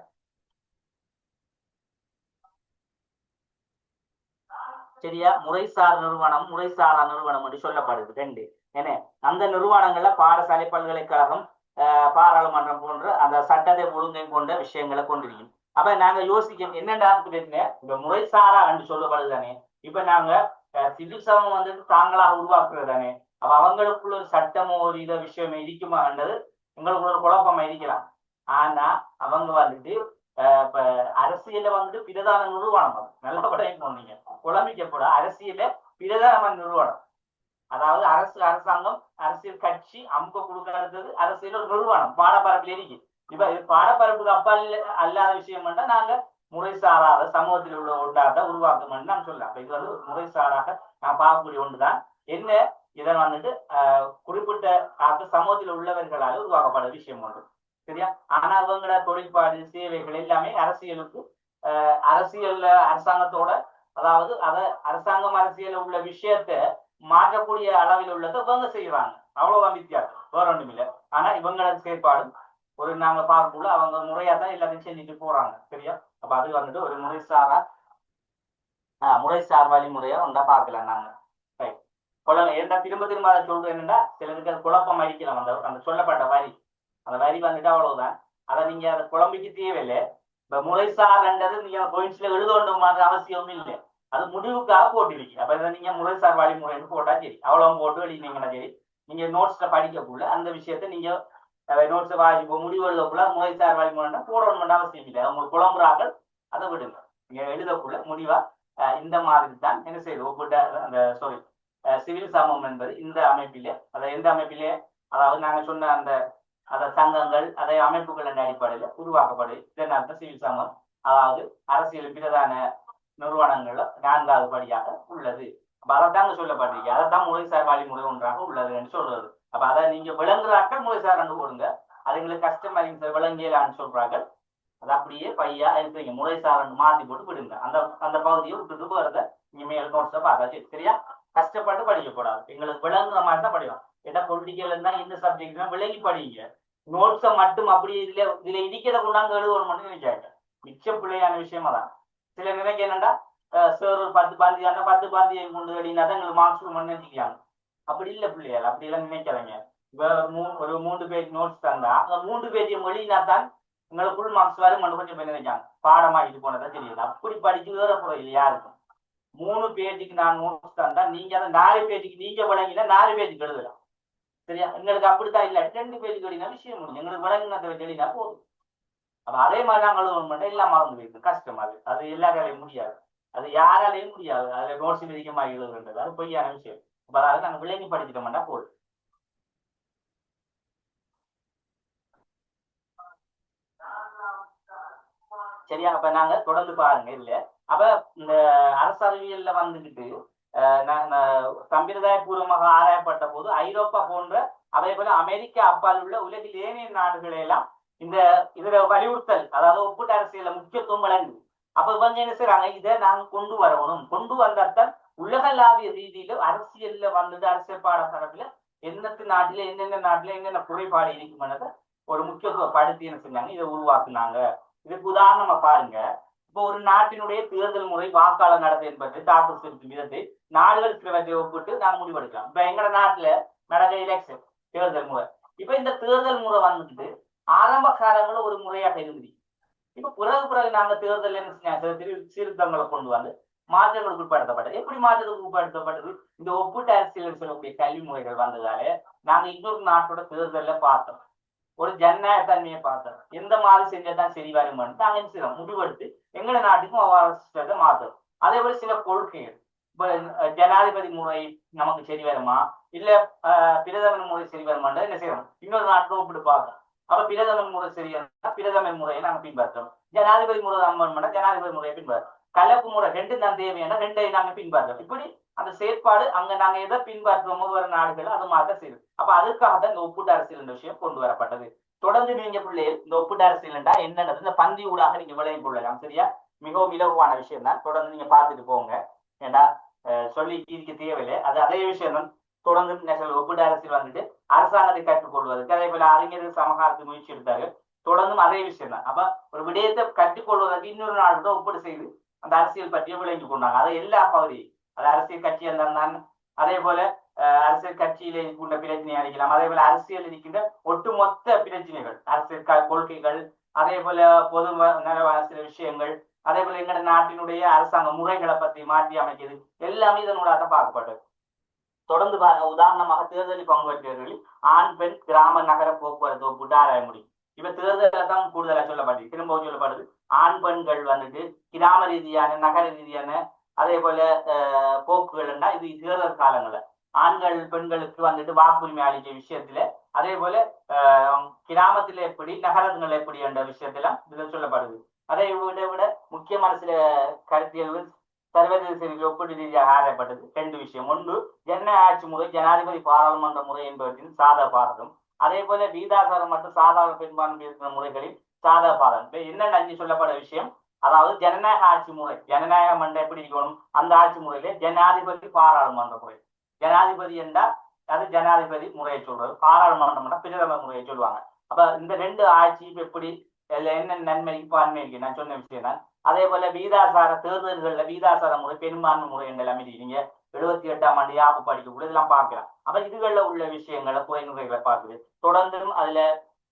சரியா, முறைசார் நிறுவனம் முறைசாரா நிறுவனம் என்று சொல்லப்படுது ரெண்டு. ஏன்னா அந்த நிறுவனங்கள்ல பாடசாலை பல்கலைக்கழகம் பாராளுமன்றம் போன்ற அந்த சட்டத்தை ஒழுங்கை கொண்ட விஷயங்களை கொண்டிருக்கும். அப்ப நாங்க யோசிக்கணும் என்னடா இப்ப முறைசாரா என்று சொல்லப்படுதானே. இப்ப நாங்க சிவில் சமம் வந்துட்டு தாங்களாக உருவாக்குறது தானே. அப்ப அவங்களுக்குள்ள ஒரு சட்டமோ ஒரு இத விஷயமே இருக்குமான்றது எங்களுக்கு ஒரு குழப்பமா இருக்கலாம். ஆனா அவங்க வந்துட்டு இப்ப அரசியல வந்துட்டு பிரதான நிறுவனம், அது நல்ல படம் போனீங்க குழம்பிக்கப்பட அரசியல பிரதான நிறுவனம். அதாவது அரசாங்கம் அரசியல் கட்சி அமுக கொடுக்கிறது அரசியல் ஒரு நிறுவனம் பாடப்பரப்புல இருக்கு. இப்ப பாடப்பரப்புக்கு அப்பால் அல்லாத விஷயம் பண்ணா நாங்க முறைசாராத சமூகத்தில் உள்ள ஒன்றாக உருவாக்கும் நான் சொல்லலாம். அப்ப இது வந்து முறைசாராக நான் பார்க்கக்கூடிய ஒன்றுதான். என்ன இதை வந்துட்டு குறிப்பிட்ட சமூகத்தில் உள்ளவர்களால் உருவாக்கப்பட விஷயம் ஒன்று சரியா. ஆனா அவங்களோட தொழிற்பாடு சேவைகள் எல்லாமே அரசியலுக்கு அரசியல்ல அரசாங்கத்தோட, அதாவது அரசாங்கம் அரசியல் உள்ள விஷயத்த மாற்றக்கூடிய அளவில் உள்ளதை இவங்க செய்யறாங்க. அவ்வளவுதான் வித்தியாசம், வேற ஒன்றும் இல்லை. ஆனா இவங்களோட செயற்பாடு ஒரு நாங்க பார்க்கக்குள்ள அவங்க முறையா தான் எல்லாத்தையும் செஞ்சுட்டு போறாங்க சரியா. அப்ப அது வந்துட்டு ஒரு முறைசார் வழிமுறையா ஒன்றா பார்க்கலாம் நாங்க. என்ன திரும்ப திரும்ப அதை சொல்றேன் என்னன்னா சிலருக்கு அது குழப்பம் அடிக்கலாம். அந்த சொல்லப்பட்ட வரி அந்த வரி வந்துட்டு அவ்வளவுதான். அதை நீங்க அதை குழம்பிக்கு தேவையில்லை. இப்ப முறைசார்ன்றது நீங்க பாயிண்ட்ஸ்ல எழுத வேண்டும் அவசியமும் இல்லை. அது முடிவுக்காக போட்டிருக்கு. அப்ப இதை நீங்க முறைசார் வழிமுறைன்னு போட்டா சரி, அவ்வளவு போட்டு எழுதினீங்கன்னா சரி. நீங்க நோட்ஸ்ல படிக்கக்குள்ள அந்த விஷயத்த நீங்க நோட்ஸ் வாசிப்போ முடிவு எழுதக்குள்ள முறைசார் வழிமுறைன்னா போடணும்னு அவசியம் இல்லை. உங்களுக்கு குழம்புறாக்கள் அதை விடுங்க. நீங்க எழுதக்குள்ள முடிவா இந்த மாதிரி தான் என்ன செய்யுது ஒப்பிட்ட அந்த சிவில் சமம் என்பது இந்த அமைப்பிலே, அதை எந்த அமைப்பிலே, அதாவது நாங்க சொன்ன அந்த சங்கங்கள் அதை அமைப்புகள் என்ற அடிப்படையில உருவாக்கப்படுது. இதன் சிவில் சமம் அதாவது அரசியல் பிரதான நிறுவனங்கள்ல 4வது படியாக உள்ளது. அப்ப அதைத்தாங்க சொல்லப்பட்டிருக்கு. அதைத்தான் முறைசார் வழிமுறை ஒன்றாக உள்ளது என்று சொல்றது. அப்ப அதை நீங்க விளங்குறாக்கள் முறைசார் என்று போடுங்க. அது எங்களுக்கு கஷ்டமா விளங்கியலான்னு சொல்றார்கள். அது அப்படியே பையா இருக்கிறீங்க முறைசார் மாத்தி போட்டு விடுங்க. அந்த பகுதியை விட்டுட்டு போறத நீங்க மேல் நோட்ஸை பார்க்க சரியா. கஷ்டப்பட்டு படிக்கக்கூடாது, எங்களுக்கு விளங்குற மாதிரி தான் படிக்கும். ஏன்னா பொலிட்டிக்கல் இருந்தா இந்த சப்ஜெக்ட்னா விளங்கி படிங்க. நோட்ஸை மட்டும் அப்படி இதுல இடிக்கிறத கொண்டாங்க எழுதணும் மட்டும் நினைச்சாங்க மிச்சம் பிள்ளையான விஷயமா தான். சில நினைக்க என்னன்னா சார் ஒரு 10 பாந்தி அந்த 10 பாந்தியை கொண்டு வெளியினா தான் எங்களுக்கு மார்க்ஸ் நினைச்சிக்கிறாங்க. அப்படி இல்லை பிள்ளைகள், அப்படி எல்லாம் நினைக்கிறீங்க. ஒரு 3 பேஜ் நோட்ஸ் தந்தா அந்த 3 பேஜையும் வெளியினா தான் எங்களுக்கு ஃபுல் மார்க்ஸ் வரும் கொஞ்சம் பேர் நினைச்சாங்க. பாடமா இது போனதான் தெரியுது. அப்படி படிச்சு வேற போற இல்லை யாருக்கும். 3 பேஜுக்கு நான் நோட்ஸ் தந்தா நீங்க அதை 4 பேஜுக்கு நீங்க விளங்கினா 4 பேஜுக்கு எழுதலாம். சரியா? எங்களுக்கு அப்படித்தான் இல்லை, 2 பேஜுக்கு எழுதினா விஷயம் முடியும். எங்களுக்கு விளங்கினதை எழுதினா போதும். அப்ப அதே மாதிரி நாங்கள் எழுதணும், எல்லாம் மறந்து போயிருக்கு, கஷ்டம். அது எல்லாராலையும் முடியாது, அது யாராலையும் முடியாது. அதுல நோட்ஸ் அதிகமாக எழுதுன்றது அது பொய்யான விஷயம். அப்ப அதாவது நாங்கள் விளங்கி படிச்சிட்டோம்னா போதும். சரியா? அப்ப நாங்க தொடர்ந்து பாருங்க. இல்ல அப்ப இந்த அரசு அறிவியல்ல வந்துகிட்டு சம்பிரதாய பூர்வமாக ஆராயப்பட்ட போது ஐரோப்பா போன்ற அதே போல அமெரிக்கா அப்பால் உள்ள உலகில் ஏனைய நாடுகளை எல்லாம் இந்த இதுல வலியுறுத்தல், அதாவது ஒப்பீட்டு அரசியல முக்கியத்துவம் வழங்குது. அப்ப வந்து என்ன செய்றாங்க, இதை நாங்க கொண்டு வரணும். கொண்டு வந்தாத்தான் உலகளாவிய ரீதியில அரசியல்ல வந்தது, அரசியல் பாடத்தரப்புல என்னென்ன நாட்டில என்னென்ன குறைபாடு இருக்கும்ன்றத ஒரு முக்கியத்துவப்படுத்தி என்ன செஞ்சாங்க, இதை உருவாக்குனாங்க. இதுக்கு உதாரணமா பாருங்க. இப்போ ஒரு நாட்டினுடைய தேர்தல் முறை, வாக்காளர் நடத்தை என்பது தாக்கல் செலுத்தும் விதத்தை நாடுகள் சிலவற்றை ஒப்பிட்டு நாங்க முடிவெடுக்கலாம். இப்ப எங்க நாட்டுல நடந்த எலெக்ஷன் தேர்தல் முறை, இப்ப இந்த தேர்தல் முறை வந்துட்டு ஆரம்ப காலங்களில் ஒரு முறையாக இருந்தது. இப்ப பிறகு நாங்க தேர்தல் என்ன சீர்திருத்தங்களை கொண்டு வந்து மாற்றங்களுக்கு உட்படுத்தப்பட்டது. எப்படி மாற்றங்களுக்கு உட்படுத்தப்பட்டது? இந்த ஒப்பீட்டு அரசியல் சொல்லக்கூடிய கல்வி முறைகள் வந்ததாலே நாங்க இன்னொரு நாட்டோட தேர்தல பார்த்தோம், ஒரு ஜனநாயக தன்மையை பார்த்தோம். எந்த மாதிரி செஞ்சதான் சரி வருமானு நாங்க என்ன செய்யறோம், முடிவெடுத்து எங்களை நாட்டுக்கும் அவ்வாறு மாத்தோம். அதே போல சில கொள்கைகள், ஜனாதிபதி முறை நமக்கு சரி வருமா, இல்ல பிரதமர் முறை சரி வருமானு என்ன செய்யறோம், இன்னொரு நாட்டுக்கும் ஒப்பிட்டு பார்க்கணும். அப்ப பிரதமர் முறை சரியா பிரதமர் முறையை நாங்க பின்பற்றோம். ஜனாதிபதி முறை தான் ஜனாதிபதி முறையை பின்பற்றோம். கலப்பு முறை 2 தான் தேவையான 2ஐ நாங்க பின்பற்றோம். இப்படி அந்த செயற்பாடு அங்க நாங்க எதை பின்பற்றுவோமோ ஒரு நாடுகள் அது மாதிரி செய்யுது. அப்ப அதுக்காக தான் இந்த ஒப்பீட்டு அரசியல் என்ற விஷயம் கொண்டு வரப்பட்டது. தொடர்ந்து நீங்க பிள்ளைகள் இந்த ஒப்பீட்டு அரசியல் என்றா என்னன்றது இந்த பந்தி ஊடாக நீங்க விளங்கி கொள்ளலாம். சரியா? மிகவும் இலகுவான விஷயம் தான், தொடர்ந்து நீங்க பார்த்துட்டு போங்க. ஏன்னா சொல்லி தீர்க்க தேவையில்லை. அது அதே விஷயம் தான். தொடர்ந்து ஒப்பீட்டு அரசியல் வந்துட்டு அரசாங்கத்தை கற்றுக்கொள்வதற்கு, அதே போல அறிஞர்கள் சமகாலத்து முயற்சி எடுத்தாரு. தொடர்ந்தும் அதே விஷயம் தான். அப்ப ஒரு விடயத்தை கற்றுக்கொள்வதற்கு இன்னொரு நாடு ஒப்பீடு செய்து அந்த அரசியல் பற்றிய விளங்கி கொண்டாங்க. அதை எல்லா பகுதியும், அது அரசியல் கட்சியா இருந்தான், அதே போல அரசியல் கட்சியில இருக்கின்ற பிரச்சனை அளிக்கலாம், அதே போல அரசியல் இருக்கின்ற ஒட்டுமொத்த பிரச்சனைகள், அரசியல் கொள்கைகள், அதே போல பொது நல சில விஷயங்கள், அதே போல எங்களோட நாட்டினுடைய அரசாங்க முறைகளை பற்றி மாற்றி அமைக்கிறது, எல்லாமே இதனூடாக பார்க்கப்பட்டது. தொடர்ந்து பாருங்க. உதாரணமாக தேர்தலில் பங்கு பெற்றவர்களில் ஆண் பெண் கிராம நகர போக்குவரத்து ஒப்பிட்டு ஆராய முடியும். இப்ப தேர்தலில் தான் கூடுதலாக சொல்லப்படுது, திரும்பவும் சொல்லப்படுது. ஆண் பெண்கள் வந்துட்டு கிராம ரீதியான நகர ரீதியான அதே போல போக்குகள்னா இது தேர்தல் காலங்கள்ல ஆண்கள் பெண்களுக்கு வந்துட்டு வாக்குரிமை அளிக்க விஷயத்துல, அதே போல கிராமத்துல எப்படி நகரங்கள் எப்படி என்ற விஷயத்துல இதுல சொல்லப்படுது. அதை விட முக்கியமான சில கருத்தியல்கள் சர்வதேச ஒப்பீட்டு ரீதியாக ஆராயப்பட்டது 2 விஷயம். ஒன்று, ஜனநாயக ஆட்சி முறை, ஜனாதிபதி பாராளுமன்ற முறை என்பவற்றின் சாதக பாதகம், அதே போல வீதாசாரம் மற்றும் சாதாரண பெரும்பான்மை இருக்கிற முறைகளில் சாதக பாதகம். என்னென்ன அஞ்சு சொல்லப்பட்ட விஷயம், அதாவது ஜனநாயக ஆட்சி முறை, ஜனநாயக மன்றம் எப்படி இருக்கணும், அந்த ஆட்சி முறையில ஜனாதிபதி பாராளுமன்ற முறை. ஜனாதிபதி என்றால் அது ஜனாதிபதி முறையை சொல்றது, பாராளுமன்றம் என்றால் பிரதமர் முறையை சொல்லுவாங்க. அப்ப இந்த 2 ஆட்சி எப்படி என்ன நன்மை பான்மை இருக்கு நான் சொன்ன விஷயம் தான். அதே போல வீதாசார தேர்தல்கள்ல வீதாசார முறை, பெரும்பான்மை முறை என்ற அமைதி நீங்க 78ஆம் ஆண்டு யாப்பு படிக்கக்கூடிய இதெல்லாம் பார்க்கலாம். அப்ப இதுகள்ல உள்ள விஷயங்களை குறைமுறைகளை பார்க்குது. தொடர்ந்தும் அதுல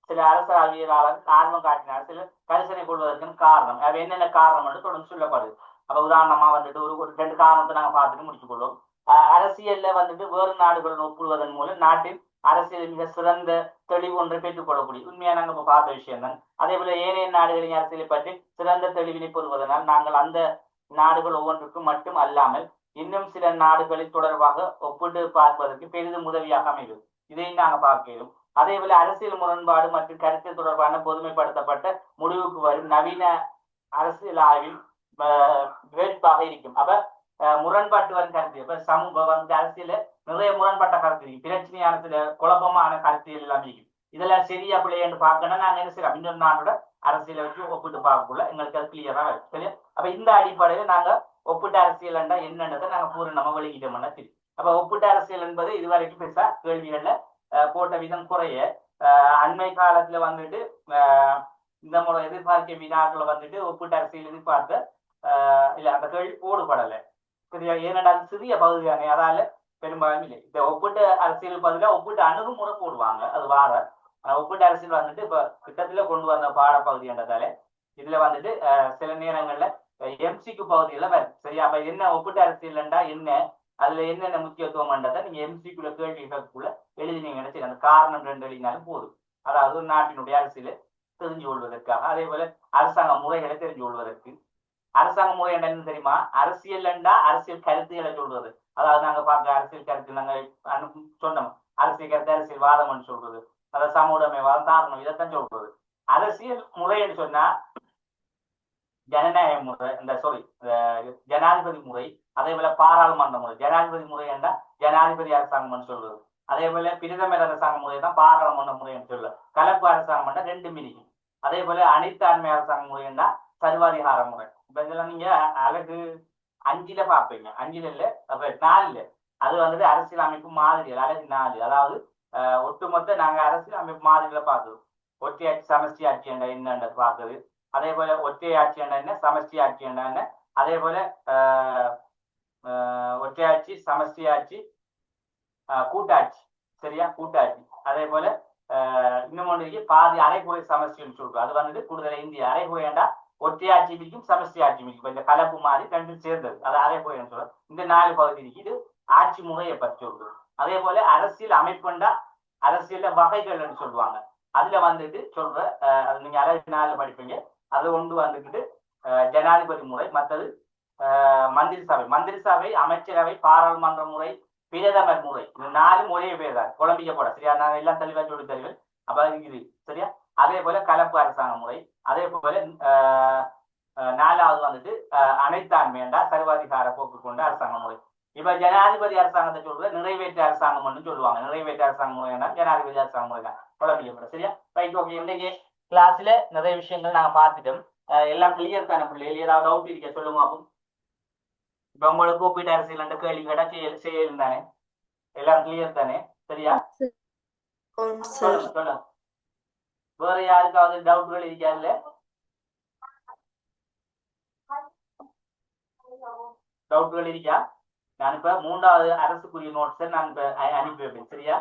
சில அரசியலாளர் ஆர்வம் காட்டினார், சில கரிசனை கொள்வதற்கு காரணம் அது என்னென்ன காரணம் என்று தொடர்ந்து சொல்லப்படுது. அப்ப உதாரணமா வந்துட்டு ஒரு 2 காரணத்தை நாங்க பார்த்துட்டு முடிச்சுக் கொள்வோம். அரசியல்ல வந்துட்டு வேறு நாடுகளுடன் ஒப்பிடுவதன் மூலம் நாட்டின் அரசியல் மிக சிறந்த தெளிவு ஒன்றை பெற்றுக் கொள்ளக்கூடிய உண்மையா நாங்க இப்ப பார்த்த விஷயம் தான். அதே போல ஏனைய நாடுகளின் அரசியலை பற்றி சிறந்த தெளிவினை பெறுவதனால் நாங்கள் அந்த நாடுகள் ஒவ்வொன்றுக்கும் மட்டும் அல்லாமல் இன்னும் சில நாடுகளின் தொடர்பாக ஒப்பிட்டு பார்ப்பதற்கு பெரிதும் உதவியாக அமைகிறது. இதையும் நாங்க பார்க்கிறோம். அதே போல அரசியல் முரண்பாடு மற்றும் கருத்து தொடர்பான பொதுமைப்படுத்தப்பட்ட முடிவுக்கு வரும் நவீன அரசியல் ஆய்வில் வேட்பாக இருக்கும். அப்ப முரண்பாட்டு வரும் கருத்து, இப்ப சமூக வந்து அரசியல நிறைய முரண்பட்ட கருத்து இருக்கு, பிரச்சனையான சில குழப்பமான கருத்தியல் எல்லாம் இருக்கு. இதெல்லாம் சரியா பிள்ளைன்னு பார்க்கணும். நாங்க என்ன செய்யறோம், இன்னொரு நாட்டோட அரசியலை வச்சு ஒப்பிட்டு பார்க்கக்குள்ள எங்களுக்கு அது கிளியரா வரும். சரியா? அப்ப இந்த அடிப்படையில நாங்க ஒப்பிட்ட அரசியல் என்றா என்னன்றதை நாங்க பூரணமா வெளியிட்டோம்னா தெரியும். அப்ப ஒப்பிட்ட அரசியல் என்பது இதுவரைக்கும் பெருசா கேள்விகள்ல போட்ட விதம் குறைய, அண்மை காலத்துல வந்துட்டு இந்த முறை எதிர்பார்க்க வினாக்களை வந்துட்டு ஒப்பிட்ட அரசியல் எதிர்பார்த்த இல்ல அந்த கேள்வி போடுபடலை. சரியா? ஏனென்றால் அது சிறிய பகுதியானே, அதால பெரும்பாலும் இல்லை. இந்த ஒப்பிட்டு அரசியல் பதிலாக ஒப்பிட்டு அணுகுமுறை போடுவாங்க, அது வார ஒப்பிட்டு அரசியல் வந்துட்டு இப்ப திட்டத்துல கொண்டு வந்த பாடப்பகுதி என்றதால இதுல வந்துட்டு சில நேரங்கள்ல எம்சிக்கு பகுதியில வரும். சரியா? அப்ப என்ன ஒப்பிட்டு அரசியல்ண்டா என்ன, அதுல என்னென்ன முக்கியத்துவம்ன்றதை நீங்க எம்சிக்குள்ள கேள்விகளுக்குள்ள எழுதினீங்கன்னு சரி, அந்த காரணம் 2 எழுதினாலும் போதும். அதாவது ஒரு நாட்டினுடைய அரசியலை தெரிஞ்சு கொள்வதற்காக, அதே போல அரசாங்க முறைகளை தெரிஞ்சு கொள்வதற்கு. அரசாங்க முறை என்னன்னு தெரியுமா? அரசியல்ண்டா அரசியல் கருத்துக்களை சொல்றது. அதாவது நாங்க பார்க்க அரசியல் கருத்து நாங்க சொன்னோம், அரசியல் கருத்து அரசியல் வாதம்னு சொல்றது, அதாவது சமூகமைவாதம் தாரணம், இதைத்தான் சொல்றது. அரசியல் முறைன்னு சொன்னா ஜனநாயக முறை, ஜனாதிபதி முறை, அதே போல பாராளுமன்ற முறை. ஜனாதிபதி முறை என்றா ஜனாதிபதி அரசாங்கம் சொல்றது. அதே போல பிரதமர் அரசாங்க முறை தான் பாராளுமன்ற முறைன்னு சொல்ல. கலப்பு அரசாங்கம் 2 மிரிக்கும். அதே போல அனைத்தாண்மை அரசாங்க முறை என்றா சர்வாதிகார முறை. இப்ப இதெல்லாம் நீங்க அழகு 5ல பார்ப்பீங்க. 5ல இல்ல, 4ல. அது வந்துட்டு அரசியல் அமைப்பு மாதிரிகள், அழகு 4. அதாவது ஒட்டுமொத்த நாங்க அரசியல் அமைப்பு மாதிரிகளை பார்க்குறோம். ஒற்றையாட்சி சமஷ்டி ஆட்சி என்ற என்னன்றது பார்க்குறது. அதே போல ஒற்றை ஆட்சி என்ன, சமஷ்டி ஆட்சி என்ன, அதே போல ஒற்றையாட்சி, சமஷ்டி ஆட்சி, கூட்டாட்சி. சரியா? கூட்டாட்சி. அதே போல இன்னும் ஒன்று பாதி அரைகுறை சமஷ்டின்னு சொல்றோம். அது வந்துட்டு கூடுதலை இந்திய அரைகுறைண்டா ஒற்றையாட்சி மிக்கும் சமஷ்டி ஆட்சி மிக்கும், இந்த கலப்பு மாதிரி 2 சேர்ந்தது, அது அரைகுறைன்னு சொல்றோம். இந்த 4 பகுதி இருக்கு. இது ஆட்சி முறையை பற்றி சொல்றது. அதே போல அரசியல் அமைப்புண்டா அரசியல வகைகள்னு சொல்லுவாங்க. அதுல வந்துட்டு சொல்ற நீங்க அழகு 4 படிப்பீங்க. அது ஒன்று வந்துக்கிட்டு ஜனாதிபதி முறை, மற்றது மந்திரி சபை. மந்திரி சபை, அமைச்சரவை, பாராளுமன்ற முறை, பிரதமர் முறை. இந்த 4 ஒரே பேர் தான், குழம்பிக்க போட. சரியா? நான் எல்லாம் தெளிவா சொல்லி தருவேன். அப்ப இது சரியா? அதே போல கலப்பு அரசாங்க முறை. அதே போல 4வது வந்துட்டு அனைத்தாண்மை என்றா சர்வாதிகார போக்கு கொண்ட அரசாங்க முறை. இப்ப ஜனாதிபதி அரசாங்கத்தை சொல்றது நிறைவேற்று அரசாங்கம் சொல்லுவாங்க. நிறைவேற்று அரசாங்க முறை என்ன, ஜனாதிபதி அரசாங்க முறை தான், குழம்பிக்கப்பட. சரியா? Right, okay. இன்னைக்கு கிளாஸ்ல நிறைய விஷயங்கள் நாங்க பார்த்துட்டோம். எல்லாம் கிளியர் தானே பிள்ளைகள்? ஏதாவது டவுட் இருக்க சொல்லுங்க. அப்போ இப்ப உங்களுக்கு ஒப்பீட்டு அரசியல் என்ற கேள்வி கேட்டா செய்யலும் தானே? எல்லாம் கிளியர் தானே? சரியா? சொல்லுங்க. வேற யாருக்காவது டவுட்கள் இருக்காதுல்ல? டவுட்கள் இருக்கா? நான் இப்ப 3வது அரசுக்குரிய நோட்ஸை நான் இப்ப அனுப்பி வைப்பேன். சரியா?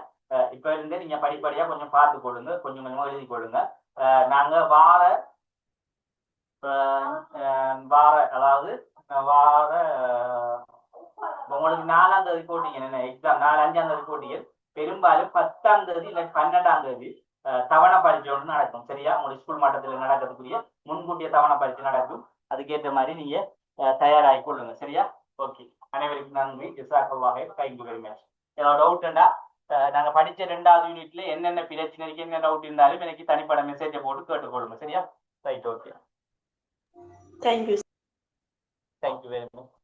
இப்ப இருந்து நீங்க படிப்படியா கொஞ்சம் பார்த்து கொள்ளுங்க, கொஞ்சம் கொஞ்சமா எழுதி கொள்ளுங்க. நாங்க வார அதாவது வார உங்களுக்கு 4ஆம் தேதி போட்டீங்க என்ன எக்ஸாம், 4, 5ஆம் தேதி போட்டீங்க. பெரும்பாலும் 10ஆம் தேதி இல்ல 12ஆம் தேதி தவணை பரீட்சை ஒன்று நடக்கும். சரியா? உங்களுக்கு ஸ்கூல் மட்டத்தில் நடக்கிறதுக்குரிய முன்கூட்டிய தவணை பரீட்சை நடக்கும். அதுக்கேற்ற மாதிரி நீங்க தயாராகி கொள்ளுங்க. சரியா? ஓகே. அனைவருக்கும் நன்றி. ஜஸாக்கல்லாஹ். Thank you very much. ஏதாவது டவுட்ண்டா நாங்க படிச்ச 2வது யூனிட்ல என்னென்ன பிரச்சனை இருக்கு, என்ன டவுட் இருந்தாலும் எனக்கு தனிப்பட மெசேஜை போட்டு கேட்டுக்கொள்ளுங்க. சரியா? Right, okay. Thank you. Thank you very much.